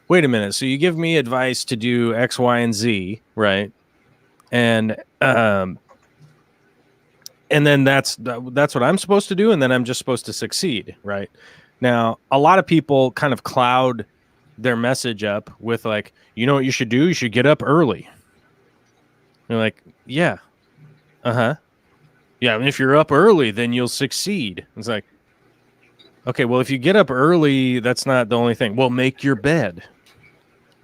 wait a minute, so you give me advice to do X, Y, and Z, right? And then that's what I'm supposed to do, and then I'm just supposed to succeed, right? Now, a lot of people kind of cloud their message up with like, you know what you should do? You should get up early. You're like, yeah, yeah. I mean, if you're up early, then you'll succeed. It's like, okay, well, if you get up early, that's not the only thing. Well, make your bed.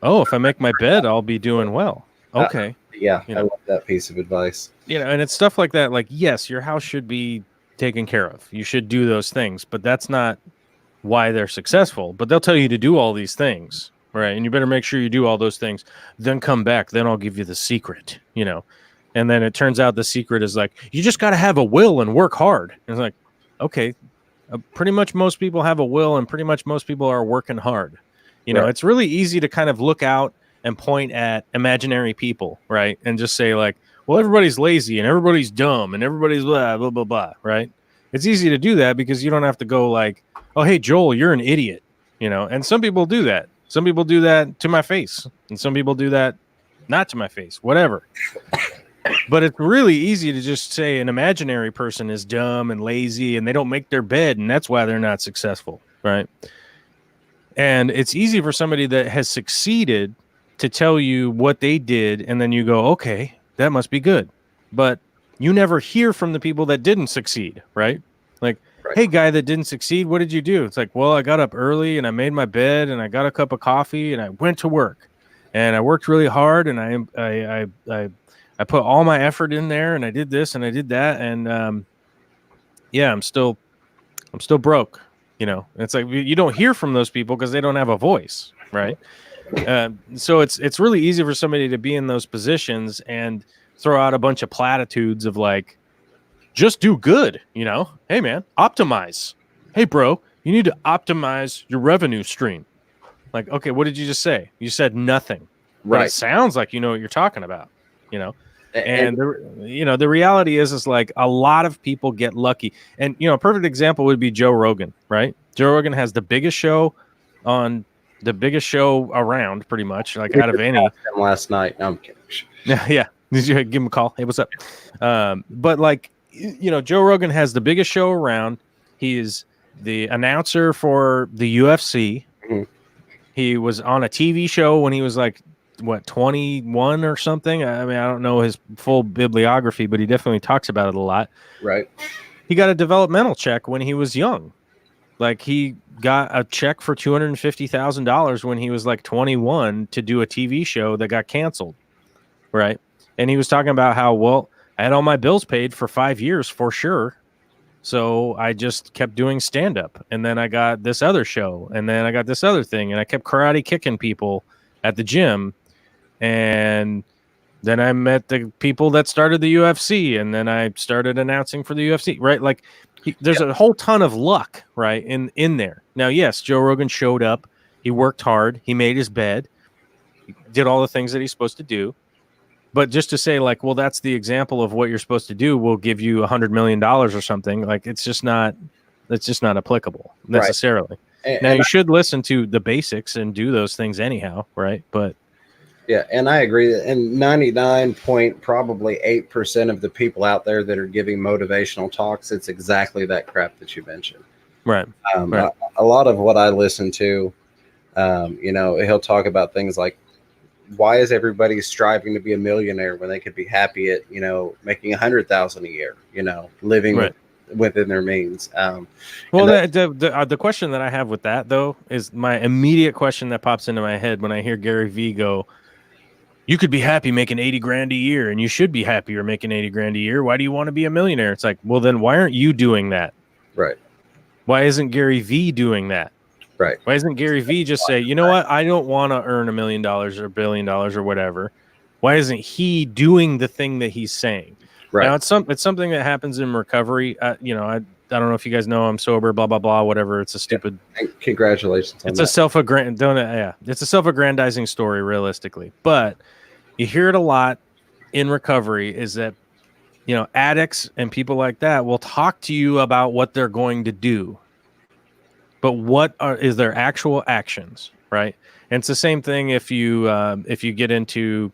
Oh, if I make my bed, I'll be doing well. Okay. Yeah, I love that piece of advice. And it's stuff like that. Like, yes, your house should be taken care of. You should do those things, but that's not why they're successful. But they'll tell you to do all these things, right? And you better make sure you do all those things. Then come back. Then I'll give you the secret, And then it turns out the secret is like, you just got to have a will and work hard. And it's like, okay, pretty much most people have a will, and pretty much most people are working hard. It's really easy to kind of look out and point at imaginary people, right? And just say like, well, everybody's lazy and everybody's dumb and everybody's blah, blah, blah, blah, right? It's easy to do that because you don't have to go like, oh, hey, Joel, you're an idiot, And some people do that. Some people do that to my face, and some people do that not to my face, whatever. But it's really easy to just say an imaginary person is dumb and lazy and they don't make their bed, and that's why they're not successful, right? And it's easy for somebody that has succeeded to tell you what they did, and then you go, okay, that must be good. But you never hear from the people that didn't succeed, right? Like, hey, guy that didn't succeed, what did you do? It's like, well, I got up early and I made my bed and I got a cup of coffee and I went to work and I worked really hard and I put all my effort in there and I did this and I did that, and yeah, I'm still broke. It's like you don't hear from those people because they don't have a voice, right? So it's really easy for somebody to be in those positions and throw out a bunch of platitudes of like, just do good, Hey man, optimize. Hey bro, you need to optimize your revenue stream. Like, okay, what did you just say? You said nothing. Right. But it sounds like you know what you're talking about, And the reality is like a lot of people get lucky. And a perfect example would be Joe Rogan, right? Joe Rogan has the biggest show around, pretty much, like out of any. Last night, no, I'm kidding. Yeah. Did you give him a call? Hey, what's up? But like, Joe Rogan has the biggest show around. He is the announcer for the UFC. Mm-hmm. He was on a TV show when he was like, 21 or something. I mean, I don't know his full bibliography, but he definitely talks about it a lot. Right. He got a developmental check when he was young. Like he got a check for $250,000 when he was like 21 to do a TV show that got canceled. Right. And he was talking about how, well, I had all my bills paid for 5 years for sure. So I just kept doing stand up. And then I got this other show. And then I got this other thing. And I kept karate kicking people at the gym. And then I met the people that started the UFC. And then I started announcing for the UFC. Right. Like there's a whole ton of luck, right, in there. Now, yes, Joe Rogan showed up. He worked hard. He made his bed. He did all the things that he's supposed to do. But just to say, like, well, that's the example of what you're supposed to do. We'll give you $100 million or something. Like, it's just not applicable necessarily. Right. Now, you should listen to the basics and do those things anyhow, right? But yeah, and I agree that, and 99.8% of the people out there that are giving motivational talks, it's exactly that crap that you mentioned. Right. Right. A lot of what I listen to, he'll talk about things like, why is everybody striving to be a millionaire when they could be happy at, making 100,000 a year, living within their means. Well, the question that I have with that though is my immediate question that pops into my head when I hear Gary Vee go, you could be happy making 80 grand a year and you should be happier making 80 grand a year. Why do you want to be a millionaire? It's like, well, then why aren't you doing that? Right. Why isn't Gary Vee doing that? Right. Why doesn't Gary Vee just say, you know what? I don't want to earn $1 million or $1 billion or whatever. Why isn't he doing the thing that he's saying? Right. Now, it's something that happens in recovery. I don't know if you guys know I'm sober, blah, blah, blah, whatever. It's a stupid. Congratulations. It's a self-aggrandizing story, realistically. But you hear it a lot in recovery is that, addicts and people like that will talk to you about what they're going to do. But what is their actual actions, right? And it's the same thing if you get into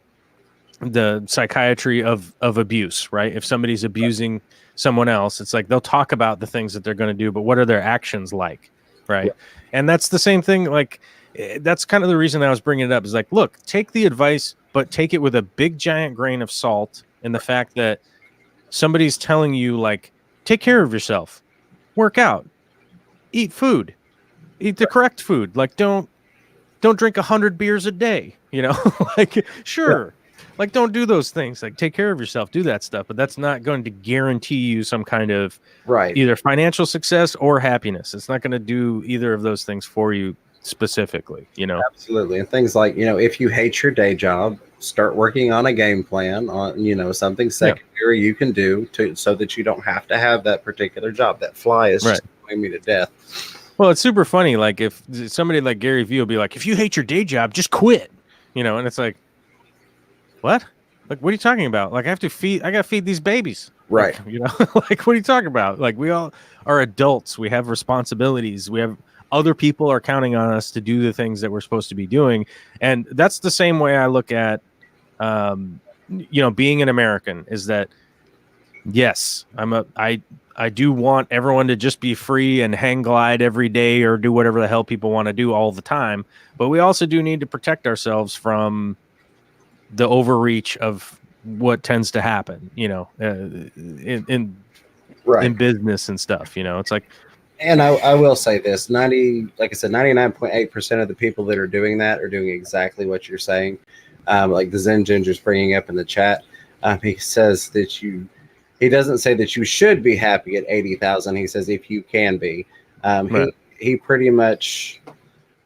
the psychiatry of abuse, right? If somebody's abusing someone else, it's like they'll talk about the things that they're going to do, but what are their actions like, right? Yeah. And that's the same thing. Like that's kind of the reason I was bringing it up is like, look, take the advice, but take it with a big giant grain of salt in the fact that somebody's telling you like, take care of yourself, work out, eat food. Eat the correct food. Like don't drink 100 beers a day, like sure. Like don't do those things. Like take care of yourself, do that stuff, but that's not going to guarantee you some kind of either financial success or happiness. It's not going to do either of those things for you specifically, Absolutely. And things like, if you hate your day job, start working on a game plan on, something secondary you can do so that you don't have to have that particular job. That fly is just annoying me to death. Well, it's super funny. Like if somebody like Gary Vee will be like, if you hate your day job, just quit, and it's like, what? Like, what are you talking about? Like I got to feed these babies. Right. Like, like, what are you talking about? Like we all are adults. We have responsibilities. We have other people are counting on us to do the things that we're supposed to be doing. And that's the same way I look at, being an American is that, yes, I do want everyone to just be free and hang glide every day or do whatever the hell people want to do all the time. But we also do need to protect ourselves from the overreach of what tends to happen, in business and stuff, it's like. And I will say this, like I said, 99.8% of the people that are doing that are doing exactly what you're saying. Like the Zen Ginger's bringing up in the chat. He says that he doesn't say that you should be happy at 80,000. He says if you can be. He pretty much,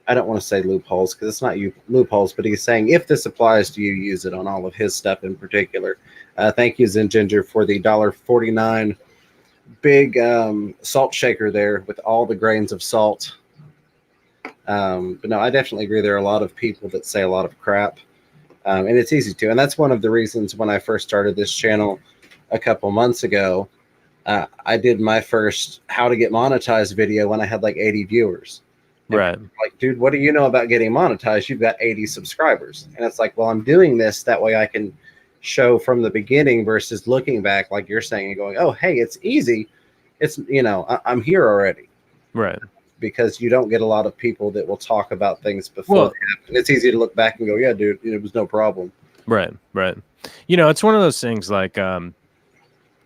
I don't want to say loopholes because it's not loopholes, but he's saying if this applies to you, use it on all of his stuff in particular. Thank you, Zen Ginger, for the $1.49 big salt shaker there with all the grains of salt. But no, I definitely agree. There are a lot of people that say a lot of crap, and it's easy to. And that's one of the reasons when I first started this channel a couple months ago, I did my first how to get monetized video when I had like 80 viewers. And right. Like, dude, what do you know about getting monetized? You've got 80 subscribers. And it's like, well, I'm doing this that way I can show from the beginning versus looking back like you're saying and going, oh, hey, it's easy. It's, I'm here already. Right. Because you don't get a lot of people that will talk about things before they happen. It's easy to look back and go, yeah, dude, it was no problem. Right. It's one of those things like,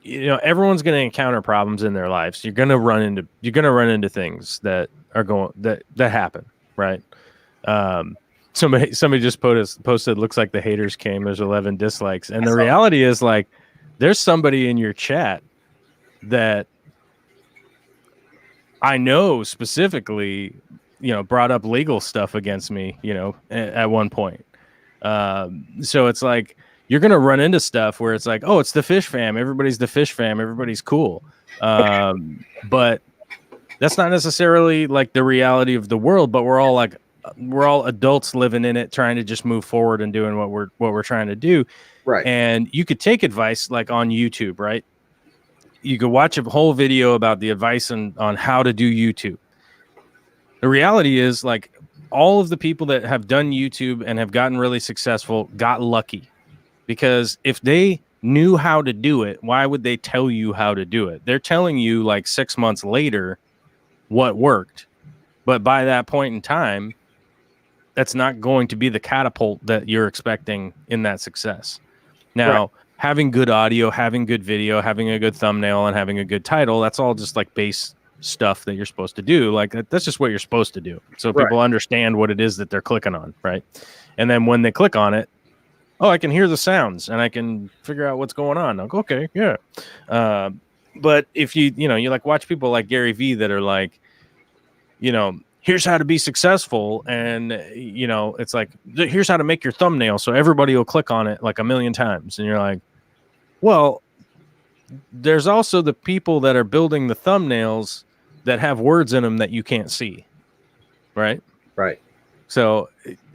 everyone's going to encounter problems in their lives. You're going to run into things that are that happen, right? Somebody just posted, looks like the haters came. There's 11 dislikes. And the reality is, like, there's somebody in your chat that I know specifically, brought up legal stuff against me, at one point. So it's like, you're going to run into stuff where it's like, oh, it's the fish fam. Everybody's the fish fam. Everybody's cool. But that's not necessarily like the reality of the world, but we're all adults living in it, trying to just move forward and doing what we're trying to do. Right. And you could take advice like on YouTube, right? You could watch a whole video about the advice on how to do YouTube. The reality is, like, all of the people that have done YouTube and have gotten really successful got lucky, because if they knew how to do it, why would they tell you how to do it? They're telling you like 6 months later what worked. But by that point in time, that's not going to be the catapult that you're expecting in that success. Now, having good audio, having good video, having a good thumbnail, and having a good title, that's all just like base stuff that you're supposed to do. Like, that's just what you're supposed to do. So people understand what it is that they're clicking on, right? And then when they click on it, oh, I can hear the sounds and I can figure out what's going on. Like, okay, yeah. But if you like watch people like Gary Vee that are like, here's how to be successful. And, it's like, here's how to make your thumbnail so everybody will click on it like a million times. And you're like, well, there's also the people that are building the thumbnails that have words in them that you can't see. Right. Right. So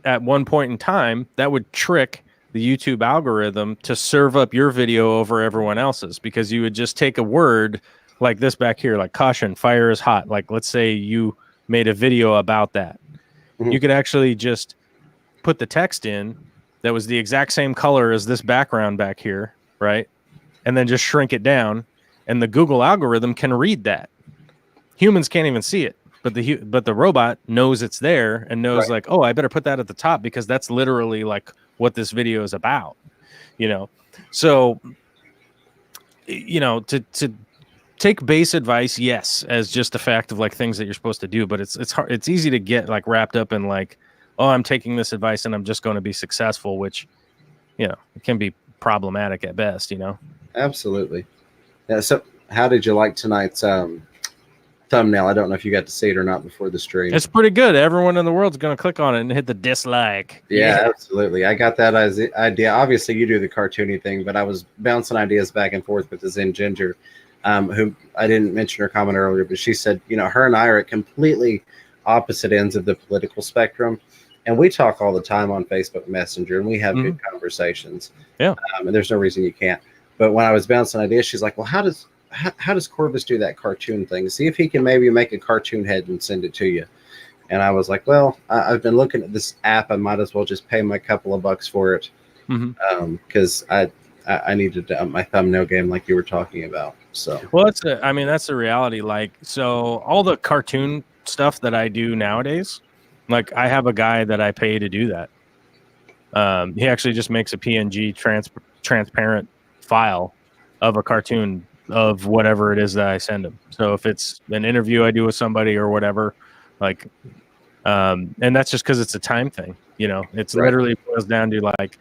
at one point in time, that would trick the YouTube algorithm to serve up your video over everyone else's, because you would just take a word like this back here, like caution, fire is hot. Like, let's say you made a video about that. You could actually just put the text in that was the exact same color as this background back here, right? And then just shrink it down, and the Google algorithm can read that. Humans can't even see it, but the robot knows it's there and knows like, oh, I better put that at the top because that's literally like what this video is about, So, to take base advice, yes, as just a fact of like things that you're supposed to do, but it's hard. It's easy to get like wrapped up in like, oh, I'm taking this advice and I'm just going to be successful, which, it can be problematic at best, Absolutely. Yeah. So how did you like tonight's thumbnail? I don't know if you got to see it or not before the stream. It's pretty good. Everyone in the world's going to click on it and hit the dislike. Yeah, absolutely. I got that as idea. Obviously, you do the cartoony thing, but I was bouncing ideas back and forth with the Zen Ginger, who I didn't mention her comment earlier, but she said, her and I are at completely opposite ends of the political spectrum. And we talk all the time on Facebook Messenger, and we have good conversations. Yeah. And there's no reason you can't. But when I was bouncing ideas, she's like, well, how does Corvus do that cartoon thing? See if he can maybe make a cartoon head and send it to you. And I was like, well, I've been looking at this app. I might as well just pay my couple of bucks for it, because I needed to up my thumbnail game like you were talking about. So, well, that's the reality. Like, so all the cartoon stuff that I do nowadays, like I have a guy that I pay to do that. He actually just makes a PNG transparent file of a cartoon of whatever it is that I send him. So if it's an interview I do with somebody or whatever, like, and that's just because it's a time thing, it's literally boils down to like,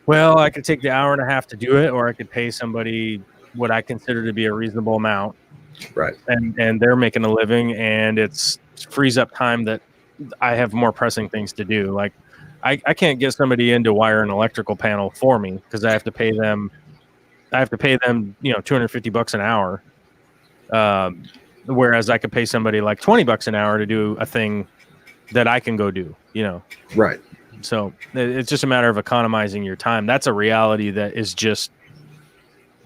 well, I could take the hour and a half to do it, or I could pay somebody what I consider to be a reasonable amount. Right. And they're making a living, and it frees up time that I have more pressing things to do. Like I can't get somebody in to wire an electrical panel for me because I have to pay them, $250 an hour. Whereas I could pay somebody like $20 an hour to do a thing that I can go do, Right. So it's just a matter of economizing your time. That's a reality that is just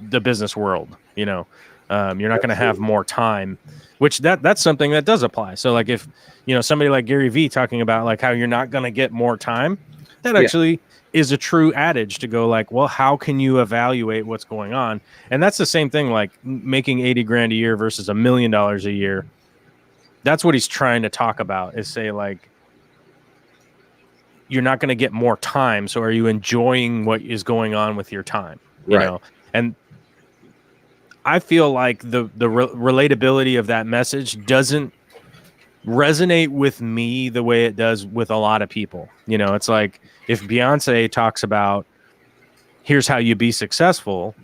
the business world, You're not going to have more time, which that's something that does apply. So like if, somebody like Gary Vee talking about like how you're not going to get more time, that actually is a true adage to go like, well, how can you evaluate what's going on? And that's the same thing, like making $80,000 a year versus $1 million a year. That's what he's trying to talk about, is say like, you're not going to get more time. So are you enjoying what is going on with your time? You know? And I feel like the relatability of that message doesn't resonate with me the way it does with a lot of people. You know, it's like if Beyonce talks about here's how you be successful,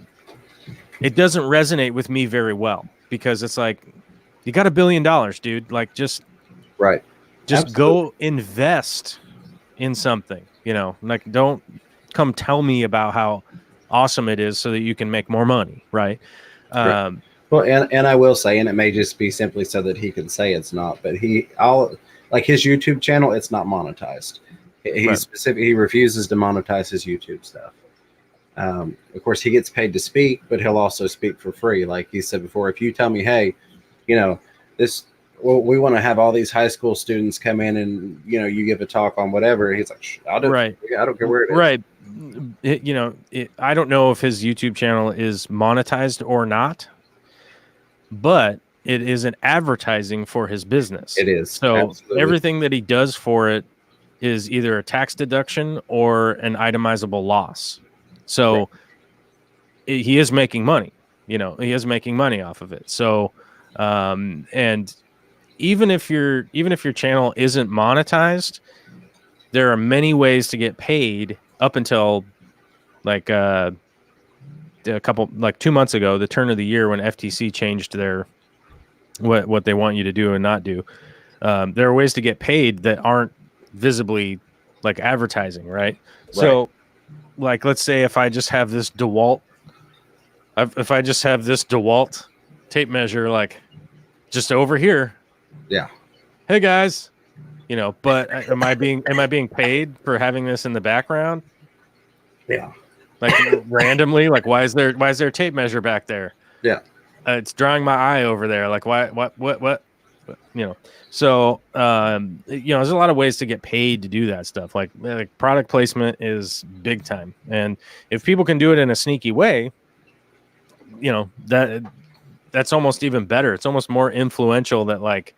it doesn't resonate with me very well, because it's like, you got $1 billion, dude. Like, just Right. Just Absolutely. go invest in something, you know, like, don't come tell me about how awesome it is so that you can make more money. Right. Right. Well, and I will say, and it may just be simply so that he can say it's not, but like his YouTube channel, it's not monetized. He refuses to monetize his YouTube stuff. Of course, he gets paid to speak, but he'll also speak for free. Like he said before, if you tell me, hey, you know, we want to have all these high school students come in and, you know, you give a talk on whatever, he's like, I'll do it. I don't care where it is. Right. I don't know if his YouTube channel is monetized or not, but it is an advertising for his business. It is. So Absolutely. Everything that he does for it is either a tax deduction or an itemizable loss. So he is making money, you know, he is making money off of it. So, and even if your channel isn't monetized, there are many ways to get paid up until like a couple, like 2 months ago, the turn of the year, when FTC changed their what they want you to do and not do. There are ways to get paid that aren't visibly like advertising, right? So like, let's say if I just have this DeWalt tape measure, like just over here. Yeah. Hey guys, you know, but am I being paid for having this in the background? Yeah. Like randomly, like why is there a tape measure back there? Yeah. It's drawing my eye over there. Like what? You know. So you know, there's a lot of ways to get paid to do that stuff. Like product placement is big time, and if people can do it in a sneaky way, you know, that's almost even better. It's almost more influential. That like,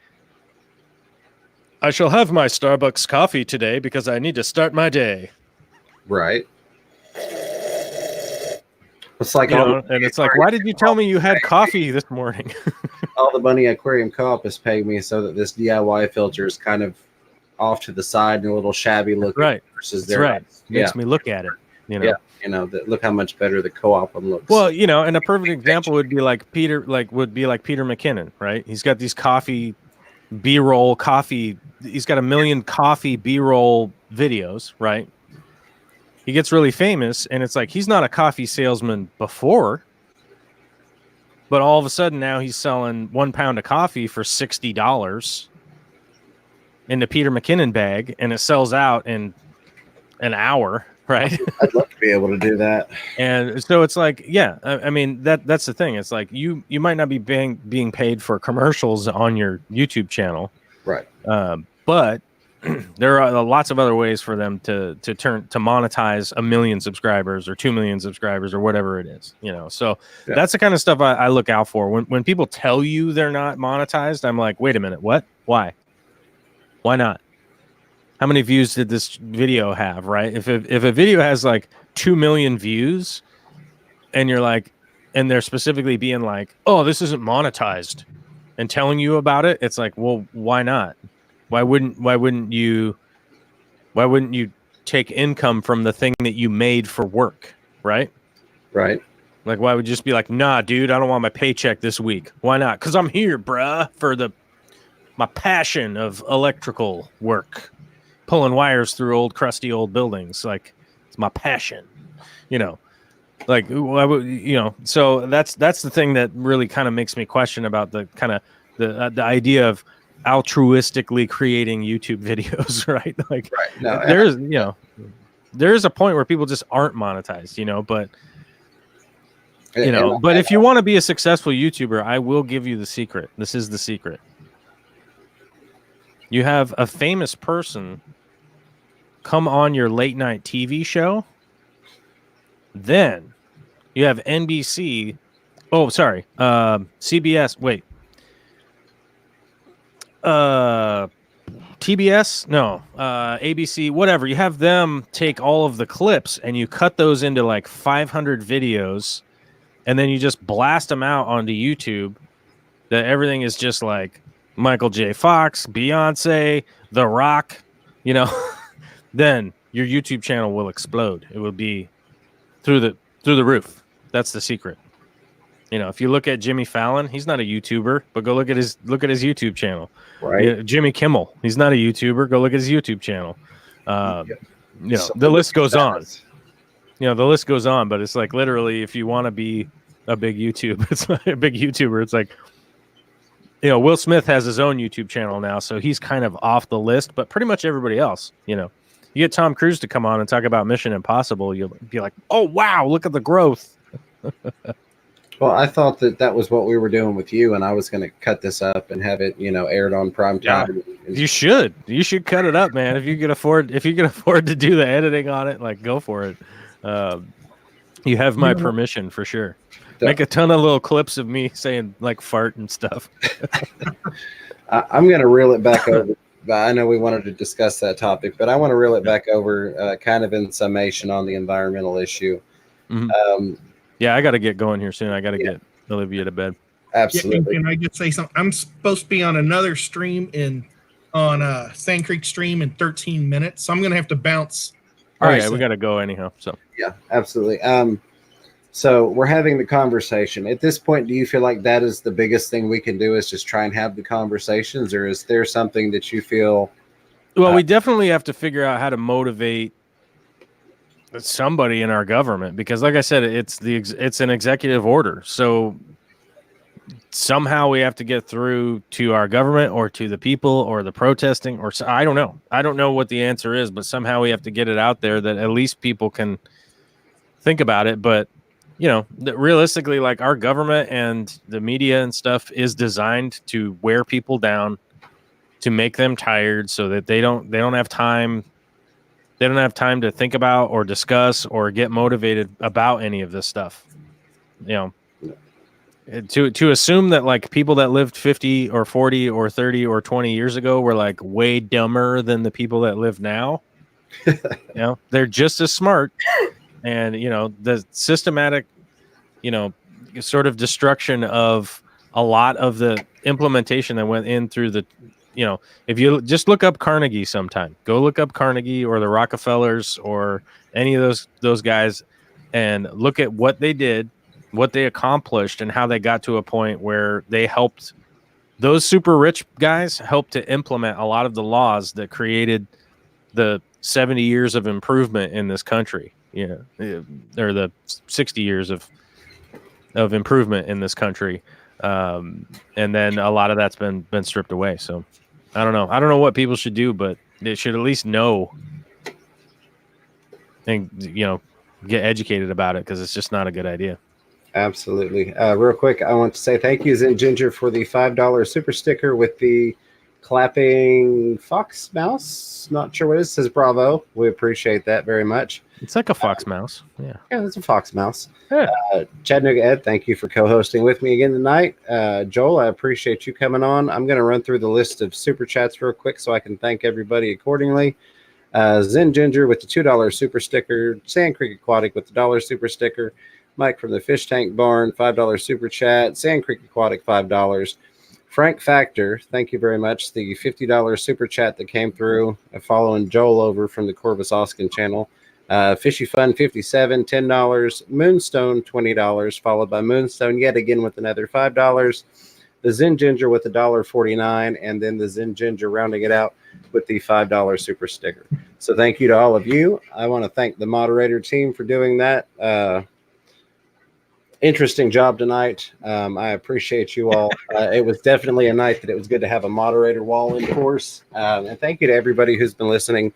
I shall have my Starbucks coffee today because I need to start my day. Right. It's like, you know, and it's like, why did you tell me you had coffee this morning? All the money Aquarium Co-op is paying me so that this DIY filter is kind of off to the side and a little shabby looking. Right. Versus their right. Makes me look at it. You know. Yeah. You know, look how much better the co-op one looks. Well, you know, and a perfect example would be like Peter McKinnon, right? He's got these coffee B-roll coffee. He's got 1 million coffee B-roll videos, right? He gets really famous, and it's like he's not a coffee salesman before, but all of a sudden now he's selling 1 pound of coffee for $60 in the Peter McKinnon bag, and it sells out in an hour, right? I'd love to be able to do that. And so it's like, yeah, I mean, that's the thing. It's like you might not be being paid for commercials on your YouTube channel, right? But there are lots of other ways for them to monetize 1 million subscribers or 2 million subscribers or whatever it is, you know. So that's the kind of stuff I look out for. When people tell you they're not monetized, I'm like, wait a minute, what? Why not? How many views did this video have, right? If a video has like 2 million views, and you're like, and they're specifically being like, oh, this isn't monetized, and telling you about it, it's like, well, why not? Why wouldn't you take income from the thing that you made for work, right? Right. Like, why would you just be like, nah, dude, I don't want my paycheck this week. Why not? Because I'm here, bruh, for my passion of electrical work, pulling wires through crusty old buildings. Like, it's my passion, you know. Like, why would, you know? So that's the thing that really kind of makes me question about the kind of the idea of altruistically creating YouTube videos, right? Like, no, there's, you know, there's a point where people just aren't monetized, you know, but you know, but if you want to be a successful YouTuber, I will give you the secret. This is the secret. You have a famous person come on your late night TV show, then you have NBC. Oh, sorry. CBS. Wait. TBS, no, ABC, whatever. You have them take all of the clips and you cut those into like 500 videos and then you just blast them out onto YouTube, that everything is just like Michael J. Fox, Beyonce, The Rock, you know, then your YouTube channel will explode. It will be through the roof. That's the secret. You know, if you look at Jimmy Fallon, he's not a YouTuber, but go look at his YouTube channel. Right. You know, Jimmy Kimmel, he's not a YouTuber. Go look at his YouTube channel. You know, the list goes on. You know, the list goes on, but it's like literally, if you want to be a big it's not a big YouTuber. It's like, you know, Will Smith has his own YouTube channel now, so he's kind of off the list. But pretty much everybody else, you know, you get Tom Cruise to come on and talk about Mission Impossible, you'll be like, oh wow, look at the growth. Well, I thought that was what we were doing with you, and I was going to cut this up and have it, you know, aired on prime time. Yeah, you should cut it up, man. If you can afford to do the editing on it, like, go for it. You have my permission for sure. Make a ton of little clips of me saying like fart and stuff. I'm going to reel it back over. I know we wanted to discuss that topic, but I want to reel it back over kind of in summation on the environmental issue. Mm-hmm. Yeah, I got to get going here soon. I got to get Olivia to bed. Absolutely. Yeah, can I just say something? I'm supposed to be on another stream on Sand Creek stream in 13 minutes, so I'm going to have to bounce. All right, we got to go anyhow. So yeah, absolutely. So we're having the conversation. At this point, do you feel like that is the biggest thing we can do is just try and have the conversations, or is there something that you feel? Well, we definitely have to figure out how to motivate somebody in our government, because like I said, it's an executive order. So somehow we have to get through to our government or to the people or the protesting, or I don't know. I don't know what the answer is, but somehow we have to get it out there that at least people can think about it. But you know, realistically, like, our government and the media and stuff is designed to wear people down, to make them tired, so that they don't have time. They don't have time to think about or discuss or get motivated about any of this stuff. You know, to assume that like people that lived 50 or 40 or 30 or 20 years ago were like way dumber than the people that live now. You know, they're just as smart. And, you know, the systematic, you know, sort of destruction of a lot of the implementation that went in through the, you know, if you just look up Carnegie sometime, go look up Carnegie or the Rockefellers or any of those guys and look at what they did, what they accomplished, and how they got to a point where they helped those super rich guys helped to implement a lot of the laws that created the 70 years of improvement in this country. Yeah, or the 60 years of improvement in this country, and then a lot of that's been stripped away. So I don't know. I don't know what people should do, but they should at least know and, you know, get educated about it, because it's just not a good idea. Absolutely. Real quick, I want to say thank you, Zen Ginger, for the $5 super sticker with the clapping fox mouse. Not sure what it is. It says bravo. We appreciate that very much. It's like a fox mouse. Yeah, it's a fox mouse. Yeah. Chattanooga Ed, thank you for co-hosting with me again tonight. Joel, I appreciate you coming on. I'm going to run through the list of super chats real quick so I can thank everybody accordingly. Zen Ginger with the $2 super sticker. Sand Creek Aquatic with the $1 super sticker. Mike from the Fish Tank Barn, $5 super chat. Sand Creek Aquatic, $5. Frank Factor, thank you very much. The $50 super chat that came through, following Joel over from the Corvus Oscen channel. Fishy Fun, $57, $10. Moonstone, $20, followed by Moonstone yet again with another $5. The Zen Ginger with the $1.49, and then the Zen Ginger rounding it out with the $5 super sticker. So thank you to all of you. I want to thank the moderator team for doing that. Interesting job tonight. I appreciate you all. It was definitely a night that it was good to have a moderator wall in force. And thank you to everybody who's been listening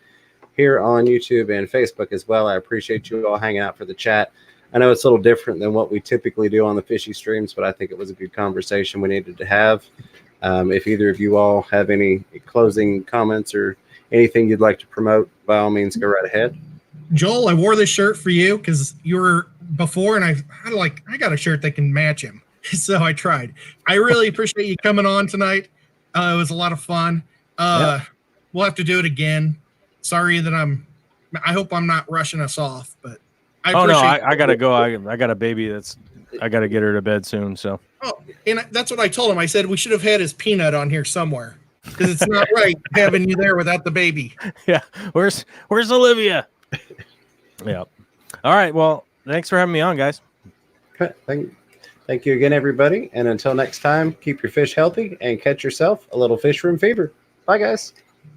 here on YouTube and Facebook as well. I appreciate you all hanging out for the chat. I know it's a little different than what we typically do on the fishy streams, but I think it was a good conversation we needed to have. If either of you all have any closing comments or anything you'd like to promote, by all means, go right ahead. Joel, I wore this shirt for you because you were before, and I got a shirt that can match him. So I tried. I really appreciate you coming on tonight. It was a lot of fun. We'll have to do it again. Sorry that I hope I'm not rushing us off, but I gotta go. I got a baby that's I got to get her to bed soon. So. Oh, and that's what I told him. I said we should have had his peanut on here somewhere because it's not right having you there without the baby. Yeah. Where's Olivia? Yeah. All right. Well, thanks for having me on, guys. Thank you again, everybody. And until next time, keep your fish healthy and catch yourself a little fish room fever. Bye, guys.